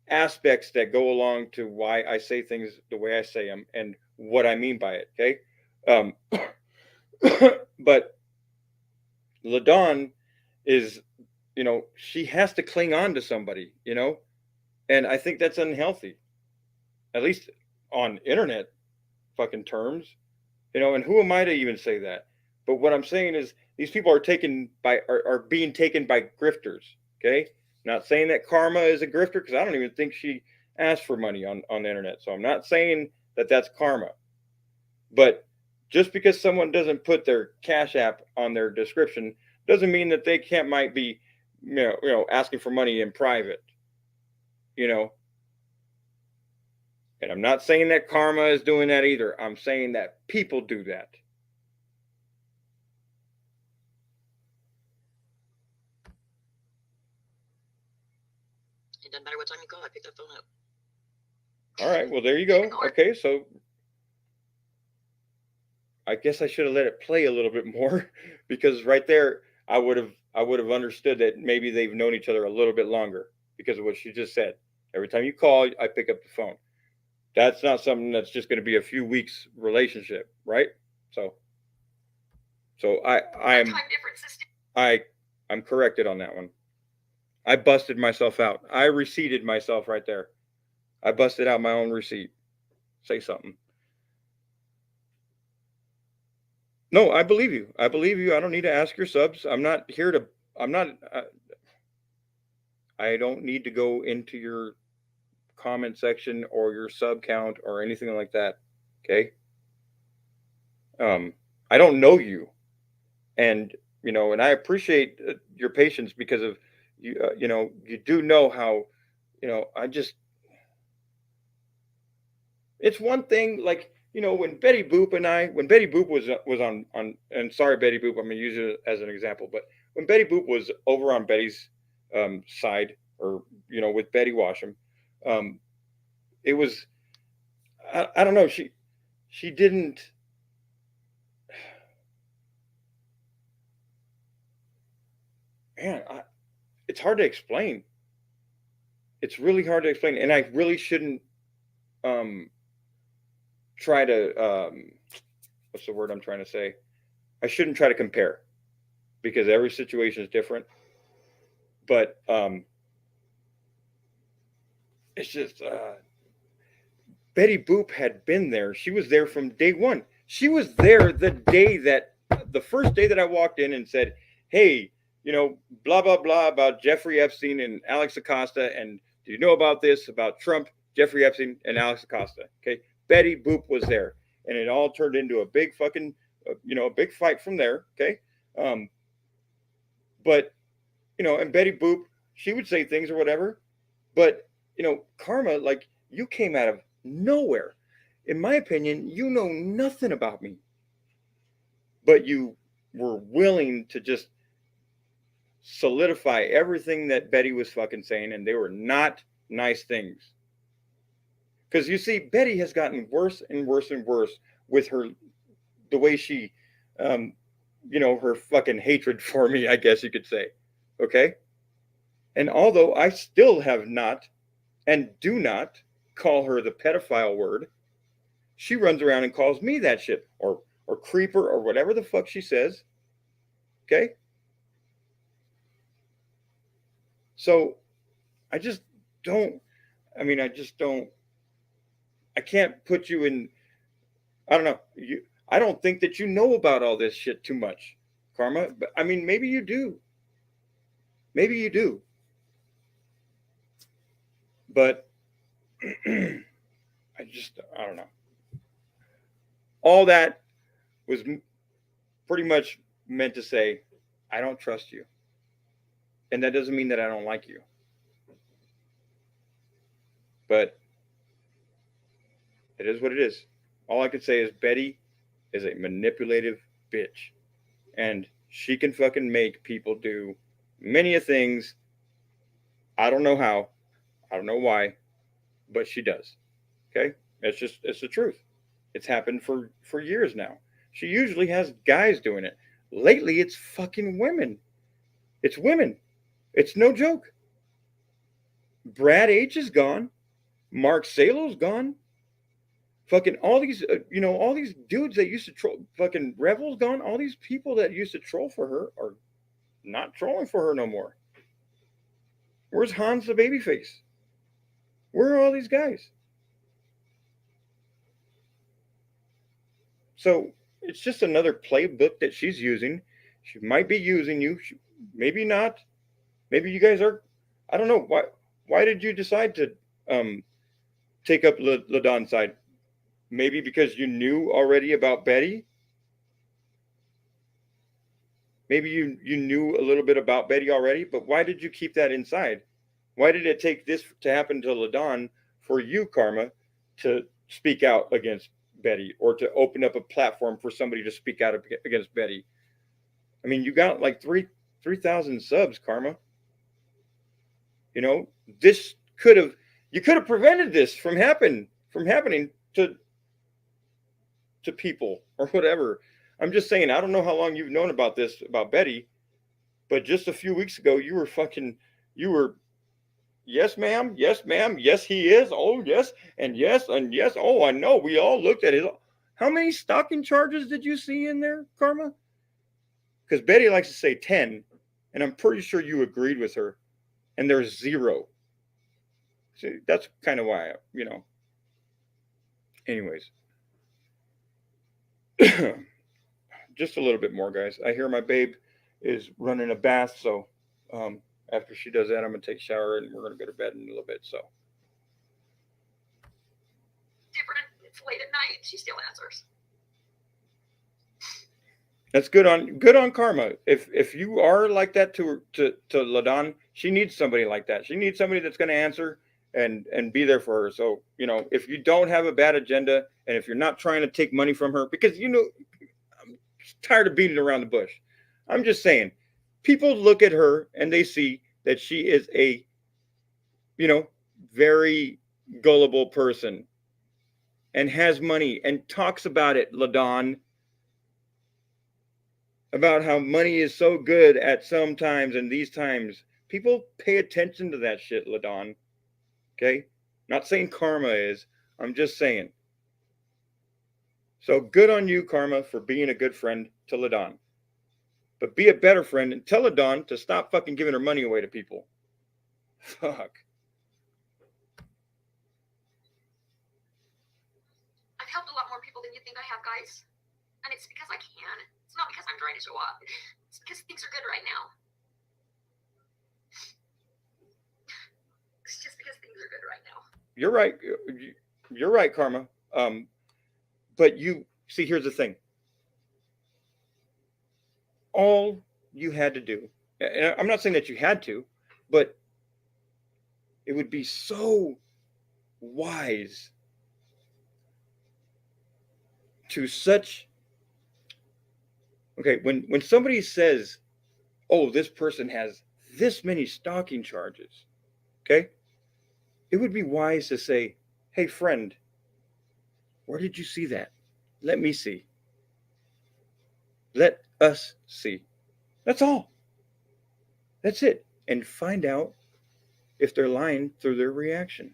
aspects that go along to why I say things the way I say them and what I mean by it. Okay. But Ladon is, you know, she has to cling on to somebody, you know, and I think that's unhealthy, at least on internet fucking terms, you know, and who am I to even say that? But what I'm saying is these people are being taken by grifters. Okay. Not saying that Karma is a grifter, because I don't even think she asked for money on the internet. So I'm not saying that that's Karma. But just because someone doesn't put their Cash App on their description doesn't mean that they might be, you know, asking for money in private, you know. And I'm not saying that Karma is doing that either. I'm saying that people do that. It doesn't matter what time you call, I pick that phone up. All right, well, there you go. Okay, so I guess I should have let it play a little bit more, because right there I would have understood that maybe they've known each other a little bit longer because of what she just said. Every time you call, I pick up the phone. That's not something that's just going to be a few weeks relationship, right? So I'm corrected on that one. I busted myself out. I receipted myself right there. I busted out my own receipt. Say something. No, I believe you. I believe you. I don't need to ask your subs. I'm not here to. I don't need to go into your comment section or your sub count or anything like that. Okay. I don't know you, and you know, and I appreciate your patience because of you. You know, you do know how. You know, it's one thing, like, you know, when Betty Boop was on, and sorry, Betty Boop, I'm going to use it as an example, but when Betty Boop was over on Betty's side, or, you know, with Betty Washam, it was, I don't know, she didn't, man, it's hard to explain. It's really hard to explain, and I really shouldn't try to what's the word I'm trying to say? I shouldn't try to compare, because every situation is different. But it's just Betty Boop had been there. She was there from day one. She was there the first day that I walked in and said, "Hey, you know, blah blah blah about Jeffrey Epstein and Alex Acosta, and do you know about this about Trump, Jeffrey Epstein, and Alex Acosta?" Okay, Betty Boop was there, and it all turned into a big fucking, you know, a big fight from there. Okay, but you know, and Betty Boop, she would say things or whatever, but you know, Karma, like, you came out of nowhere. In my opinion, you know nothing about me, but you were willing to just solidify everything that Betty was fucking saying, and they were not nice things. Because you see, Betty has gotten worse and worse and worse with the way she, you know, her fucking hatred for me, I guess you could say. Okay? And although I still have not and do not call her the pedophile word, she runs around and calls me that shit, or creeper, or whatever the fuck she says. Okay? So I just don't, I can't put you in, I don't know. I don't think that you know about all this shit too much, Karma. But I mean, maybe you do. Maybe you do. But I don't know. All that was pretty much meant to say, I don't trust you. And that doesn't mean that I don't like you. But it is what it is. All I can say is Betty is a manipulative bitch. And she can fucking make people do many of things. I don't know how. I don't know why. But she does. Okay? It's the truth. It's happened for years now. She usually has guys doing it. lately it's fucking women. It's women. It's no joke. Brad H is gone. Mark Salo's gone. Fucking all these, all these dudes that used to troll, fucking Revel's gone. All these people that used to troll for her are not trolling for her no more. Where's Hans the babyface? Where are all these guys? So it's just another playbook that she's using. She might be using you. Maybe not. Maybe you guys are. I don't know. Why did you decide to take up Ladon's side? Maybe because you knew already about Betty. Maybe you knew a little bit about Betty already, but why did you keep that inside? Why did it take this to happen to Ladon for you, Karma, to speak out against Betty, or to open up a platform for somebody to speak out against Betty? I mean, you got like 3,000 subs, Karma. This you could have prevented this from happening to people or whatever. I'm just saying, I don't know how long you've known about this, about Betty, but just a few weeks ago, you were, yes, ma'am. Yes, ma'am. Yes, he is. Oh, yes. And yes. And yes. Oh, I know. We all looked at it. How many stalking charges did you see in there, Karma? Because Betty likes to say 10, and I'm pretty sure you agreed with her, and there's 0. See, that's kind of why, anyways. Just a little bit more, guys. I hear my babe is running a bath, so after she does that, I'm gonna take a shower and we're gonna go to bed in a little bit. So different. It's late at night. She still answers. That's good on Karma. If you are like that to Ladon, she needs somebody like that. She needs somebody that's gonna answer and be there for her. So if you don't have a bad agenda, and if you're not trying to take money from her, because I'm tired of beating around the bush. I'm just saying, people look at her and they see that she is a, very gullible person and has money and talks about it, Ladon, about how money is so good at some times and these times. People pay attention to that shit, Ladon. Okay? Not saying Karma is. I'm just saying. So good on you, Karma, for being a good friend to Ladon. But be a better friend and tell Ladon to stop fucking giving her money away to people. Fuck. I've helped a lot more people than you think I have, guys. And it's because I can. It's not because I'm trying to show up. It's because things are good right now. It's just because things are good right now. You're right. You're right, Karma. But you see, here's the thing. All you had to do, and I'm not saying that you had to, but it would be so wise to when somebody says, oh, this person has this many stalking charges, okay, it would be wise to say, hey, friend, where did you see that? Let me see. Let us see. That's all. That's it. And find out if they're lying through their reaction.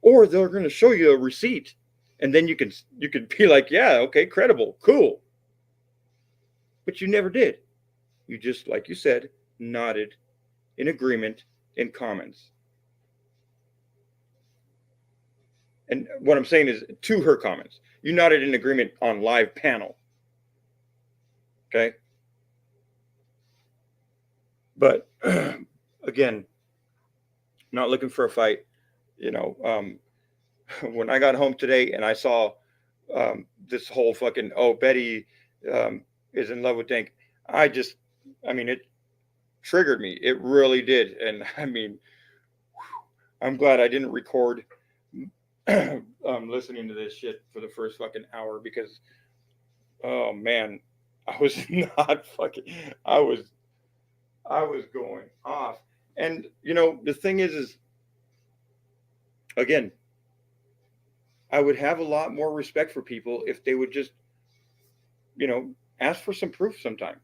Or they're going to show you a receipt, and then you could be like, yeah, okay, credible, cool. But you never did. You just, like you said, nodded in agreement in comments. And what I'm saying is to her comments. You nodded in agreement on live panel. Okay? But again, not looking for a fight. When I got home today and I saw this whole fucking, Betty is in love with Dank, it triggered me. It really did. And I'm glad I didn't record listening to this shit for the first fucking hour, because oh man, I was not fucking, I was going off. And the thing is again, I would have a lot more respect for people if they would just ask for some proof sometime.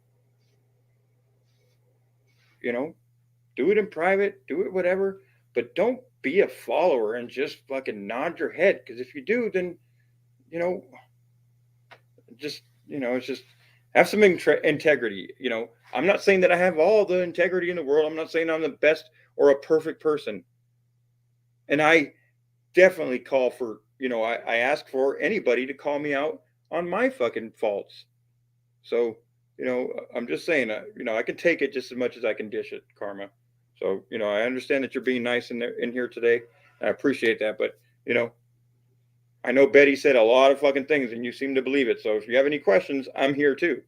You know, do it in private, do it whatever, but don't be a follower and just fucking nod your head. Because if you do, then, you know, just, you know, it's just have some integrity. You know, I'm not saying that I have all the integrity in the world. I'm not saying I'm the best or a perfect person. And I definitely call for, you know, I ask for anybody to call me out on my fucking faults. So, you know, I'm just saying, you know, I can take it just as much as I can dish it, Karma. So, you know, I understand that you're being nice in here today. I appreciate that. But, you know, I know Betty said a lot of fucking things and you seem to believe it. So if you have any questions, I'm here too.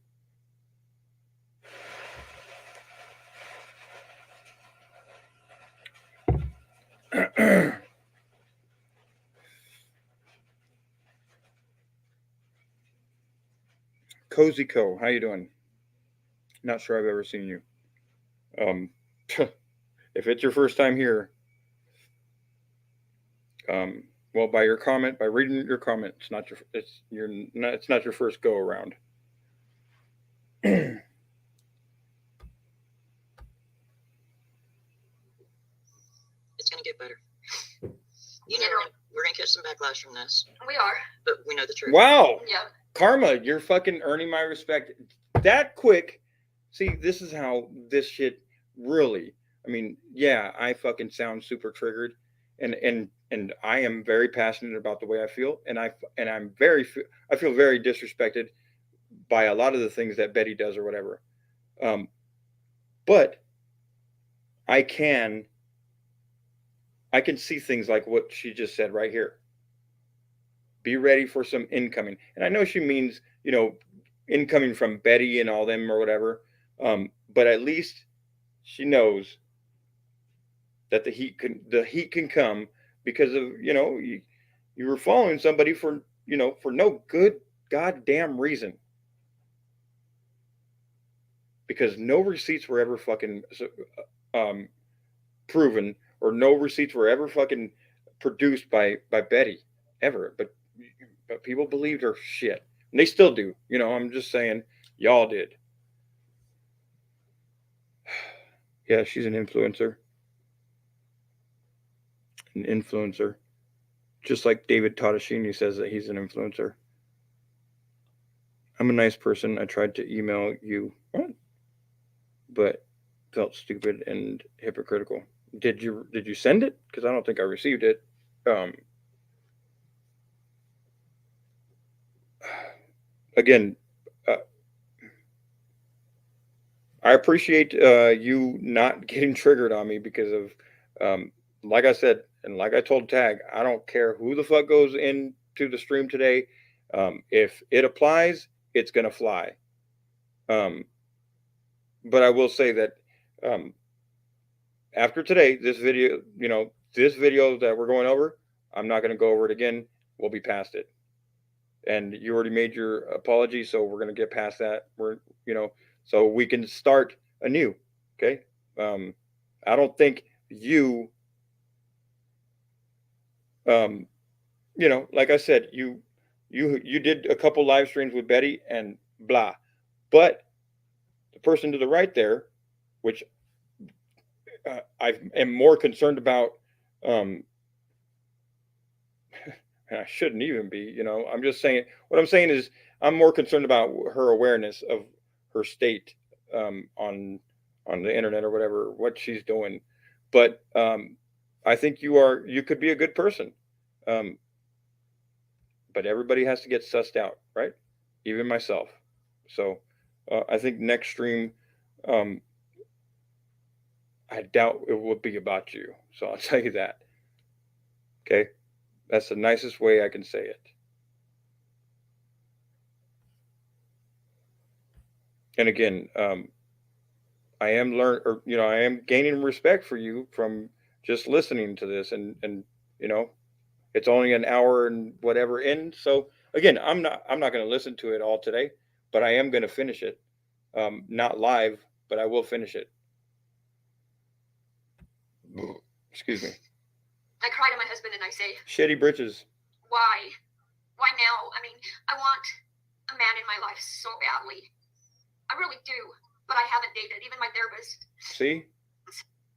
Cozy Co, how you doing? Not sure I've ever seen you. If it's your first time here, well, by your comment, by reading your comment, it's not your first go around. It's gonna get better. You know, we're gonna catch some backlash from this. We are. But we know the truth. Wow. Yeah. Karma, you're fucking earning my respect that quick. See, this is how this shit really, I mean, yeah, I fucking sound super triggered and I am very passionate about the way I feel. And I feel very disrespected by a lot of the things that Betty does or whatever. But I can see things like what she just said right here. Be ready for some incoming. And I know she means, you know, incoming from Betty and all them or whatever. But at least she knows that the heat can come because of, you know, you were following somebody for, you know, for no good goddamn reason. Because no receipts were ever fucking proven, or no receipts were ever fucking produced by Betty ever. But people believed her shit. And they still do. You know, I'm just saying, y'all did. Yeah, she's an influencer. An influencer. Just like David Tadashini says that he's an influencer. I'm a nice person. I tried to email you, but felt stupid and hypocritical. Did you send it? Because I don't think I received it. Again, I appreciate you not getting triggered on me because of, like I said, and like I told Tag, I don't care who the fuck goes into the stream today. If it applies, it's gonna fly. But I will say that after today, this video, you know, this video that we're going over, I'm not gonna go over it again. We'll be past it. And you already made your apology, so we're gonna get past that. We're, you know, so we can start anew. Okay. I don't think you, you know, like I said, you did a couple live streams with Betty and blah, but the person to the right there, which I am more concerned about, and I shouldn't even be, you know, I'm just saying, what I'm saying is I'm more concerned about her awareness of her state on the internet or whatever, what she's doing. But I think you could be a good person. But everybody has to get sussed out, right? Even myself. So I think next stream, I doubt it will be about you. So I'll tell you that. Okay. That's the nicest way I can say it. And again, I am gaining respect for you from just listening to this, and you know, it's only an hour and whatever in. So again, I'm not going to listen to it all today, but I am going to finish it. Not live, but I will finish it. Excuse me. I cry to my husband and I say, shitty britches. Why now? I mean, I want a man in my life so badly. I really do, but I haven't dated, even my therapist. See,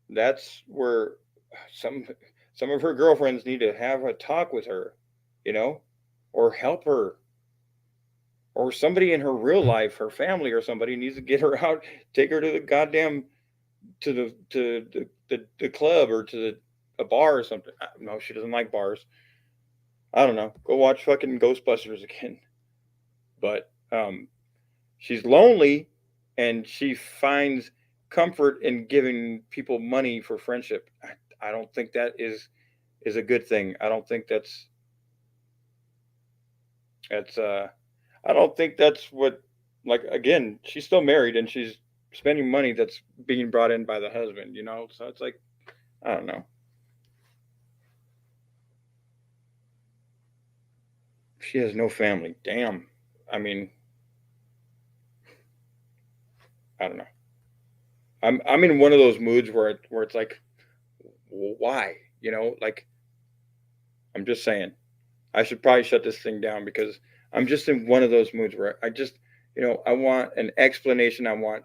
that's where some of her girlfriends need to have a talk with her, you know, or help her, or somebody in her real life, her family or somebody needs to get her out, take her to the goddamn to the club or to a bar or something. No, she doesn't like bars. I don't know. Go watch fucking Ghostbusters again. But she's lonely, and she finds comfort in giving people money for friendship. I don't think that is a good thing. I don't think that's I don't think that's what, like, again, she's still married and she's spending money that's being brought in by the husband, you know? So it's like, I don't know. She has no family. Damn. I mean, I don't know. I'm in one of those moods where it's like, why? You know, like, I'm just saying, I should probably shut this thing down because I'm just in one of those moods where I just, you know, I want an explanation. I want,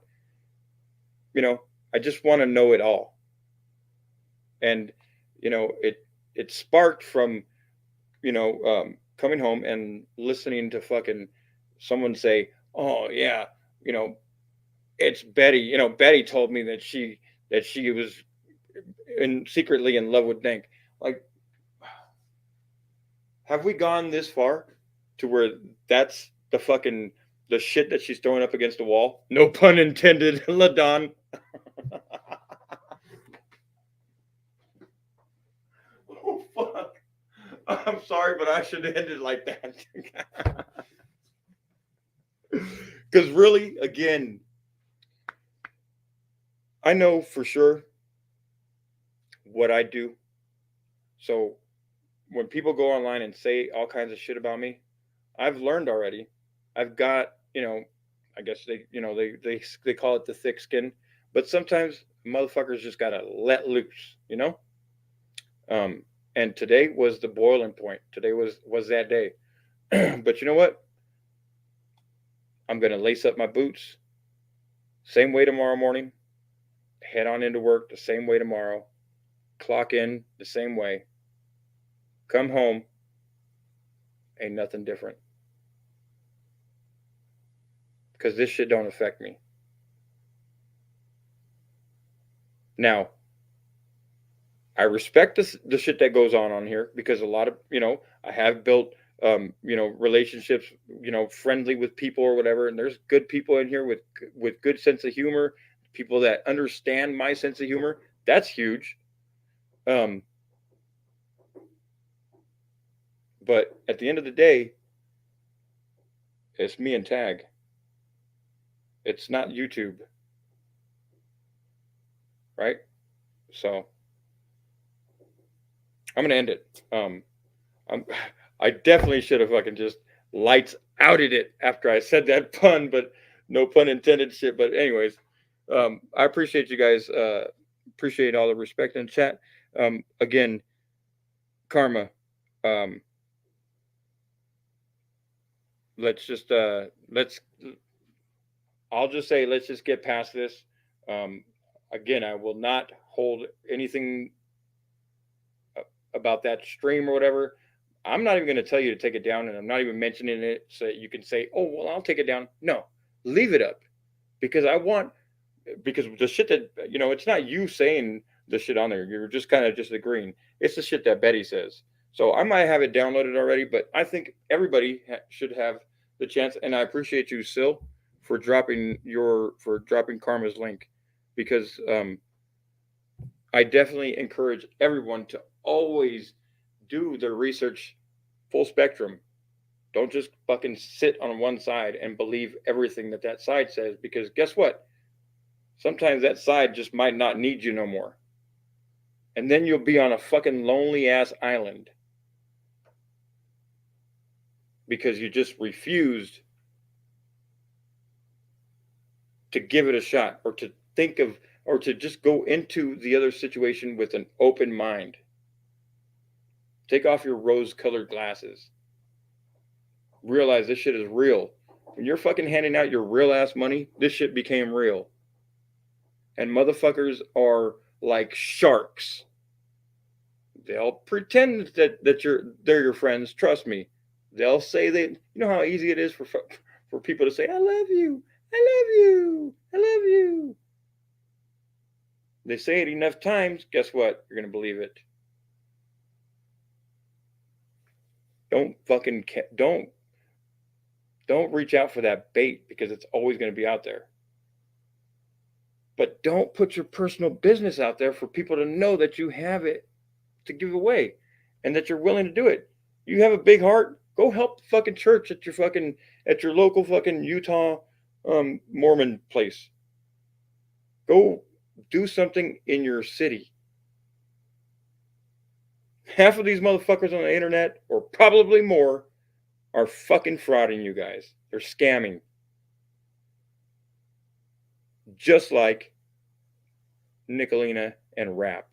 you know, I just want to know it all. And, you know, it sparked from, you know, coming home and listening to fucking someone say, oh yeah, you know, it's Betty. You know, Betty told me that she was secretly in love with Dank. Like, have we gone this far to where that's the shit that she's throwing up against the wall? No pun intended, Ladon. Oh fuck. I'm sorry, but I should end it like that. Because really, again, I know for sure what I do. So when people go online and say all kinds of shit about me, I've learned already. I've got, you know, I guess they call it the thick skin, but sometimes motherfuckers just gotta let loose, you know. And today was the boiling point. Today was that day. But you know what? I'm gonna lace up my boots. Same way tomorrow morning. Head on into work the same way tomorrow. Clock in the same way. Come home. Ain't nothing different. Because this shit don't affect me. Now, I respect the shit that goes on here because a lot of, you know, I have built, you know, relationships, you know, friendly with people or whatever. And there's good people in here with good sense of humor, people that understand my sense of humor. That's huge. But at the end of the day, it's me and Tag. It's not YouTube. Right? So I'm gonna end it. I definitely should have fucking just lights outed it after I said that pun, but no pun intended shit. But anyways, I appreciate you guys. Appreciate all the respect in chat. Again, Karma. Let's just I'll just say let's just get past this. Again, I will not hold anything about that stream or whatever. I'm not even going to tell you to take it down, and I'm not even mentioning it so that you can say, oh, well, I'll take it down. No, leave it up because because the shit that, you know, it's not you saying the shit on there. You're just kind of just agreeing. It's the shit that Betty says. So I might have it downloaded already, but I think everybody should have the chance. And I appreciate you, Sil, for dropping Karma's link because I definitely encourage everyone to always do their research full spectrum. Don't just fucking sit on one side and believe everything that side says because guess what? Sometimes that side just might not need you no more. And then you'll be on a fucking lonely ass island because you just refused to give it a shot or to think of or to just go into the other situation with an open mind. Take off your rose-colored glasses. Realize this shit is real. When you're fucking handing out your real ass money, this shit became real. And motherfuckers are like sharks. They'll pretend that they're your friends. Trust me. They'll say that, you know how easy it is for people to say, I love you, I love you, I love you. They say it enough times, guess what? You're going to believe it. Don't reach out for that bait, because it's always going to be out there. But don't put your personal business out there for people to know that you have it to give away and that you're willing to do it. You have a big heart, go help the fucking church at your local fucking Utah Mormon place. Go do something in your city. Half of these motherfuckers on the internet, or probably more, are fucking frauding you guys. They're scamming. Just like Nicolina and Rap.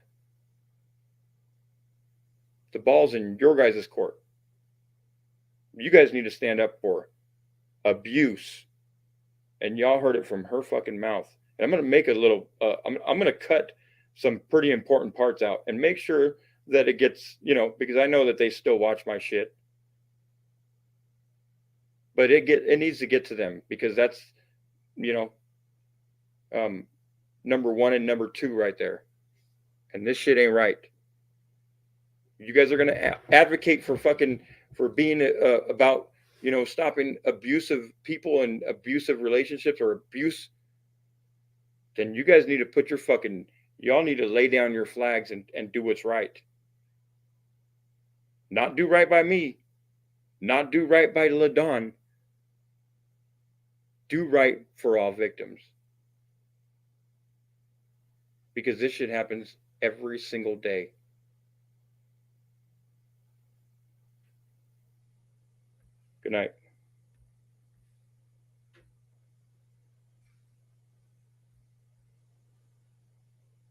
The ball's in your guys' court. You guys need to stand up for abuse. And y'all heard it from her fucking mouth. And I'm going to make a little, I'm going to cut some pretty important parts out and make sure that it gets, because I know that they still watch my shit. But it needs to get to them, because that's, number one and number two right there. And this shit ain't right. You guys are going to advocate for being about, stopping abusive people and abusive relationships or abuse. Then you guys need to put y'all need to lay down your flags and do what's right. Not do right by me. Not do right by Ladon. Do right for all victims. Because this shit happens every single day. Good night.